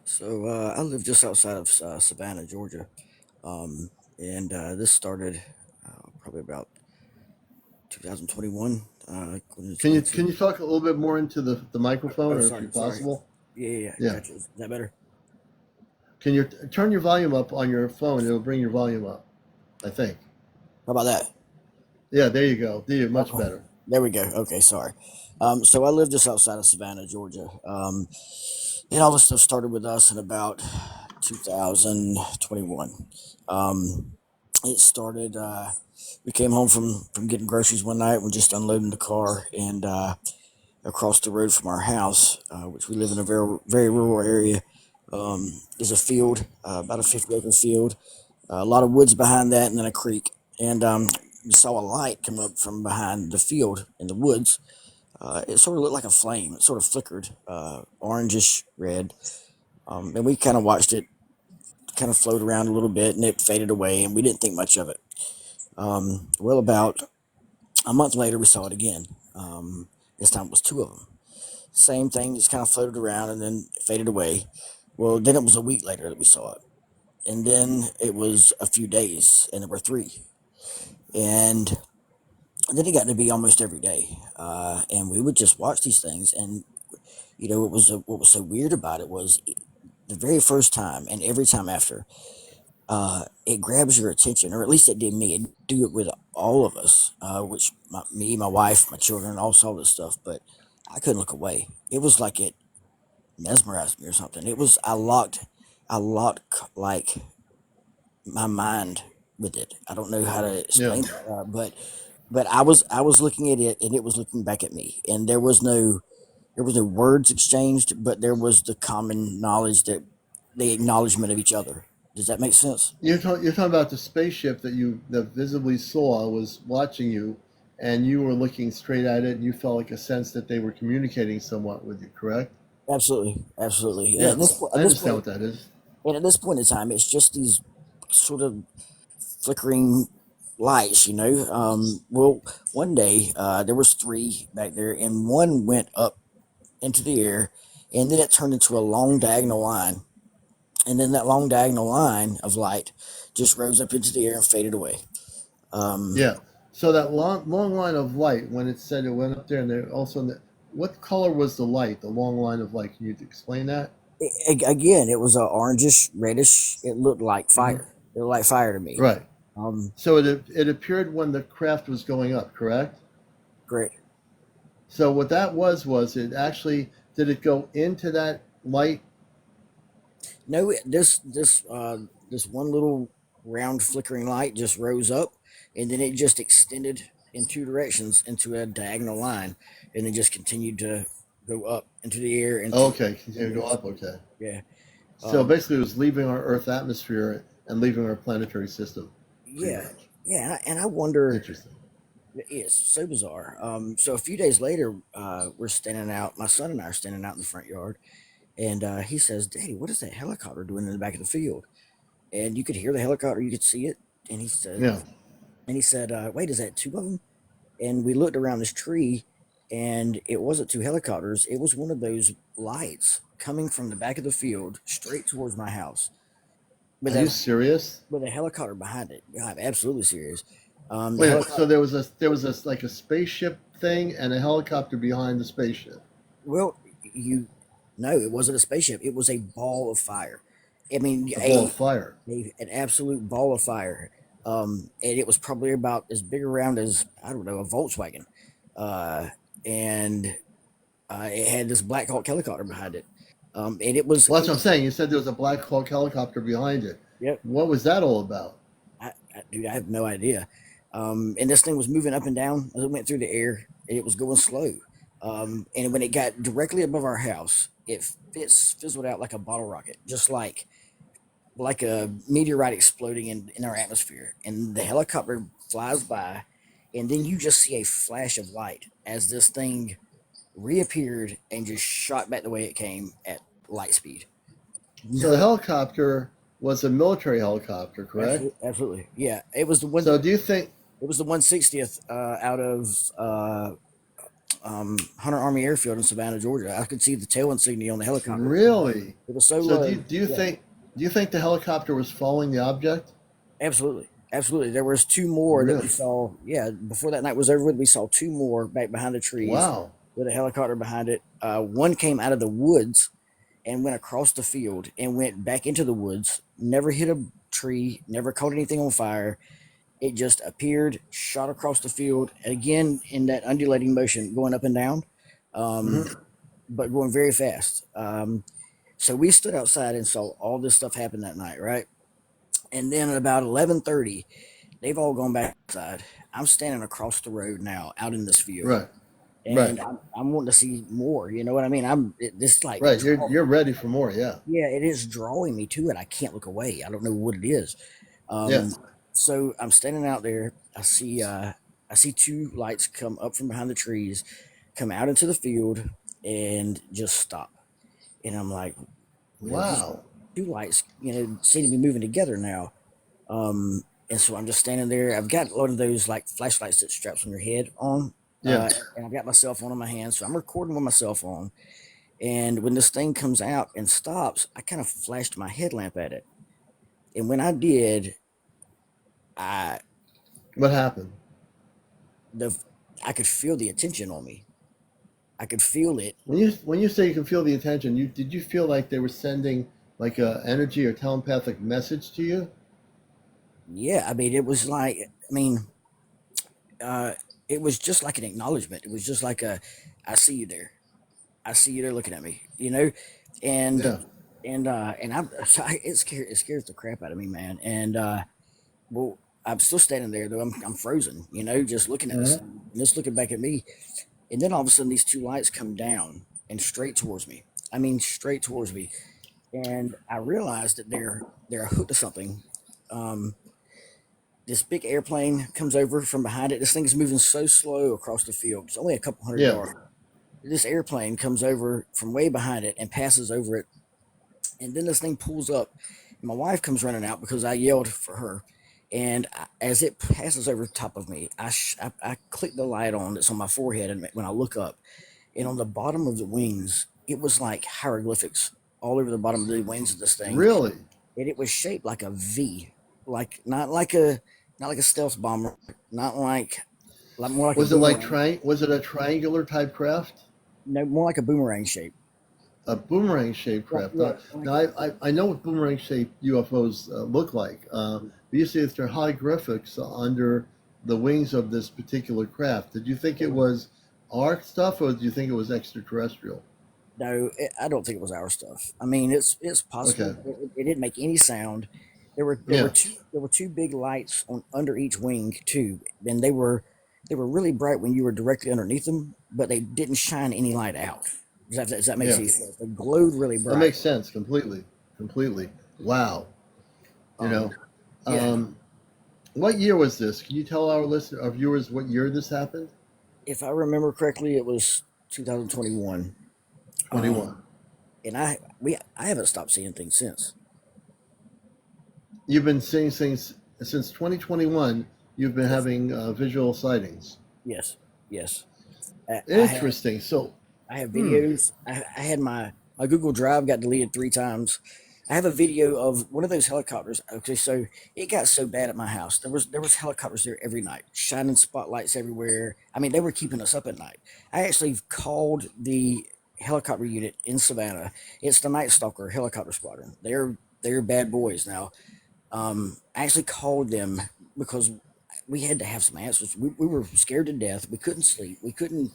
So I live just outside of Savannah, Georgia, um, and this started probably about 2021. Can you talk a little bit more into the microphone, Oh, or if sorry, you're sorry. possible? Yeah, yeah, yeah. Yeah. Gotcha. Is that better? Can you turn your volume up on your phone? It'll bring your volume up, I think. How about that? Yeah, there you go. There, much Okay. better. There we go. Okay, sorry. So I live just outside of Savannah, Georgia. And all this stuff started with us in about 2021. Um, it started. We came home from getting groceries one night. We're just unloading the car, and across the road from our house, which we live in a very very rural area, is a field, about a 50-acre field. A lot of woods behind that, and then a creek. And we saw a light come up from behind the field in the woods. It sort of looked like a flame. It sort of flickered, orangish red. And we kind of watched it kind of float around a little bit, and it faded away, and we didn't think much of it. About a month later, we saw it again. This time it was two of them. Same thing, just kind of floated around and then faded away. Well, then it was a week later that we saw it, and then it was a few days, and there were three, and then it got to be almost every day, and we would just watch these things, and what was so weird about it was the very first time and every time after, it grabs your attention, or at least it did me. It do it with all of us, which me, my wife, my children all saw this stuff, but I couldn't look away. It was like it mesmerized me or something. It was I locked like my mind with it. I don't know how to Yeah. explain that, but I was looking at it and it was looking back at me, and there was no words exchanged, but there was the common knowledge that the acknowledgement of each other. Does that make sense? You're talking about the spaceship that visibly saw was watching you, and you were looking straight at it, and you felt like a sense that they were communicating somewhat with you. Correct? Absolutely, absolutely. And Yeah, I understand what that is. at this point in time, it's just these sort of flickering lights. Well, one day there was three back there, and one went up into the air, and then it turned into a long diagonal line, and then that long diagonal line of light just rose up into the air and faded away. Um, Yeah. So that long line of light, when it said it went up there, and there also, what color was the light? The long line of light. Can you explain that? Again, it was a orangish, reddish. It looked like Hmm. fire. It looked like fire to me. Right. Um, So it appeared when the craft was going up. Correct. Great. So what that was it actually, did it go into that light? No, this one little round flickering light just rose up, and then it just extended in two directions into a diagonal line, and then just continued to go up into the air Oh, into okay, continue to go up. Okay. yeah. So Um, basically, it was leaving our Earth atmosphere and leaving our planetary system, pretty yeah, much. yeah, and I wonder. Interesting. It's so bizarre. So a few days later, we're standing out. My son and I are standing out in the front yard, and he says, "Daddy, what is that helicopter doing in the back of the field?" And you could hear the helicopter, you could see it, and Yeah. he said, "Wait, is that two of them?" And we looked around this tree, and it wasn't two helicopters. It was one of those lights coming from the back of the field straight towards my house with Are you a serious? helicopter behind it. Yeah, I'm absolutely serious. The Wait a minute. helicopter. So there was a like a spaceship thing and a helicopter behind the spaceship. Well, you no, it wasn't a spaceship. It was a ball of fire. I mean, A ball of fire. an absolute ball of fire. And it was probably about as big around as I don't know a Volkswagen, uh, and it had this Black Hawk helicopter behind it. And Well, that's what I'm saying. You said there was a Black Hawk helicopter behind it. yep, What was that all about? dude, I have no idea. And this thing was moving up and down as it went through the air. And it was going slow. And when it got directly above our house, fizzled out like a bottle rocket, just like a meteorite exploding in our atmosphere. And the helicopter flies by, and then you just see a flash of light as this thing reappeared and just shot back the way it came at light speed. So the No, helicopter was a military helicopter, correct? absolutely, absolutely, yeah. It was the one. So do you think It was the 160th out of Hunter Army Airfield in Savannah, Georgia. I could see the tail insignia on the helicopter. really? It was so So low. do you Yeah, think the helicopter was following the object? absolutely, absolutely. There was two more that we Really? saw. Yeah, before that night was over with, we saw two more back behind the trees Wow. with a helicopter behind it. One came out of the woods and went across the field and went back into the woods. Never hit a tree. Never caught anything on fire. It just appeared, shot across the field again in that undulating motion, going up and down, um, Hmm. but going very fast. So we stood outside and saw all this stuff happen that night, right? And then at about 11:30, they've all gone back outside. I'm standing across the road now, out in this field, Right. Right. and I'm wanting to see more. You know what I mean? This like Right. You're ready for more. Yeah. yeah, it is drawing me to it. I can't look away. I don't know what it is. Yeah. Um, so I'm standing out there. I see two lights come up from behind the trees, come out into the field, and just stop. And I'm like, what are these Wow. two lights? Seem to be moving together now. And so I'm just standing there. I've got one of those like flashlights that straps on your head on. Yeah. And I've got my cell phone in my hand, so I'm recording with my cell phone. And when this thing comes out and stops, I kind of flashed my headlamp at it. And when I did, I What happened? the I could feel the attention on me. I could feel it. When you say you can feel the attention, did you feel like they were sending like a energy or telepathic message to you? Yeah, I mean, it was like, I mean, uh, it was just like an acknowledgement. It was just like a, I see you there. I see you there looking at me, you know, and Yeah. and it scares the crap out of me, man. And well, I'm still standing there though. I'm frozen, you know, just looking at this Mhm. thing and it's looking back at me. And then all of a sudden, these two lights come down and straight towards me. I mean, straight towards me, and I realized that they're hooked to something. Um, this big airplane comes over from behind it. This thing is moving so slow across the field. It's only a couple hundred Yeah. yards. This airplane comes over from way behind it and passes over it. And then this thing pulls up. And my wife comes running out because I yelled for her. And as it passes over the top of me, I click the light on that's on my forehead. And when I look up, and on the bottom of the wings, it was like hieroglyphics all over the bottom of the wings of this thing. Really? And it was shaped like a V, like not like a stealth bomber, not like more like a Was it like boomerang. Was it a triangular type craft? No, more like a boomerang shape. A boomerang shaped Right, craft. right. Like, Now I know what boomerang shaped UFOs look like. But you see, if they're hieroglyphics under the wings of this particular craft, did you think it was our stuff, or do you think it was extraterrestrial? no, I don't think it was our stuff. I mean, it's possible. Okay. It didn't make any sound. Yeah. There were two big lights on under each wing too, and they were really bright when you were directly underneath them, but they didn't shine any light out. Does that make Yeah. any sense? They glowed really That bright. makes sense completely. Completely. Wow. You Um, know. yeah, Um, what year was this? Can you tell our viewers what year this happened? if I remember correctly, it was 2021. 21. And I haven't stopped seeing things since. You've been seeing things since 2021. You've been Yes, having visual sightings. yes, yes. I have Interesting. So, I have hmm, videos. I had my Google Drive got deleted 3 times. I have a video of one of those helicopters. Okay, so it got so bad at my house. There was helicopters there every night, shining spotlights everywhere. I mean, they were keeping us up at night. I actually called the helicopter unit in Savannah. It's the Night Stalker Helicopter Squadron. They're bad boys now. I actually called them because we had to have some answers. We were scared to death. We couldn't sleep. We couldn't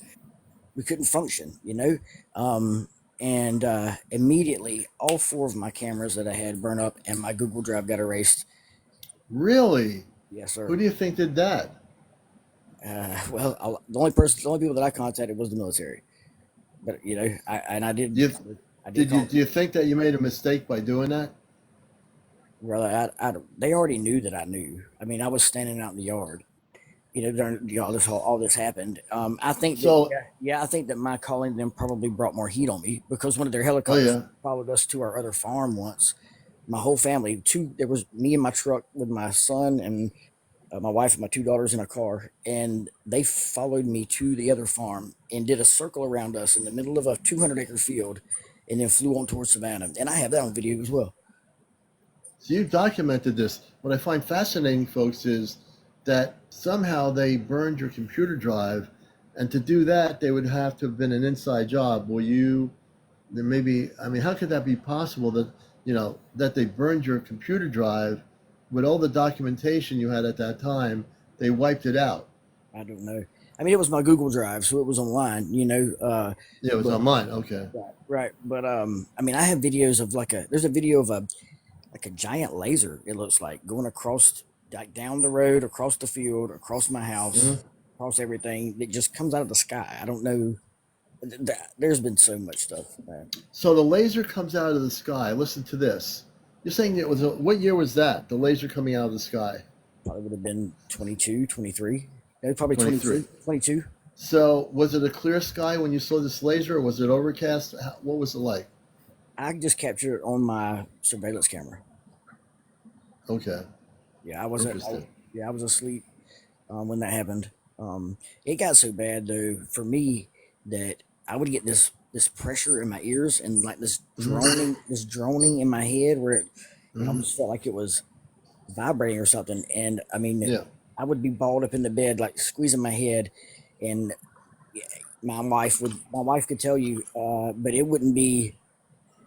function, you know. And immediately, all 4 of my cameras that I had burned up, and my Google Drive got erased. really? Yes, Who sir. do you think did that? Well, the only people that I contacted was the military. But you know, I Do you, did do call. you think that you made a mistake by doing that? Well, they already knew that I knew. I mean, I was standing out in the yard. You know, during all this happened. I think that So, I think that my calling them probably brought more heat on me because one of their oh helicopters yeah. followed us to our other farm once. My whole family, there was me in my truck with my son and my wife and my 2 daughters in a car, and they followed me to the other farm and did a circle around us in the middle of a 200-acre field, and then flew on towards Savannah. And I have that on video as well. So you documented this. What I find fascinating, folks, is that somehow they burned your computer drive, and to do that, they would have to have been an inside job. Will you? Then maybe. I mean, how could that be possible? That that they burned your computer drive with all the documentation you had at that time. They wiped it out. I don't know. I mean, it was my Google Drive, so it was online, you know. Yeah, it was But online. Okay. right. But I mean, I have videos of there's a video of a giant laser. It looks like going across, like down the road, across the field, across my house, Mhm. across everything. It just comes out of the sky. I don't know. There's been so much stuff, man. So the laser comes out of the sky. Listen to this. You're saying it was what year was that? The laser coming out of the sky? Probably would have been 22, 23. No, probably 23. 22, 22. So was it a clear sky when you saw this laser, or was it overcast? What was it like? I just captured it on my surveillance camera. Okay, Yeah, I wasn't. interesting. Yeah, I was asleep when that happened. It got so bad though for me that I would get this pressure in my ears and like Hmm. this droning in my head where it Hmm. almost felt like it was vibrating or something. And I mean, Yeah. I would be balled up in the bed, like squeezing my head, and my wife could tell you, but it wouldn't be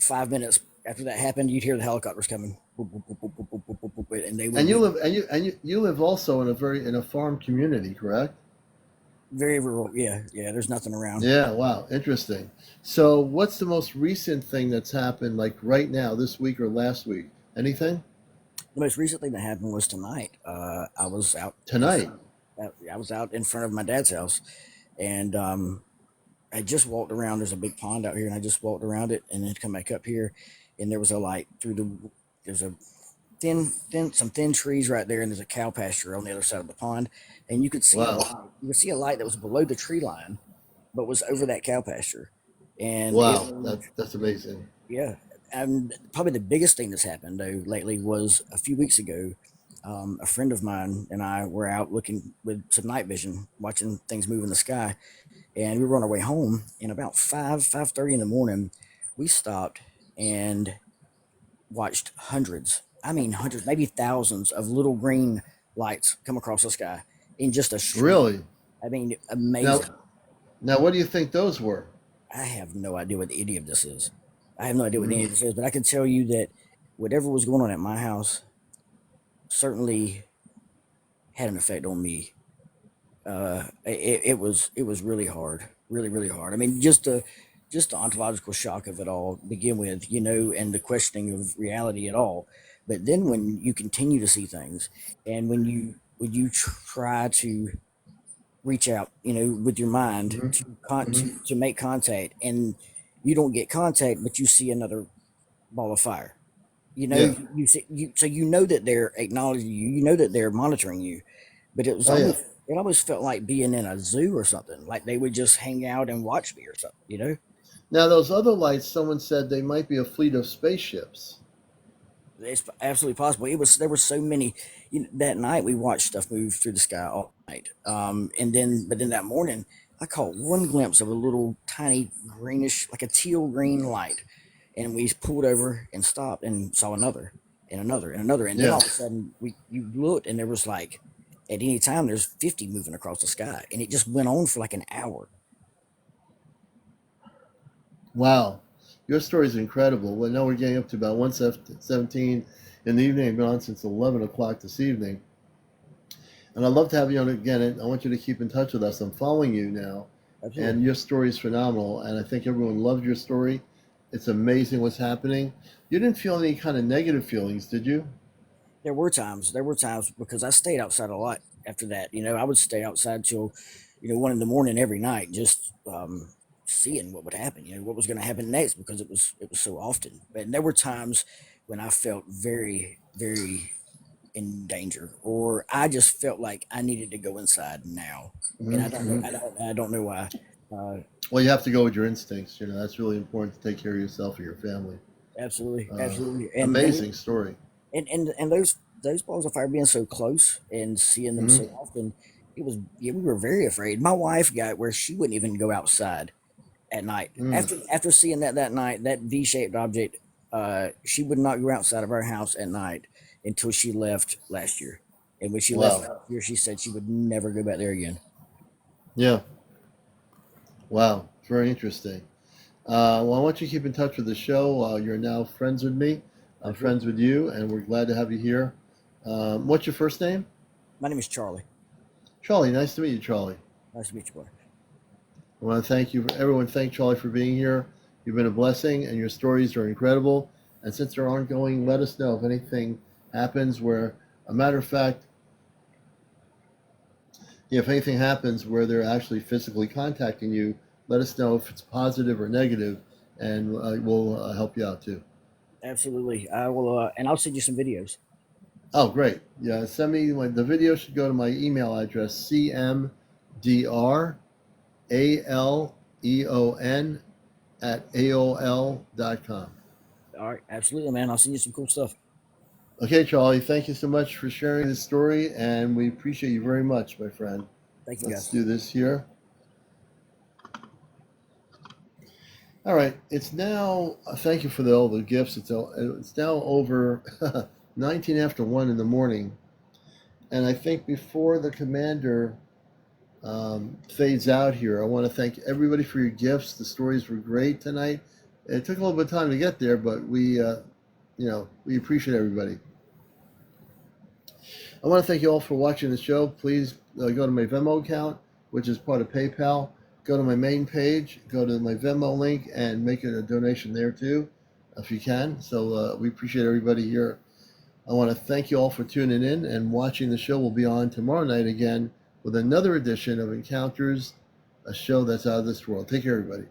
5 minutes after that happened. You'd hear the helicopters coming, boop, boop, boop, boop, boop, boop, boop, boop, boop, and they would And you be live and you live also in a farm community, correct? very rural. Yeah, yeah. There's nothing around. Yeah. Wow. Interesting. So, what's the most recent thing that's happened, like right now, this week or last week? Anything The most recent thing that happened was tonight. I was out in tonight? front. I was out in front of my dad's house, and I just walked around. There's a big pond out here, and I just walked around it, and then come back up here, and there was a light through the. There's a some thin trees right there, and there's a cow pasture on the other side of the pond, and you could see a Wow. light. You could see a light that was below the tree line, but was over that cow pasture, and it Wow. was That's amazing. yeah. And probably the biggest thing that's happened though lately was a few weeks ago. A friend of mine and I were out looking with some night vision, watching things move in the sky, and we were on our way home. And about 5:30 in the morning, we stopped and watched hundreds. I mean, hundreds, maybe thousands of little green lights come across the sky in just a streak. Really? I mean, Now, amazing. what do you think those were? I have no idea what any of this is. I have no idea what any Mm. of this is, but I can tell you that whatever was going on at my house certainly had an effect on me. It was really hard, really hard. I mean, just the ontological shock of it all to begin with, you know, and the questioning of reality at all. But then when you continue to see things, and when you try to reach out, you know, with your mind Hmm. to make contact, and you don't get contact, but you see another ball of fire. You know, Yeah. you see, so you know that they're acknowledging you. You know that they're monitoring you, but Oh yeah. it almost felt like being in a zoo or something. Like they would just hang out and watch me or something. You know, Now those other lights, someone said they might be a fleet of spaceships. it's absolutely possible. There were so many. You know, that night we watched stuff move through the sky all night. And then but then that morning I caught one glimpse of a little tiny greenish, like a teal green light, and we pulled over and stopped and saw another and another and another, and then Yeah. all of a sudden we you looked and there was like at any time there's 50 moving across the sky, and it just went on for like an hour. Wow. Your story is incredible. Well, now we're getting up to about 1:17 in the evening. I've been on since 11 o'clock this evening. And I'd love to have you on again. And I want you to keep in touch with us. I'm following you now. Absolutely. And your story is phenomenal. And I think everyone loves your story. It's amazing what's happening. You didn't feel any kind of negative feelings, did you? There were times because I stayed outside a lot after that. You know, I would stay outside till, you know, 1 in the morning every night, just seeing what would happen. You know, what was going to happen next because it was so often. But there were times when I felt very in danger, or I just felt like I needed to go inside now, and Hmm. Hmm. I don't know why. Uh, Well, you have to go with your instincts. That's really important to take care of yourself and your family. Absolutely, Uh, absolutely, Amazing story. and those balls of fire being so close and seeing them so Hmm. often, it was yeah, we were very afraid. My wife got where she wouldn't even go outside at night Mm. after seeing that night, that V-shaped object. She would not go outside of our house at night until she left last year, and when she left Wow. last year, she said she would never go back there again. Yeah. Wow. It's very interesting. Well, I want you to keep in touch with the show. You're now friends with me. I'm Absolutely. friends with you, and we're glad to have you here. What's your first name? My name is Charlie. Charlie. Nice to meet you, Charlie. Nice to meet you, boy. I want to thank you, everyone. Thank Charlie for being here. You've been a blessing, and your stories are incredible. And since they're ongoing, let us know if anything happens where, a matter of fact, if anything happens where they're actually physically contacting you, let us know if it's positive or negative, and we'll help you out too. Absolutely, I will, and I'll send you some videos. Oh, great. Yeah, send me the video should go to my email address, cmdraleon at aol.com. All right, absolutely, man. I'll send you some cool stuff. Okay, Charlie, thank you so much for sharing this story, and we appreciate you very much, my friend. Thank you, Let's guys. do this here. All right, it's now. Thank you for all the gifts. It's now over 19 after 1 in the morning, and I think before the commander fades out here, I want to thank everybody for your gifts. The stories were great tonight. It took a little bit of time to get there, but we appreciate everybody. I want to thank you all for watching the show. Please go to my Venmo account, which is part of PayPal. Go to my main page, go to my Venmo link, and make a donation there too, if you can. So we appreciate everybody here. I want to thank you all for tuning in and watching the show. We'll be on tomorrow night again with another edition of Encounters, a show that's out of this world. Take care, everybody.